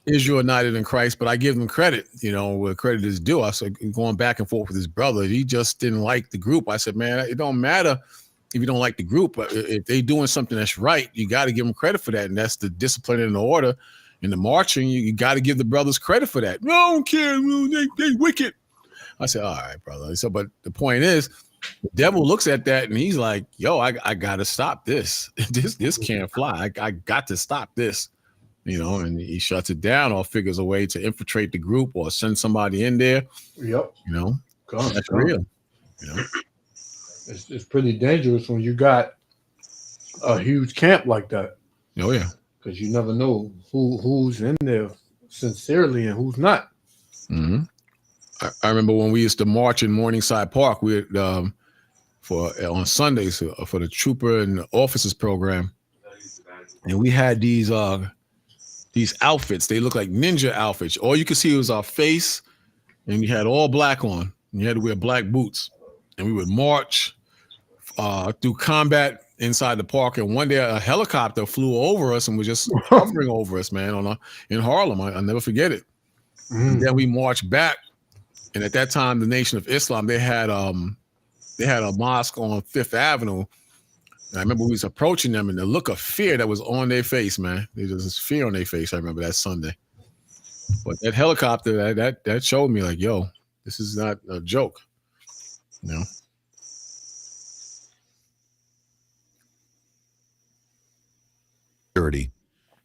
Israel United in Christ, but I give them credit, where credit is due. I said, going back and forth with his brother, he just didn't like the group. I said, man, it don't matter if you don't like the group, but if they doing something that's right, you got to give them credit for that. And that's the discipline and the order in the marching, you got to give the brothers credit for that. No, I don't care. They wicked. I said, all right, brother. So, but the point is, the devil looks at that and he's like, yo, I got to stop this. This can't fly. I got to stop this. And he shuts it down or figures a way to infiltrate the group or send somebody in there. Yep. That's real. It's pretty dangerous when you got a huge camp like that. Oh yeah, because you never know who's in there sincerely and who's not. Mm-hmm. I remember when we used to march in Morningside Park. We on Sundays for the trooper and the officers program, and we had these outfits. They look like ninja outfits. All you could see was our face, and you had all black on. And you had to wear black boots, and we would march through combat inside the park. And one day a helicopter flew over us and was just hovering over us, man, in Harlem. I'll never forget it. And then we marched back, and at that time, the Nation of Islam, they had a mosque on Fifth Avenue. And I remember we was approaching them, and the look of fear that was on their face, man. There was this fear on their face. I remember that Sunday. But that helicopter, that showed me like, yo, this is not a joke.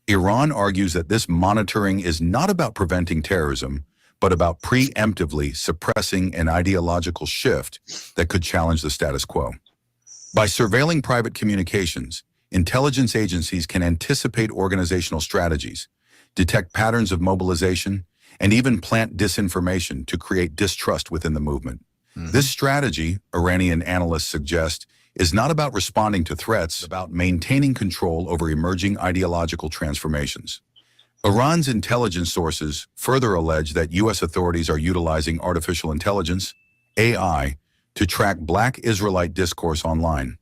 Iran argues that this monitoring is not about preventing terrorism, but about preemptively suppressing an ideological shift that could challenge the status quo. By surveilling private communications, intelligence agencies can anticipate organizational strategies, detect patterns of mobilization, and even plant disinformation to create distrust within the movement. This strategy, Iranian analysts suggest, is not about responding to threats, it's about maintaining control over emerging ideological transformations. Iran's intelligence sources further allege that U.S. authorities are utilizing artificial intelligence, AI, to track Black Israelite discourse online.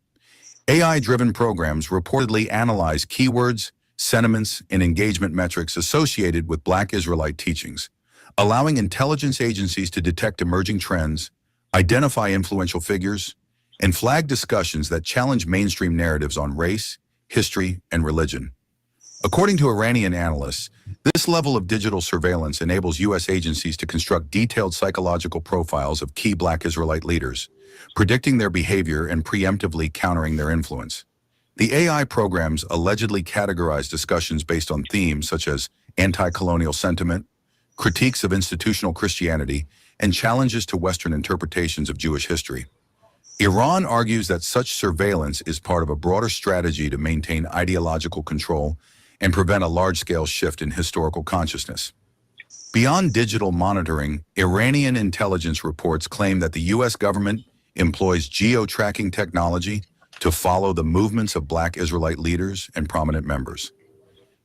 AI-driven programs reportedly analyze keywords, sentiments, and engagement metrics associated with Black Israelite teachings, allowing intelligence agencies to detect emerging trends, identify influential figures, and flag discussions that challenge mainstream narratives on race, history, and religion. According to Iranian analysts, this level of digital surveillance enables U.S. agencies to construct detailed psychological profiles of key Black Israelite leaders, predicting their behavior and preemptively countering their influence. The AI programs allegedly categorize discussions based on themes such as anti-colonial sentiment, critiques of institutional Christianity, and challenges to Western interpretations of Jewish history. Iran argues that such surveillance is part of a broader strategy to maintain ideological control and prevent a large-scale shift in historical consciousness. Beyond digital monitoring, Iranian intelligence reports claim that the U.S. government employs geo-tracking technology to follow the movements of Black Israelite leaders and prominent members.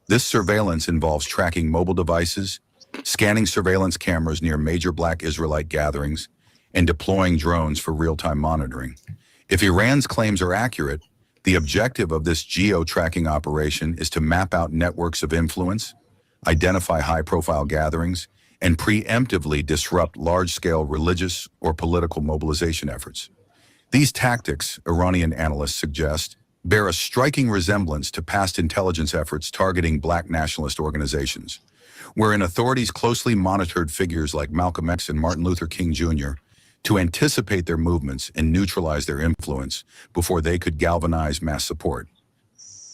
This surveillance involves tracking mobile devices, scanning surveillance cameras near major Black Israelite gatherings, and deploying drones for real-time monitoring. If Iran's claims are accurate, the objective of this geo-tracking operation is to map out networks of influence, identify high-profile gatherings, and preemptively disrupt large-scale religious or political mobilization efforts. These tactics, Iranian analysts suggest, bear a striking resemblance to past intelligence efforts targeting Black nationalist organizations, wherein authorities closely monitored figures like Malcolm X and Martin Luther King Jr. to anticipate their movements and neutralize their influence before they could galvanize mass support.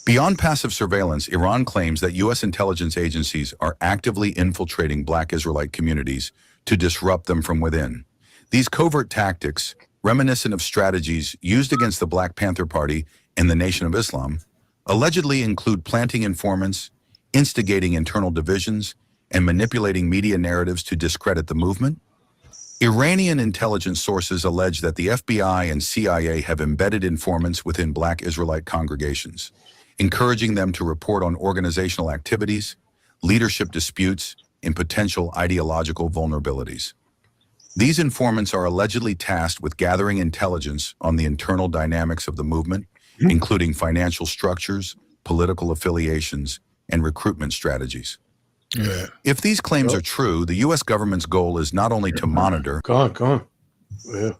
Beyond passive surveillance, Iran claims that U.S. intelligence agencies are actively infiltrating Black Israelite communities to disrupt them from within. These covert tactics, reminiscent of strategies used against the Black Panther Party and the Nation of Islam, allegedly include planting informants, instigating internal divisions, and manipulating media narratives to discredit the movement. Iranian intelligence sources allege that the FBI and CIA have embedded informants within Black Israelite congregations, encouraging them to report on organizational activities, leadership disputes, and potential ideological vulnerabilities. These informants are allegedly tasked with gathering intelligence on the internal dynamics of the movement, including financial structures, political affiliations, and recruitment strategies. Yeah. If these claims are true, the U.S. government's goal is not only to monitor, Come on. Yeah.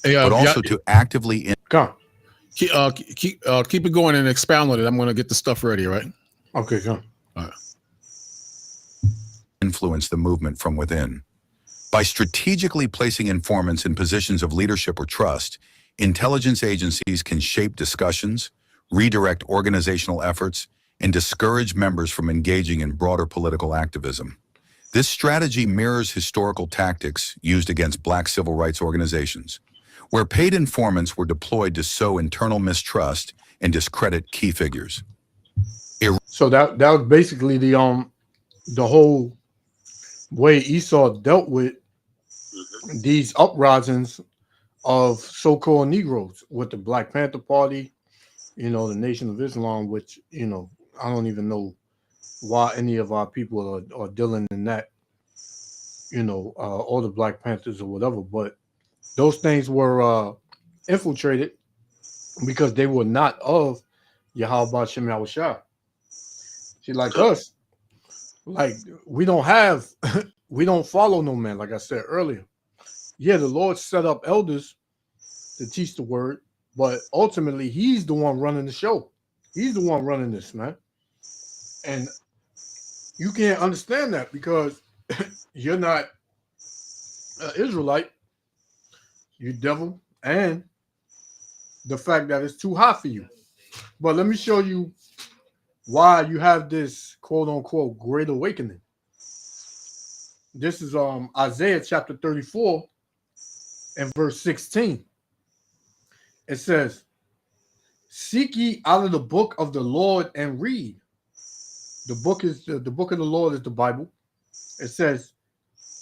but also to actively... Keep it going and expound on it. I'm going to get the stuff ready, right? Okay, come. influence the movement from within. By strategically placing informants in positions of leadership or trust, intelligence agencies can shape discussions, redirect organizational efforts, and discourage members from engaging in broader political activism. This strategy mirrors historical tactics used against Black civil rights organizations, where paid informants were deployed to sow internal mistrust and discredit key figures. So that was basically the whole way Esau dealt with these uprisings of so-called Negroes with the Black Panther Party, the Nation of Islam, which, I don't even know why any of our people are dealing in that, or the Black Panthers or whatever. But those things were infiltrated because they were not of Yahweh Shem Yahushua. See, like us, like we don't follow no man, like I said earlier. Yeah, the Lord set up elders to teach the word, but ultimately he's the one running the show. He's the one running this, man. And you can't understand that because you're not an Israelite, you devil, and the fact that it's too hot for you. But let me show you why you have this quote unquote great awakening. This is Isaiah chapter 34 and verse 16. It says, "Seek ye out of the book of the Lord and read." The book of the Lord is the Bible. It says,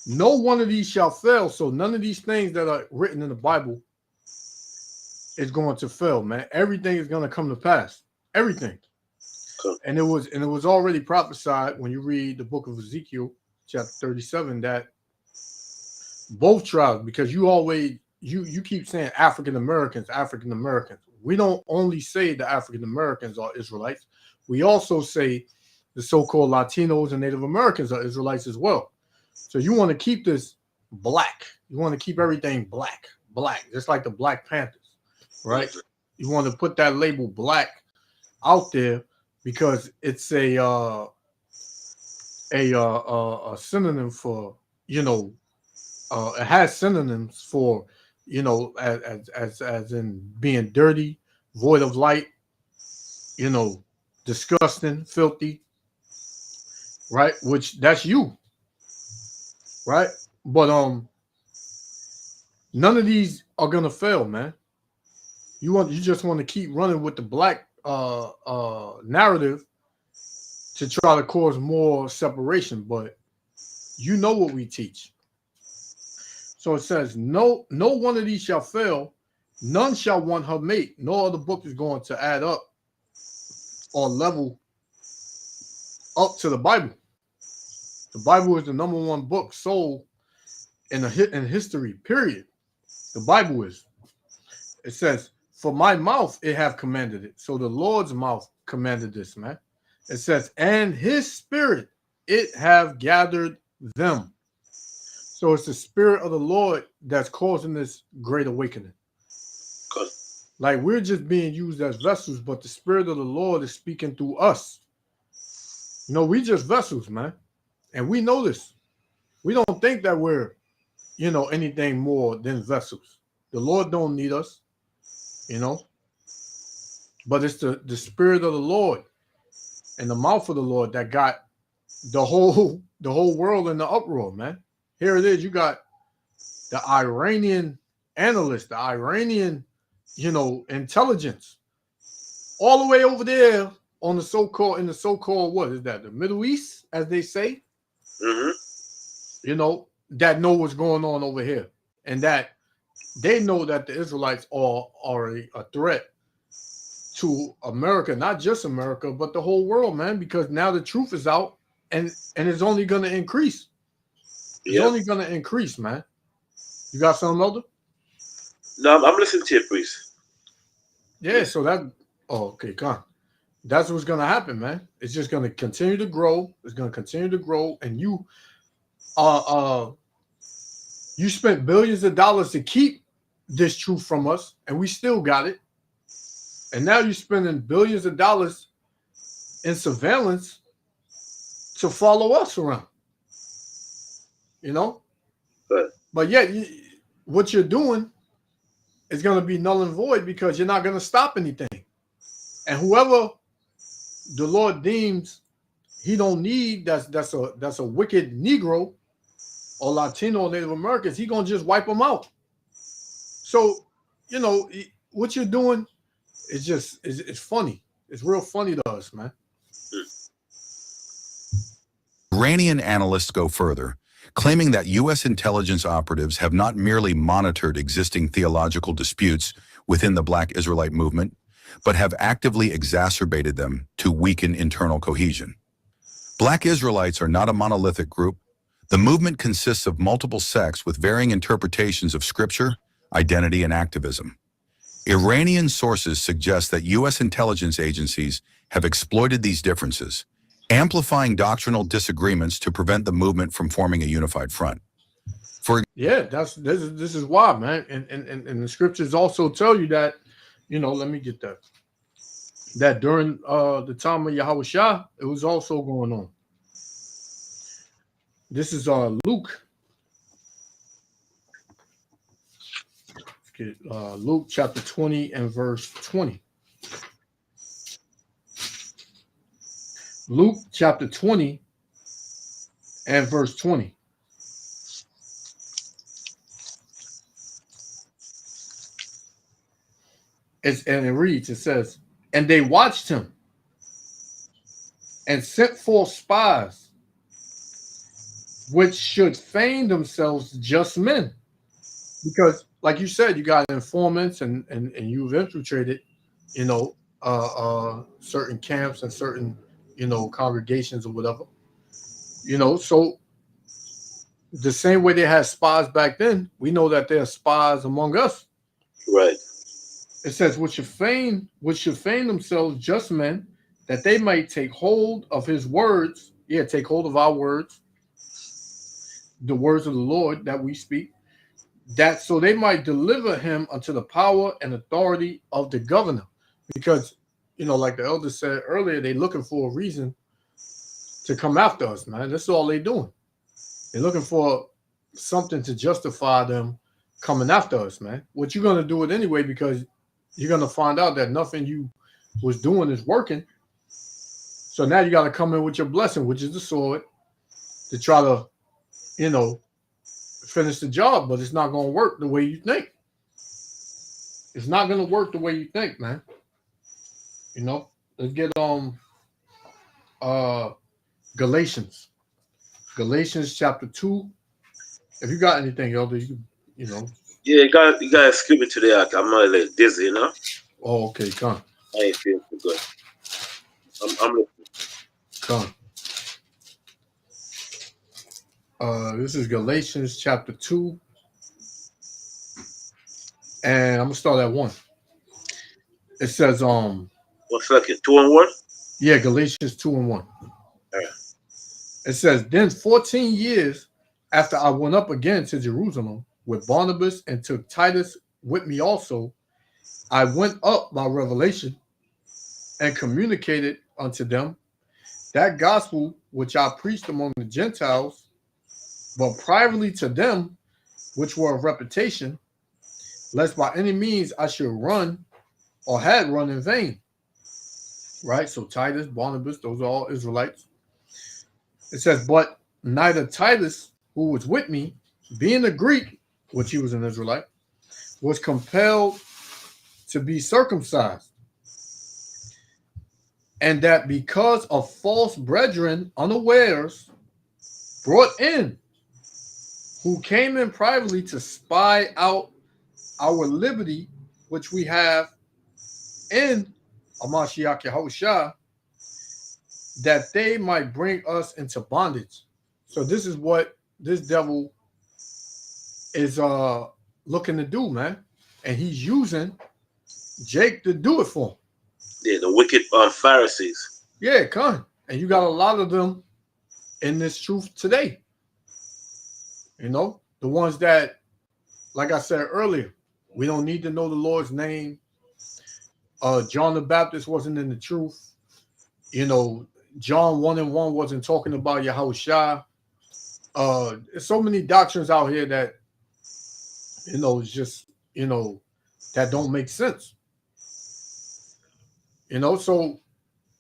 "No one of these shall fail." So none of these things that are written in the Bible is going to fail, man. Everything is going to come to pass. Everything. And it was already prophesied when you read the book of Ezekiel, chapter 37, that both tribes, because you keep saying African Americans. We don't only say the African Americans are Israelites. We also say the so-called Latinos and Native Americans are Israelites as well. So you want to keep this black. You want to keep everything black, just like the Black Panthers, right? You want to put that label black out there because it's a synonym for, it has synonyms for, as in being dirty, void of light, disgusting, filthy, right? Which that's you, right? But none of these are gonna fail, man. You just want to keep running with the black narrative to try to cause more separation, but you know what we teach. So it says, no one of these shall fail, none shall want her mate. No other book is going to add up or level up to the Bible. The Bible is the number one book sold in history, period. The Bible is. It says, "For my mouth it have commanded it." So the Lord's mouth commanded this, man. It says, "And his spirit it have gathered them." So it's the spirit of the Lord that's causing this great awakening. Good. Like we're just being used as vessels, but the spirit of the Lord is speaking through us. We just vessels, man. And we know this. We don't think that we're, anything more than vessels. The Lord don't need us, but it's the spirit of the Lord and the mouth of the Lord that got the whole world in the uproar, man. Here it is. You got the Iranian analysts, the Iranian, intelligence, all the way over there on the so-called what is that? The Middle East, as they say. Mm-hmm. That know what's going on over here, and that they know that the Israelites are a threat to America, not just America, but the whole world, man. Because now the truth is out, and it's only going to increase. It's only going to increase, man. You got something, Elder? No, I'm listening to you, priest. Yeah. So okay, come on. That's what's going to happen, man. It's just going to continue to grow. It's going to continue to grow, and you spent billions of dollars to keep this truth from us, and we still got it. And now you're spending billions of dollars in surveillance to follow us around. You know? Good. But yet, what you're doing is going to be null and void because you're not going to stop anything. And whoever the Lord deems he don't need, that's a wicked Negro or Latino or Native Americans, he gonna just wipe them out. So, you know, what you're doing is just it's funny. It's real funny to us, man. Iranian analysts go further, claiming that U.S. intelligence operatives have not merely monitored existing theological disputes within the Black Israelite movement, but have actively exacerbated them to weaken internal cohesion. Black Israelites are not a monolithic group. The movement consists of multiple sects with varying interpretations of scripture, identity, and activism. Iranian sources suggest that U.S. intelligence agencies have exploited these differences, amplifying doctrinal disagreements to prevent the movement from forming a unified front. Yeah, this is why, man. And the scriptures also tell you that, you know, let me get that during the time of Yahweh Shah, it was also going on. This is Luke. Let's get Luke chapter 20 and verse 20. Luke chapter 20 and verse 20. And it reads, it says, and they watched him and sent forth spies, which should feign themselves just men. Because, like you said, you got informants and you've infiltrated, you know, certain camps and certain, you know, congregations or whatever. You know, so the same way they had spies back then, we know that there are spies among us. Right. It says, which should feign themselves just men, that they might take hold of his words. Yeah, take hold of our words, the words of the Lord that we speak, that so they might deliver him unto the power and authority of the governor. Because, you know, like the elder said earlier, they looking for a reason to come after us, man. That's all they doing. They're looking for something to justify them coming after us, man. What you're gonna do it anyway, because you're gonna find out that nothing you was doing is working. So now you got to come in with your blessing, which is the sword, to try to, you know, finish the job. But it's not gonna work the way you think. It's not gonna work the way you think, man. You know, let's get Galatians chapter 2. If you got anything, elder, you know. Yeah, you got to skip me today. I'm not like dizzy, you know. Oh, okay, come. I ain't feeling too good. I'm listening. Come. This is Galatians chapter 2. And I'm gonna start at 1. It says, 1 second, 2 and 1? Yeah, Galatians 2 and 1. All right. It says, then 14 years after I went up again to Jerusalem with Barnabas and took Titus with me also, I went up by revelation and communicated unto them that gospel which I preached among the Gentiles, but privately to them which were of reputation, lest by any means I should run or had run in vain. Right? So Titus, Barnabas, those are all Israelites. It says, but neither Titus, who was with me, being a Greek, which he was an Israelite, was compelled to be circumcised. And that because of false brethren unawares brought in, who came in privately to spy out our liberty, which we have in Amashiach Yahushua, that they might bring us into bondage. So this is what this devil is looking to do, man. And he's using Jake to do it for him. Yeah, the wicked Pharisees. Yeah, come. And you got a lot of them in this truth today. You know, the ones that, like I said earlier, we don't need to know the Lord's name. John the Baptist wasn't in the truth. You know, John 1:1 wasn't talking about Yahushua. There's so many doctrines out here that it's just that don't make sense. So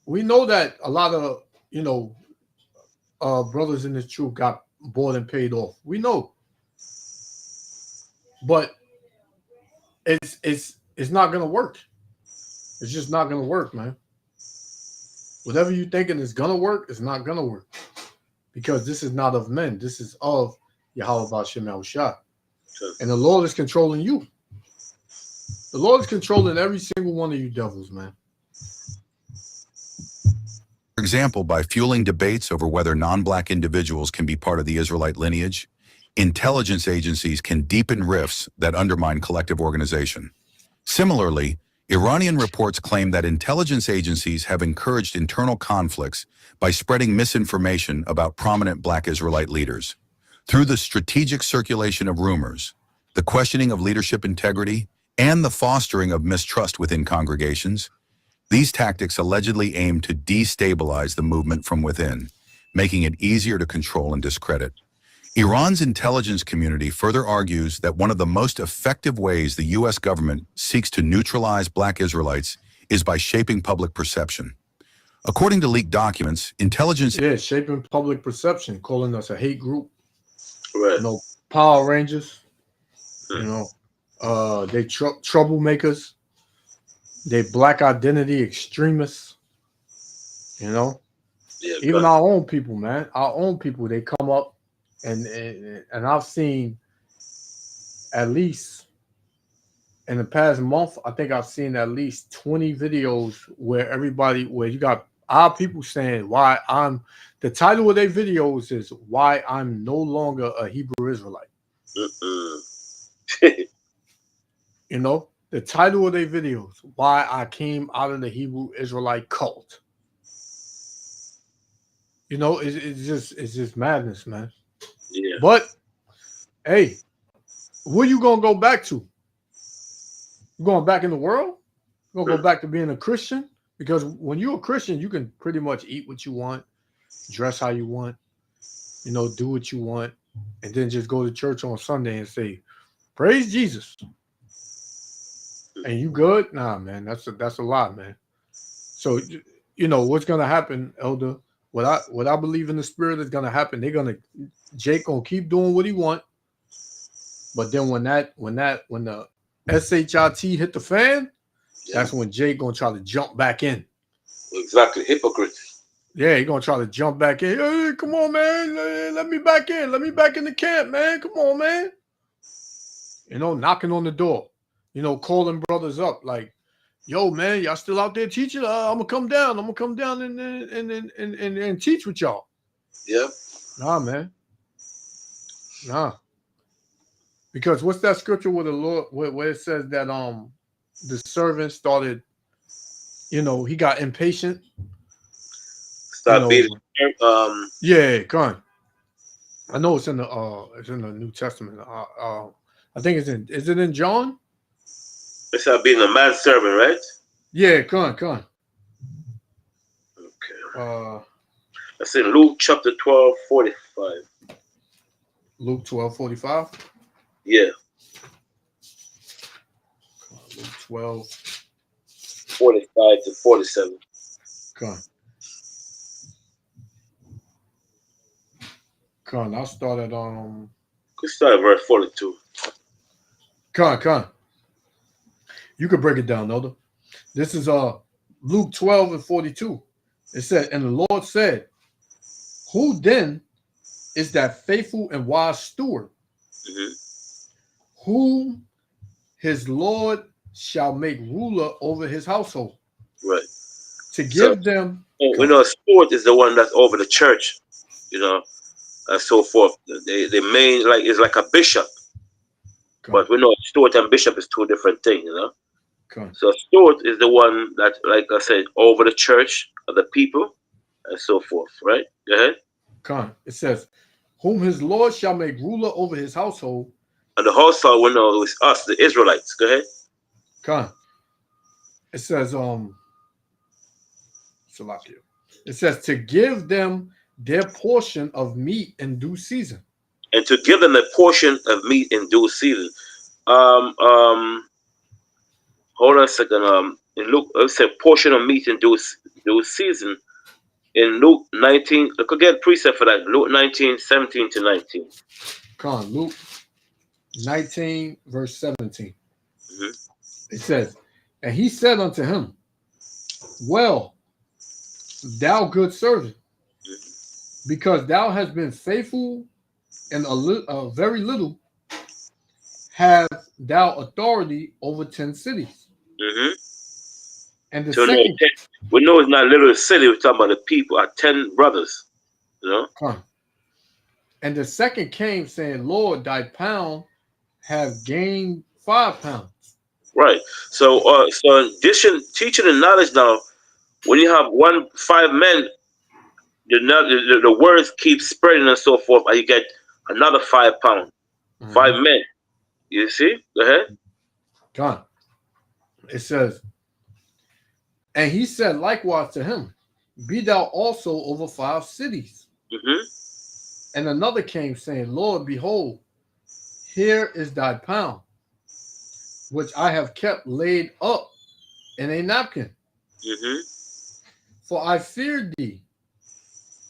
we know that a lot of brothers in the truth got bought and paid off. We know, but it's not gonna work. It's just not gonna work, man. Whatever you thinking is gonna work, it's not gonna work, because this is not of men. This is of Yahweh B'Shem Yahushua, and the Lord is controlling you. The Lord is controlling every single one of you devils, man. For example, by fueling debates over whether non-black individuals can be part of the Israelite lineage, intelligence agencies can deepen rifts that undermine collective organization. Similarly, Iranian reports claim that intelligence agencies have encouraged internal conflicts by spreading misinformation about prominent black Israelite leaders. Through the strategic circulation of rumors, the questioning of leadership integrity, and the fostering of mistrust within congregations, these tactics allegedly aim to destabilize the movement from within, making it easier to control and discredit. Iran's intelligence community further argues that one of the most effective ways the U.S. government seeks to neutralize black Israelites is by shaping public perception. According to leaked documents, intelligence... Yeah, shaping public perception, calling us a hate group. Right. Power Rangers. They troublemakers. They black identity extremists. Yeah, Even our own people, man. Our own people, they come up and I've seen, at least in the past month, I think I've seen at least 20 videos where you got our people saying the title of their videos is why I'm no longer a Hebrew Israelite. The title of their videos, why I came out of the Hebrew Israelite cult. It's just madness, man. Yeah. But hey, where you gonna go back to? You going back in the world? You gonna go back to being a Christian? Because when you're a Christian, you can pretty much eat what you want, dress how you want, do what you want, and then just go to church on Sunday and say, "Praise Jesus." And you good? Nah, man, that's a lot, man. So what's gonna happen, Elder? What I believe in the spirit is gonna happen. Jake gonna keep doing what he want, but then when the SHIT hit the fan, that's when Jake gonna try to jump back in. Exactly, hypocrite. Yeah, he gonna try to jump back in. Hey, come on, man, let me back in. Let me back in the camp, man. Come on, man. Knocking on the door. Calling brothers up like, "Yo, man, y'all still out there teaching? I'm gonna come down. I'm gonna come down and teach with y'all." Yeah. Nah, man. Nah. Because what's that scripture where the Lord where it says that the servant started, he got impatient. Start beating. Yeah, come on. I know it's in the New Testament. I think is it in John? It's about being a manservant, right? Yeah, come on. Okay. That's in Luke chapter 12:45. Luke 12:45. Yeah. Luke 12. 45 to 47. Come on. I'll start at Could start at verse 42. Come on. You could break it down, Elder. This is Luke 12:42. It said, "And the Lord said, who then is that faithful and wise steward, whom his Lord shall make ruler over his household?" Right. To give them. We know a steward is the one that's over the church, and so forth. The main is like a bishop. But we know steward and bishop is two different things, So steward is the one that, like I said, over the church of the people and so forth, right? Go ahead. It says, whom his Lord shall make ruler over his household. And the household, we know, is us, the Israelites. Go ahead. It says, Salakia. It says to give them their portion of meat in due season. And to give them a portion of meat in due season. Um, um, Hold on a second. In Luke, it said portion of meat in due season. In Luke 19, I could get a precept for that. Luke 19, 17 to 19. Come on, Luke 19, verse 17. Mm-hmm. It says, and he said unto him, well, thou good servant, because thou hast been faithful in a very little, have thou authority over 10 cities. Mm-hmm. And the So second, we know it's not literally a city. We're talking about the people, our 10 brothers. You know? And the second came saying, Lord, thy pound have gained 5 pounds. Right. So in addition, teaching and knowledge now, when you have 5 men, the words keep spreading and so forth, and you get another 5 pounds. Mm-hmm. 5 men. You see? Go ahead. God. It says, and he said likewise to him, be thou also over 5 cities. Mm-hmm. And another came saying, Lord, behold, here is thy pound, which I have kept laid up in a napkin. Mm-hmm. For I feared thee,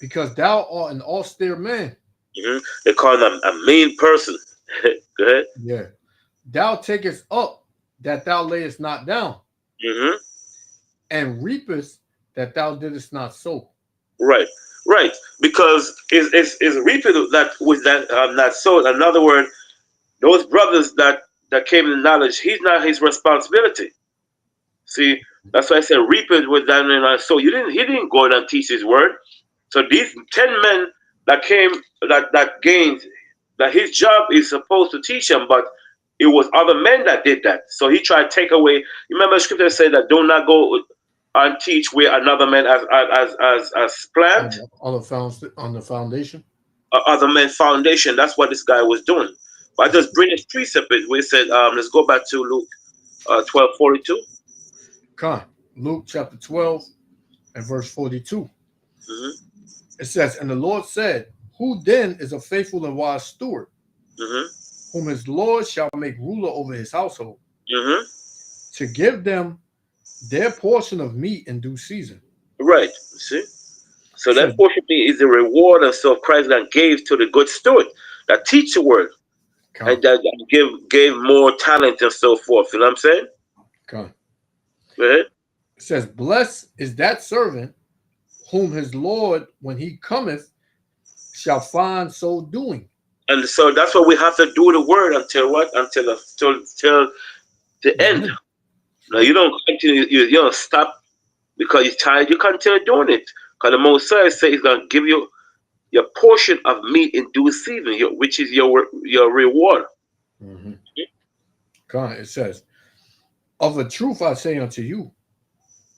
because thou art an austere man. Mm-hmm. They call him a mean person. Go ahead. Yeah. Thou takest up that thou layest not down, mm-hmm. and reapest that thou didst not sow. Right. Because it's reaping that was that not sown. In other words, those brothers that came in knowledge, he's not his responsibility. See, that's why I said reaping was that and not sow. He didn't go and teach his word. So these 10 men that came that gained, that his job is supposed to teach them, but it was other men that did that. So he tried to take away. You remember the scripture said that do not go and teach where another man as plant on the foundation. Other men's foundation. That's what this guy was doing. But I just bring this precept. We said let's go back to Luke 12:42. Come, Luke chapter 12 and verse 42. Mm-hmm. It says, and the Lord said, who then is a faithful and wise steward, mm-hmm. whom his Lord shall make ruler over his household, mm-hmm. to give them their portion of meat in due season. Right. See? So that portion is the reward and so Christ that gave to the good steward that teach the word. And that gave more talent and so forth. You know what I'm saying? Go ahead. It says, blessed is that servant whom his Lord, when he cometh, shall find so doing. And so that's what we have to do the word until what? Until the end. Now you don't continue, you don't stop because you're tired. You continue doing it. Because the Messiah says he's going to give you your portion of meat in due season, which is your reward. Mm-hmm. God, it says, of a truth I say unto you,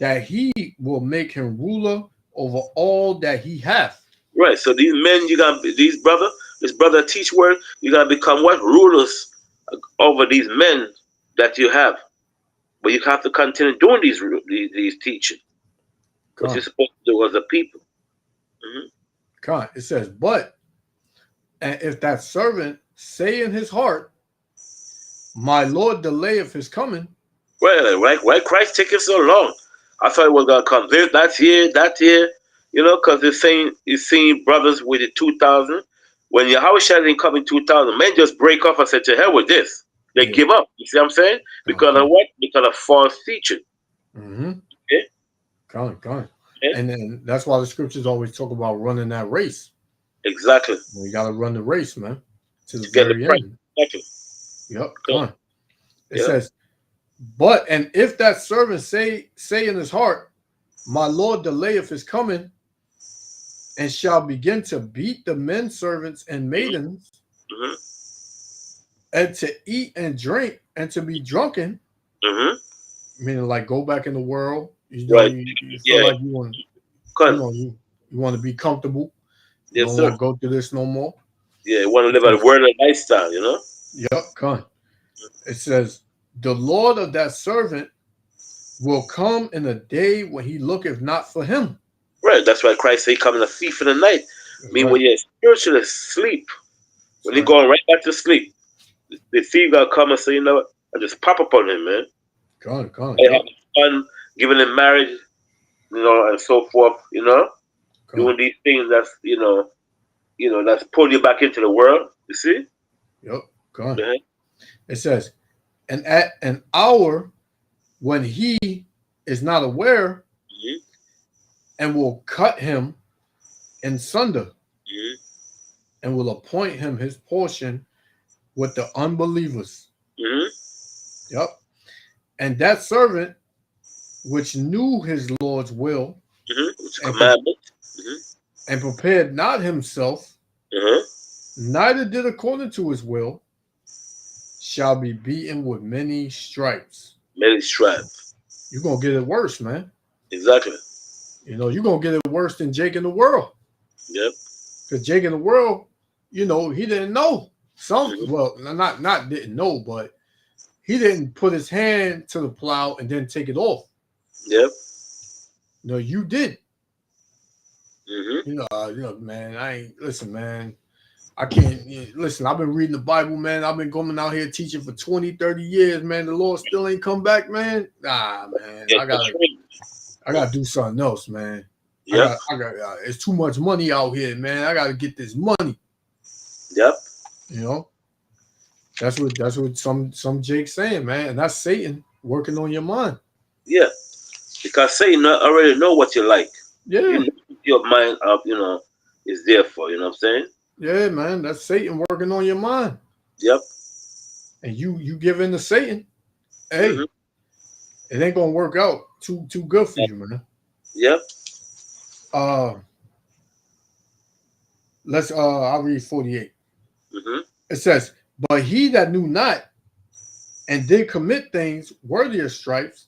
that he will make him ruler over all that he hath. Right. So these men, this brother teach word, you gotta become what? Rulers over these men that you have. But you have to continue doing these teaching. What you're supposed to do as a people. Mm-hmm. God, it says, but and if that servant say in his heart, my Lord delayeth his coming. Well, why Christ taking so long? I thought it was gonna come this, that's here, you know, because he's seeing brothers with the 2000. When Yahushua didn't come in 2000, men just break off and say, to hell with this. They give up. You see what I'm saying? Because of what? Because of false teaching. Mm-hmm. Okay? Come. Yeah. And then that's why the scriptures always talk about running that race. Exactly. We got to run the race, man, to the very end. Exactly. Yep. Come on. It says, but and if that servant say in his heart, my Lord delayeth his coming, and shall begin to beat the men servants and maidens, mm-hmm. and to eat and drink and to be drunken, mm-hmm. meaning like go back in the world. You feel like you want to be comfortable. You don't want to go through this no more. Yeah, you want to live a worldly lifestyle, you know? Yep, come. It says, the Lord of that servant will come in a day when he looketh not for him. Right. That's why Christ said he come in a thief in the night. I mean, Right. when you're spiritually asleep, when you're Right. going right back to sleep, the thief got to come and say, you know what? I just pop up on him, man. Gone. I Yep. have fun, giving him marriage, and so forth, Gone. doing these things that's pulling you back into the world. You see? Yep. Gone. Uh-huh. It says, and at an hour when he is not aware, Mhm. and will cut him in sunder, Mhm. and will appoint him his portion with the unbelievers. Mhm. Yep. And that servant which knew his Lord's will Mhm. It's a and, commandment. Mhm. and prepared not himself, Uh-huh. neither did according to his will, shall be beaten with many stripes. Many stripes. You're going to get it worse, man. Exactly. You're going to get it worse than Jake in the world. Yep. Because Jake in the world, he didn't know. Mhm. Well, not didn't know, but he didn't put his hand to the plow and then take it off. Yep. No, you did. Mhm. Man, listen, man. I can't listen. I've been reading the Bible, man. I've been going out here teaching for 20, 30 years, man. The Lord still ain't come back, man. Nah, man. Get I the gotta training. do something else, man. Yep. I got it's too much money out here, man. I gotta get this money. Yep. That's what some Jake's saying, man. And that's Satan working on your mind. Yeah. Because Satan already know what you like. You Yeah. know what your mind up, is there for. You know what I'm saying? Yeah, man. That's Satan working on your mind. Yep. And you give in to Satan, hey, Mhm. it ain't gonna work out too good for you, man. Yep. I'll read 48. Mhm. It says, but he that knew not and did commit things worthy of stripes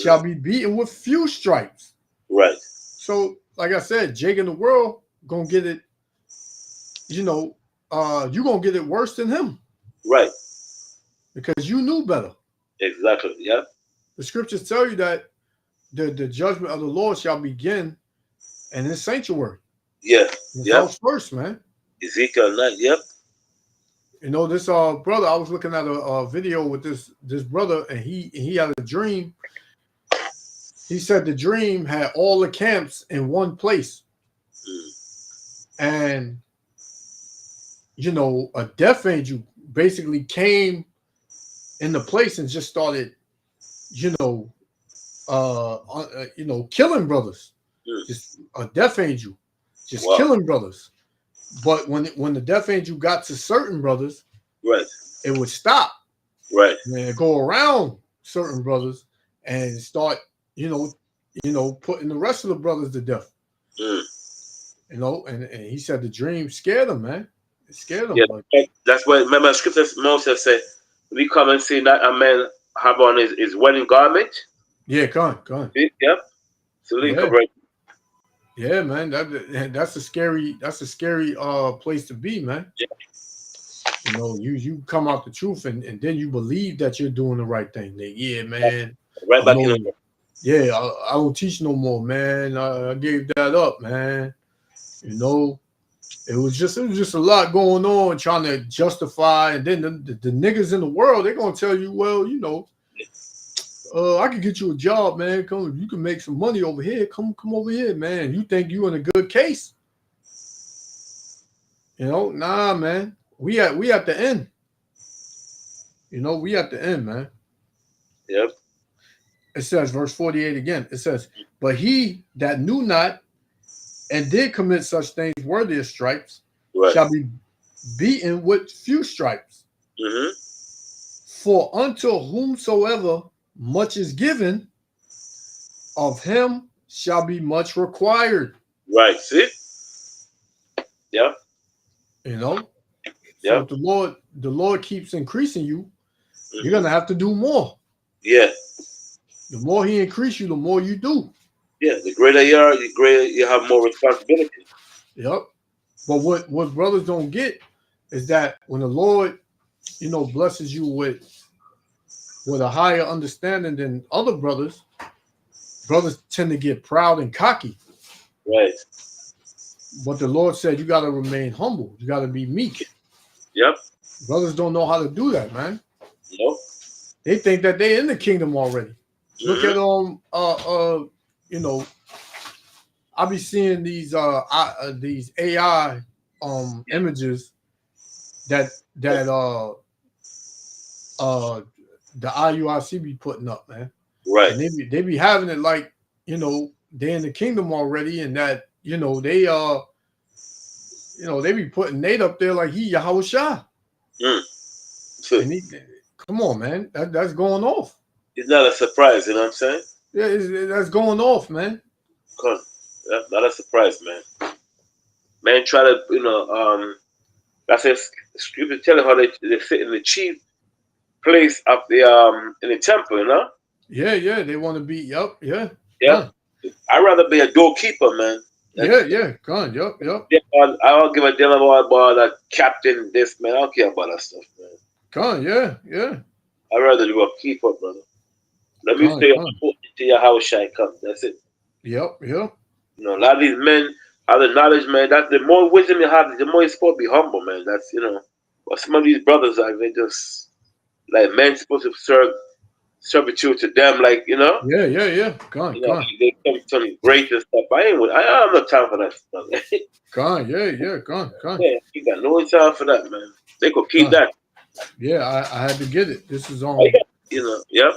shall be beaten with few stripes. Right. So, like I said, Jake in the world gonna get it, you gonna get it worse than him Right. because you knew better. Exactly. Yep. The scriptures tell you that the judgment of the Lord shall begin in his sanctuary. Yeah. His Yep. house first, man. Ezekiel 9. Yep. This brother, I was looking at a video with this brother, and he had a dream. He said the dream had all the camps in one place, and a death angel basically came in the place and just started, killing brothers. Just a death angel, just killing brothers. But when the death angel got to certain brothers, right, it would stop. Right. And then go around certain brothers and start, putting the rest of the brothers to death. And he said the dream scared him, man. It scared him. Yeah, Like, that's what, remember scripture Moses said, we come and see that a man have on his wedding garment. Yeah, come on. Yep. So Yeah. right. Yeah, man. That's a scary place to be, man. Yeah. You come out the truth and then you believe that you're doing the right thing. Like, yeah, man. Right back in. Yeah, I don't teach no more, man. I gave that up, man. It was just a lot going on trying to justify, and then the niggas in the world, they're gonna tell you, well, I can get you a job, man. Come, you can make some money over here. Come over here, man. You think you in a good case? Nah, man. We at the end. We at the end, man. Yep. It says, verse 48 again. It says, but he that knew not and did commit such things worthy of stripes shall be beaten with few stripes. For unto whomsoever much is given, of him shall be much required. Right. See? Yeah. So if the Lord keeps increasing you, you're gonna have to do more. Yeah. The more he increases you, the more you do. Yeah, the greater you are, the greater you have more responsibility. Yep. But what brothers don't get is that when the Lord, blesses you with a higher understanding than other brothers tend to get proud and cocky. Right. But the Lord said you got to remain humble. You got to be meek. Yep. Brothers don't know how to do that, man. Nope. They think that they're in the kingdom already. Look at you know, I be seeing these AI images that the IUIC be putting up, man. Right. And they be having it like, you know, they're in the kingdom already, and that, you know, they be putting Nate up there like he Yahweh Shah. And come on, man, that's going off. It's not a surprise, you know what I'm saying? Yeah, that's going off, man. That's not a surprise, man. Man, try to, that's a scripture telling how they sit in the chief place of the in the temple, you know? Yeah, they want to be, yep. Yep. I'd rather be a doorkeeper, man. Gone, yep. I'll give a damn about a captain, this, man. I don't care about that stuff, man. Gone, yeah. I'd rather do a keeper, brother. Let me stay up until your house shine comes. That's it. Yep. You know, a lot of these men have the knowledge, man. That the more wisdom you have, the more you're supposed to be humble, man. That's, but some of these brothers are, they just, like, men supposed to serve servitude to them, like, Yeah. Gone. They come to some great and stuff. I have no time for that stuff. Gone. Yeah, you got no time for that, man. They could keep that. Yeah, I had to get it. This is on. Yeah.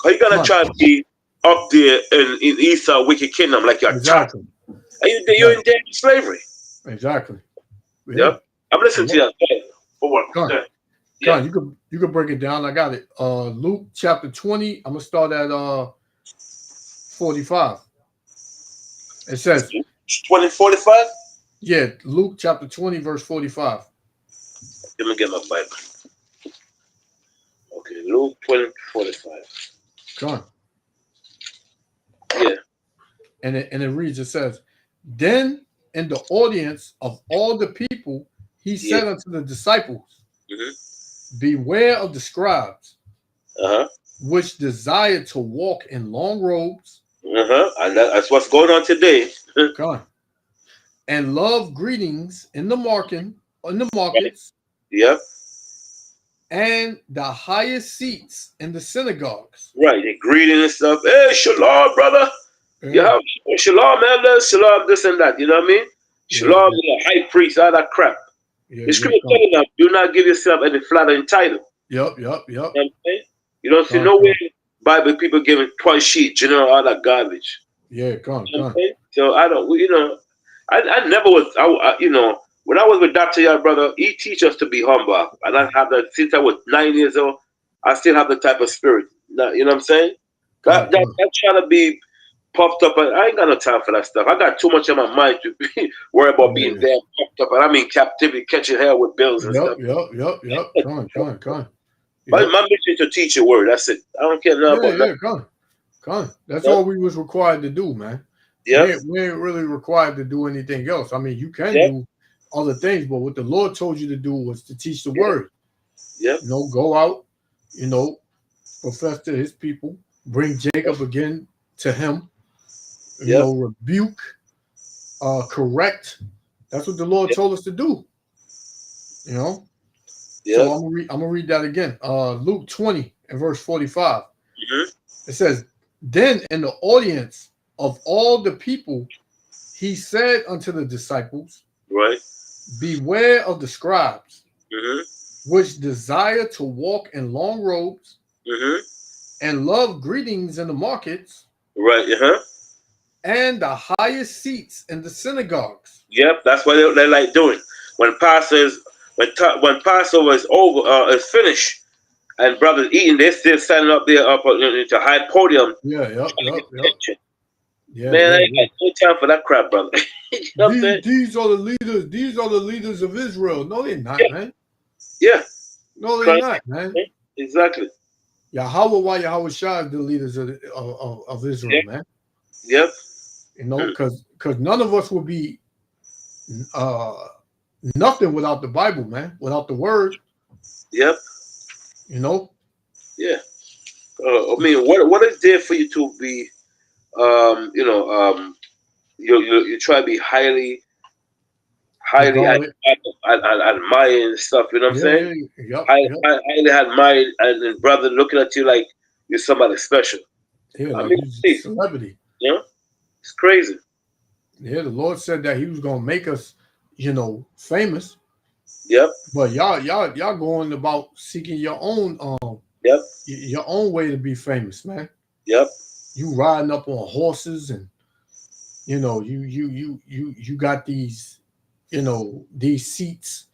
How you gonna try to be up there in Esau wicked kingdom like you're exactly? You're in danger slavery. Exactly. Yeah. I'm listening to that. For what? Con, you could break it down. I got it. Luke chapter 20. I'm gonna start at 45. It says 20:45. Yeah, Luke chapter 20, verse 45. Let me get my Bible. Okay, Luke 20:45. Con. Yeah. And it reads, it says, then in the audience of all the people, he said unto the disciples, beware of the scribes, which desire to walk in long robes. And that's what's going on today. And love greetings in the markets. Yep. And the highest seats in the synagogues. Right. They greeting and stuff. Hey, shalom, brother. Yeah. Shalom, elders. Shalom, this and that. You know what I mean? Shalom, high priest, all that crap. The scripture telling them, do not give yourself any flattering title. Yep. You know what I'm saying? You don't see nowhere Bible people giving twice sheet, all that garbage. Yeah, come on. So I don't, I never was, when I was with Dr. Yard, brother, he teach us to be humble. And I have that since I was 9 years old. I still have the type of spirit. You know what I'm saying? That trying to be puffed up. I ain't got no time for that stuff. I got too much in my mind to be worry about being damn puffed up. And I'm in captivity, catching hell with bills and stuff. Yep. Come on. My mission is to teach your word. That's it. I don't care nothing about that. Come on. That's all we was required to do, man. Yeah. We ain't really required to do anything else. I mean, you can do other things, but what the Lord told you to do was to teach the word. Yeah. Go out, profess to his people, bring Jacob again to him, rebuke, correct. That's what the Lord told us to do. Yeah. So I'm gonna read that again. Luke 20 and verse 45. It says, then in the audience of all the people, he said unto the disciples, beware of the scribes, which desire to walk in long robes, and love greetings in the markets, and the highest seats in the synagogues. Yep, that's what they like doing. When Passover is over, is finished, and brothers eating, they're still standing up there up into high podium. Yep. Yeah, man, I ain't got no time for that crap, brother. These are the leaders. These are the leaders of Israel. No, they're not, man. Yeah. No, they're not, man. Exactly. Yahweh Shah is the leaders of Israel, man. Yep. Because none of us will be nothing without the Bible, man. Without the word. Yep. Yeah. I mean, what is there for you to be, you try to be highly Regarded. admired and stuff. You know what I'm Yeah, saying? yeah, yep, Highly, yep. highly admired, and brother looking at you like you're somebody special. Yeah, I like mean, he's a please, celebrity. you know, it's crazy. Yeah, the Lord said that He was gonna make us, famous. Yep, But y'all going about seeking your own yep, your own way to be famous, man. yep, You riding up on horses, and you got these seats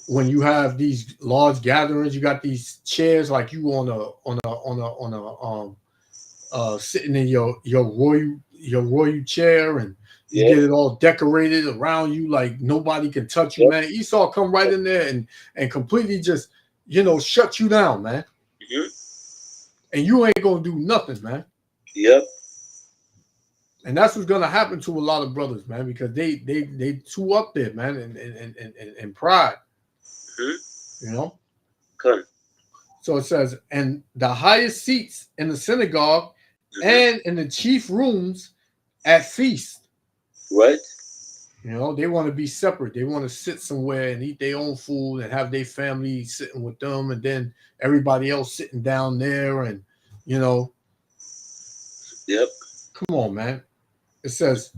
when you have these large gatherings. You got these chairs like you on a sitting in your royal chair, and you yeah, get it all decorated around you like nobody can touch you, yep, man. Esau come right in there and completely just shut you down, man. mhm, And you ain't gonna do nothing, man. yep, And that's what's gonna happen to a lot of brothers, man, because they too up there, man, and pride, mhm, you know. come, So it says, and the highest seats in the synagogue mhm, and in the chief rooms at feast. right, They want to be separate. They want to sit somewhere and eat their own food and have their family sitting with them, and then everybody else sitting down there. And you know, yep. come on, man. It says,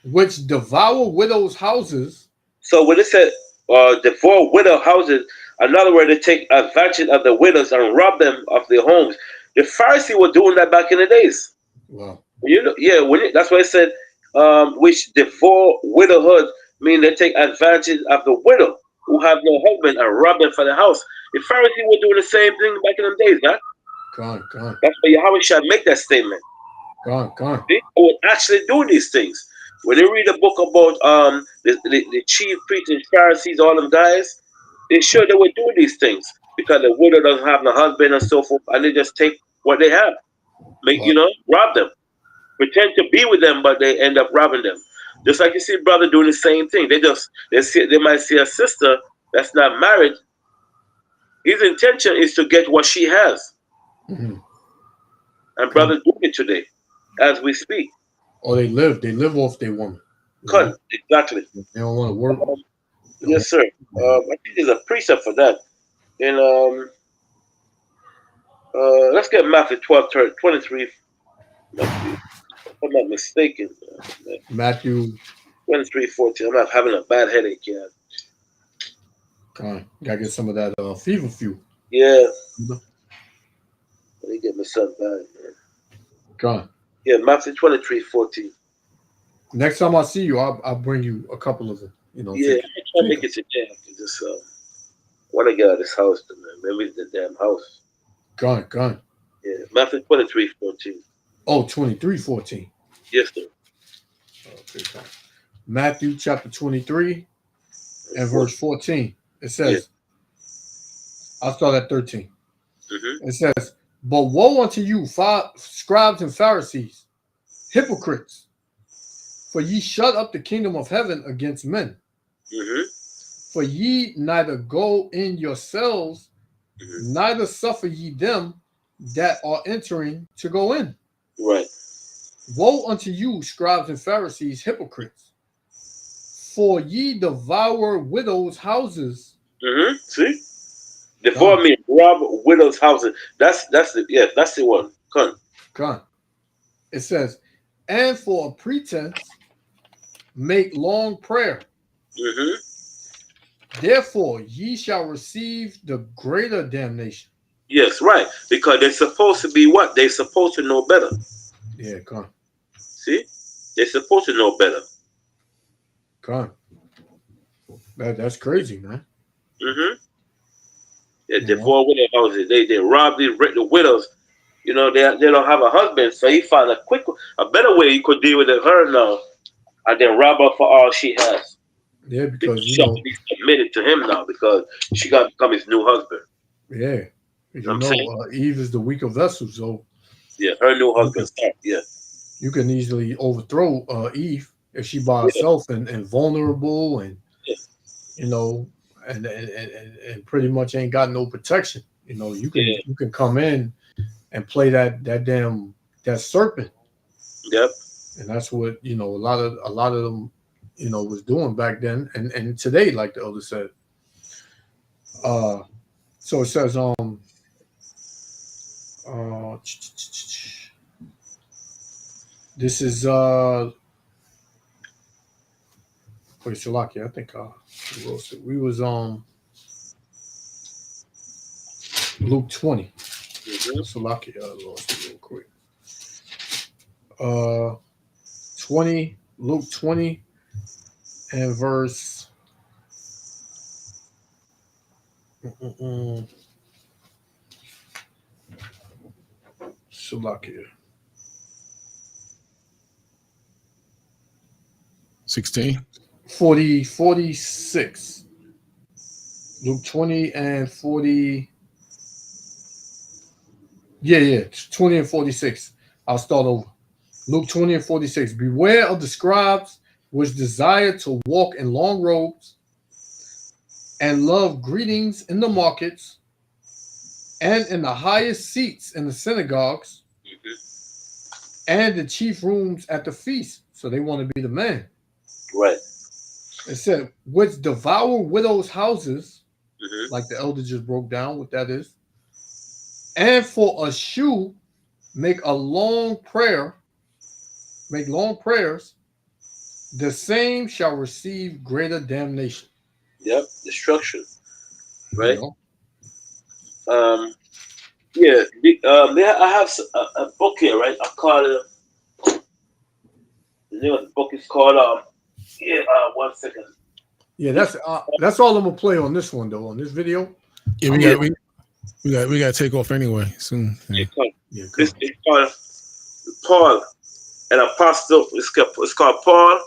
which devour widows' houses. So when it said the four widow houses, another word, they take advantage of the widows and rob them of their homes. The Pharisees were doing that back in the days. Well, Yeah, that's why it said, which devour widowhood mean they take advantage of the widow who have no husband and rob them for the house. The Pharisees were doing the same thing back in the days, huh? gone, gone, That's why Yahweh shall make that statement. gone, gone. They were actually doing these things. When they read a book about the chief priests and Pharisees, all them guys, they sure they were doing these things because the widow doesn't have no husband and so forth, and they just take what they have, Well, rob them, pretend to be with them, but they end up robbing them. Just like you see brother doing the same thing. They might see a sister that's not married. His intention is to get what she has, mhm. and Gone. brother doing it today, as we speak. Or they live off their woman. Exactly. They don't want to work. They don't Yes, sir. I think there's a precept for that. And let's get Matthew 12, 23. Matthew, if I'm not mistaken. Matthew, 23:14. I'm not having a bad headache yet. gotta get some of that fever fuel. Yeah, let me get myself back, man. Gone. Yeah, Matthew 23:14. Next time I see you, I'll bring you a couple of them. Yeah, I'm trying to make it today. I just want to get out of this house, man. Maybe the damn house. Gone. Yeah, Matthew 23:14. Oh, 23:14. Yes, sir. Okay, gone. Matthew chapter 23 and verse 14. It Yeah. says, I'll start at 13. Mm-hmm. It says, but woe unto you, scribes and Pharisees, hypocrites, for ye shut up the kingdom of heaven against men. Mm-hmm. For ye neither go in yourselves, Mm-hmm. neither suffer ye them that are entering to go in. Right. Woe unto you, scribes and Pharisees, hypocrites, for ye devour widows' houses. Mm-hmm. See? Devour me, rob widows' houses. That's the one. Gone. It says, and for a pretense make long prayer. Mm-hmm. Therefore ye shall receive the greater damnation. Yes, right. Because they're supposed to be what? They're supposed to know better. Yeah, gone. See? They're supposed to know better. Gone. That's crazy, man. Mm-hmm. Yeah, devour widow houses. They rob the widows. They don't have a husband, so he found a better way he could deal with her now, and then rob her for all she has. Yeah, because She has to be submitted to him now because she got to become his new husband. yeah, You know what I'm saying? Eve is the weaker vessel, so Yeah, her new husband. Yeah, you can easily overthrow Eve if she by yeah, herself and vulnerable and yeah. and pretty much ain't got no protection. You Yeah. can come in and play that serpent. Yep. and that's what a lot of them was doing back then, and today, like the elder said. So it says this is wait, Salaki, I think we was Luke 20. Salaki, lost it real quick. 20, Luke 20 and verse Salakia. 16. 46. Luke 20 and 40. Yeah, 20 and 46. I'll start over. Luke 20 and 46. Beware of the scribes which desire to walk in long robes and love greetings in the markets and in the highest seats in the synagogues and the chief rooms at the feast. So they want to be the man. Right. It said, which devour widows' houses, like the elder just broke down what that is, and for a shoe make long prayers, the same shall receive greater damnation. Yep, destruction. Right. You know? I have a book here, right? I call it. The name of the book is called. One second. Yeah, that's all I'm gonna play on this one though. On this video. Yeah, we got to take off anyway soon. Yeah. It's called Paul, an apostle. It's called Paul,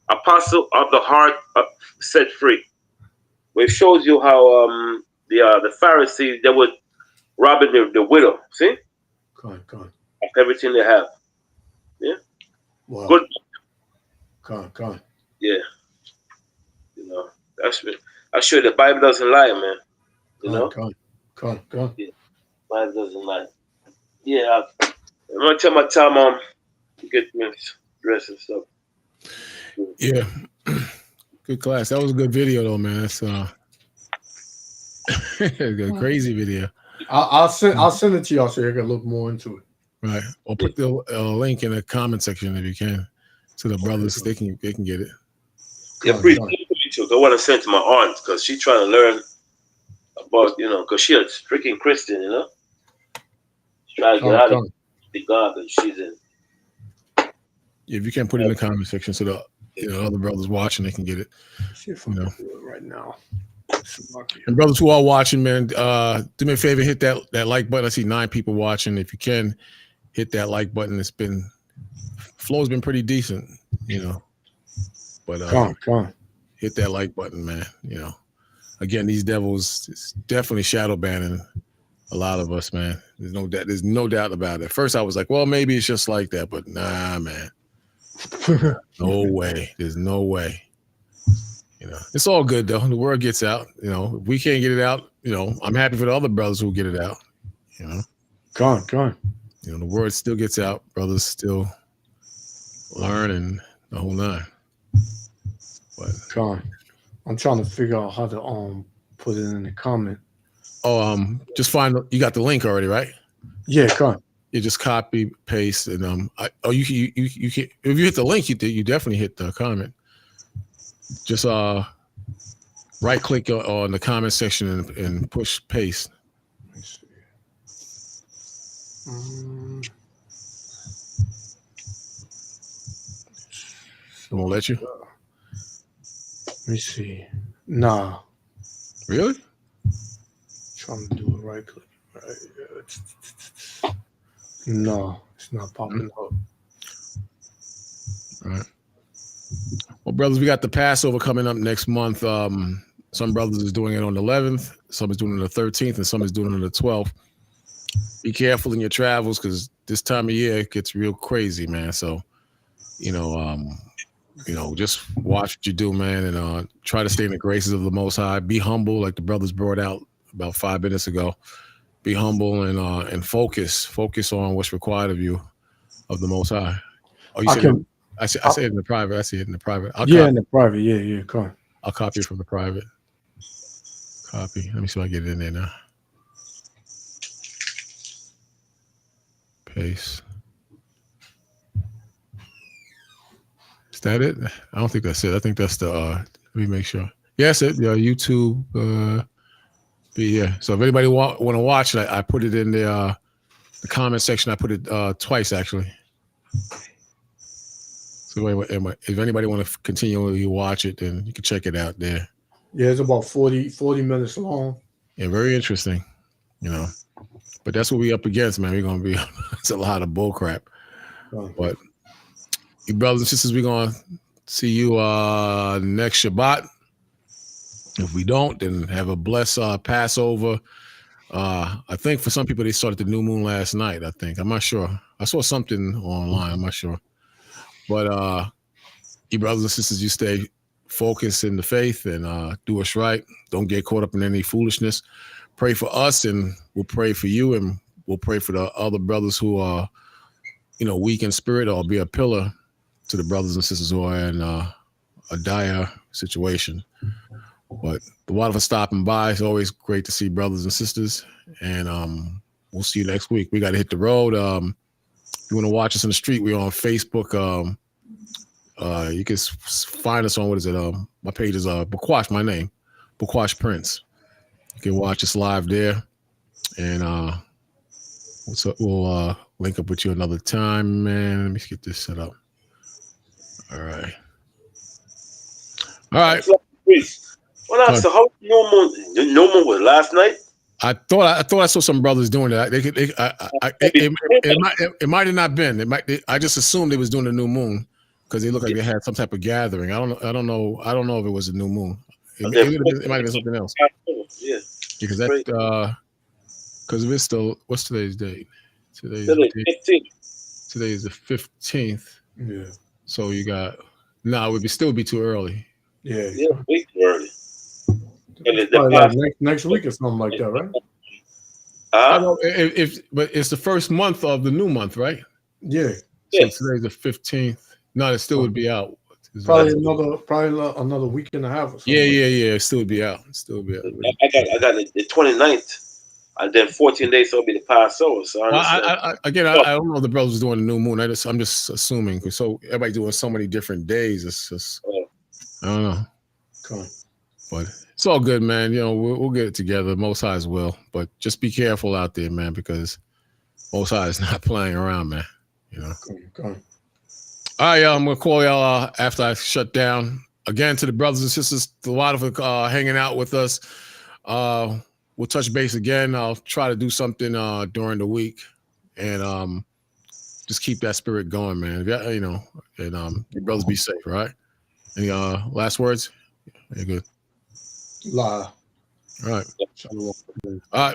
apostle of the heart set free. Where it shows you how the Pharisees, they would robbing the widow. See? Come on. Everything they have. Yeah. Wow. Good. Come on. Yeah. I sure the Bible doesn't lie, man. Come on. Yeah. Bible doesn't lie. Yeah. I'm gonna tell my time to get me dressed and stuff. Yeah. Good class. That was a good video though, man. That's a crazy video. I'll send it to y'all so you can look more into it. Right. Or put the link in the comment section if you can, so the brothers they can get it. Yeah, please. I want to send to my aunt because she's trying to learn about because she's a freaking Christian, She's trying to get out of the garbage she's in. Yeah, if you can put it in the comment section so the other brothers watching they can get it. See if I can do it right now. And brothers who are watching, man, do me a favor, hit that like button. I see 9 people watching. If you can, hit that like button. Flow's been pretty decent, But come on. Hit that like button, man. Again, these devils is definitely shadow banning a lot of us, man. There's no doubt about it. At first I was like, well, maybe it's just like that, but nah, man. No way. There's no way. It's all good though. The word gets out. If we can't get it out, I'm happy for the other brothers who get it out. Come on. The word still gets out. Brothers still learn and the whole 9. But come on. I'm trying to figure out how to put it in the comment. Oh, just find you got the link already, right? Yeah, come on. You just copy paste and you can if you hit the link you definitely hit the comment. Just right click on the comment section and push paste. Let me see. It won't let you? Let me see. Nah. Really? Trying to do a right click. Right. No, it's not popping up. All right. Well, brothers, we got the Passover coming up next month. Some brothers is doing it on the 11th, some is doing it on the 13th, and some is doing it on the 12th. Be careful in your travels because this time of year it gets real crazy, man. So, just watch what you do, man, and try to stay in the graces of the Most High. Be humble, like the brothers brought out about 5 minutes ago. Be humble and focus on what's required of you, of the Most High. Oh, I say it in the private. I see it in the private. In the private. Yeah. Come on. I'll copy it from the private. Copy. Let me see if I get it in there now. Paste. Is that it? I don't think that's it. I think that's the let me make sure. Yes, it. Yeah, YouTube. But yeah. So if anybody want to watch it, I put it in the comment section. I put it twice actually. So if anybody want to continually watch it, then you can check it out there. Yeah, it's about 40 minutes long. Yeah, very interesting. You know, but that's what we up against, man. We're gonna be. It's a lot of bull crap. But you brothers and sisters, we're gonna see you next Shabbat. If we don't, then have a blessed Passover. I think for some people they started the new moon last night. I think I'm not sure. I saw something online. I'm not sure. But you brothers and sisters, you stay focused in the faith and do what's right. Don't get caught up in any foolishness. Pray for us, and we'll pray for you, and we'll pray for the other brothers who are, weak in spirit, or be a pillar to the brothers and sisters who are in a dire situation. But the water for stopping by. It's always great to see brothers and sisters, and we'll see you next week. We got to hit the road. If you want to watch us in the street, we're on Facebook. You can find us on, what is it? My page is Bukwash, my name, Bukwash Prince. You can watch us live there, and we'll link up with you another time, man. Let me get this set up. All right. Well, so how no moon was last night? I thought I saw some brothers doing that. It might have not been. I just assumed they was doing the new moon because they looked like they had some type of gathering. I don't know if it was a new moon. It might have been something else. Yeah. Because if it's still, what's today's date? Today's 15th. Today is the 15th. Yeah. So you got it would still be too early. Yeah. Way too early. Like next week or something like that, right? I know but it's the first month of the new month, right? Yeah. So today's the 15th. No, it still would be out. Probably another week and a half or something. Yeah. It still would be out. I got the 29th, and then 14 days so it'll be the Passover. So I don't know if the brothers was doing the new moon. I'm just assuming because everybody doing so many different days. It's just I don't know. Cool. But it's all good, man. We'll get it together. Most High's will, but just be careful out there, man, because Most High is not playing around, man. Cool. All right, y'all. I'm gonna call y'all after I shut down. Again, to the brothers and sisters, a lot of hanging out with us. We'll touch base again. I'll try to do something during the week, and just keep that spirit going, man. And your brothers be safe, right? Any last words? You're good. La. All right. All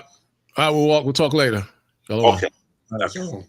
right. We'll talk later. Shalom. Okay. Shalom.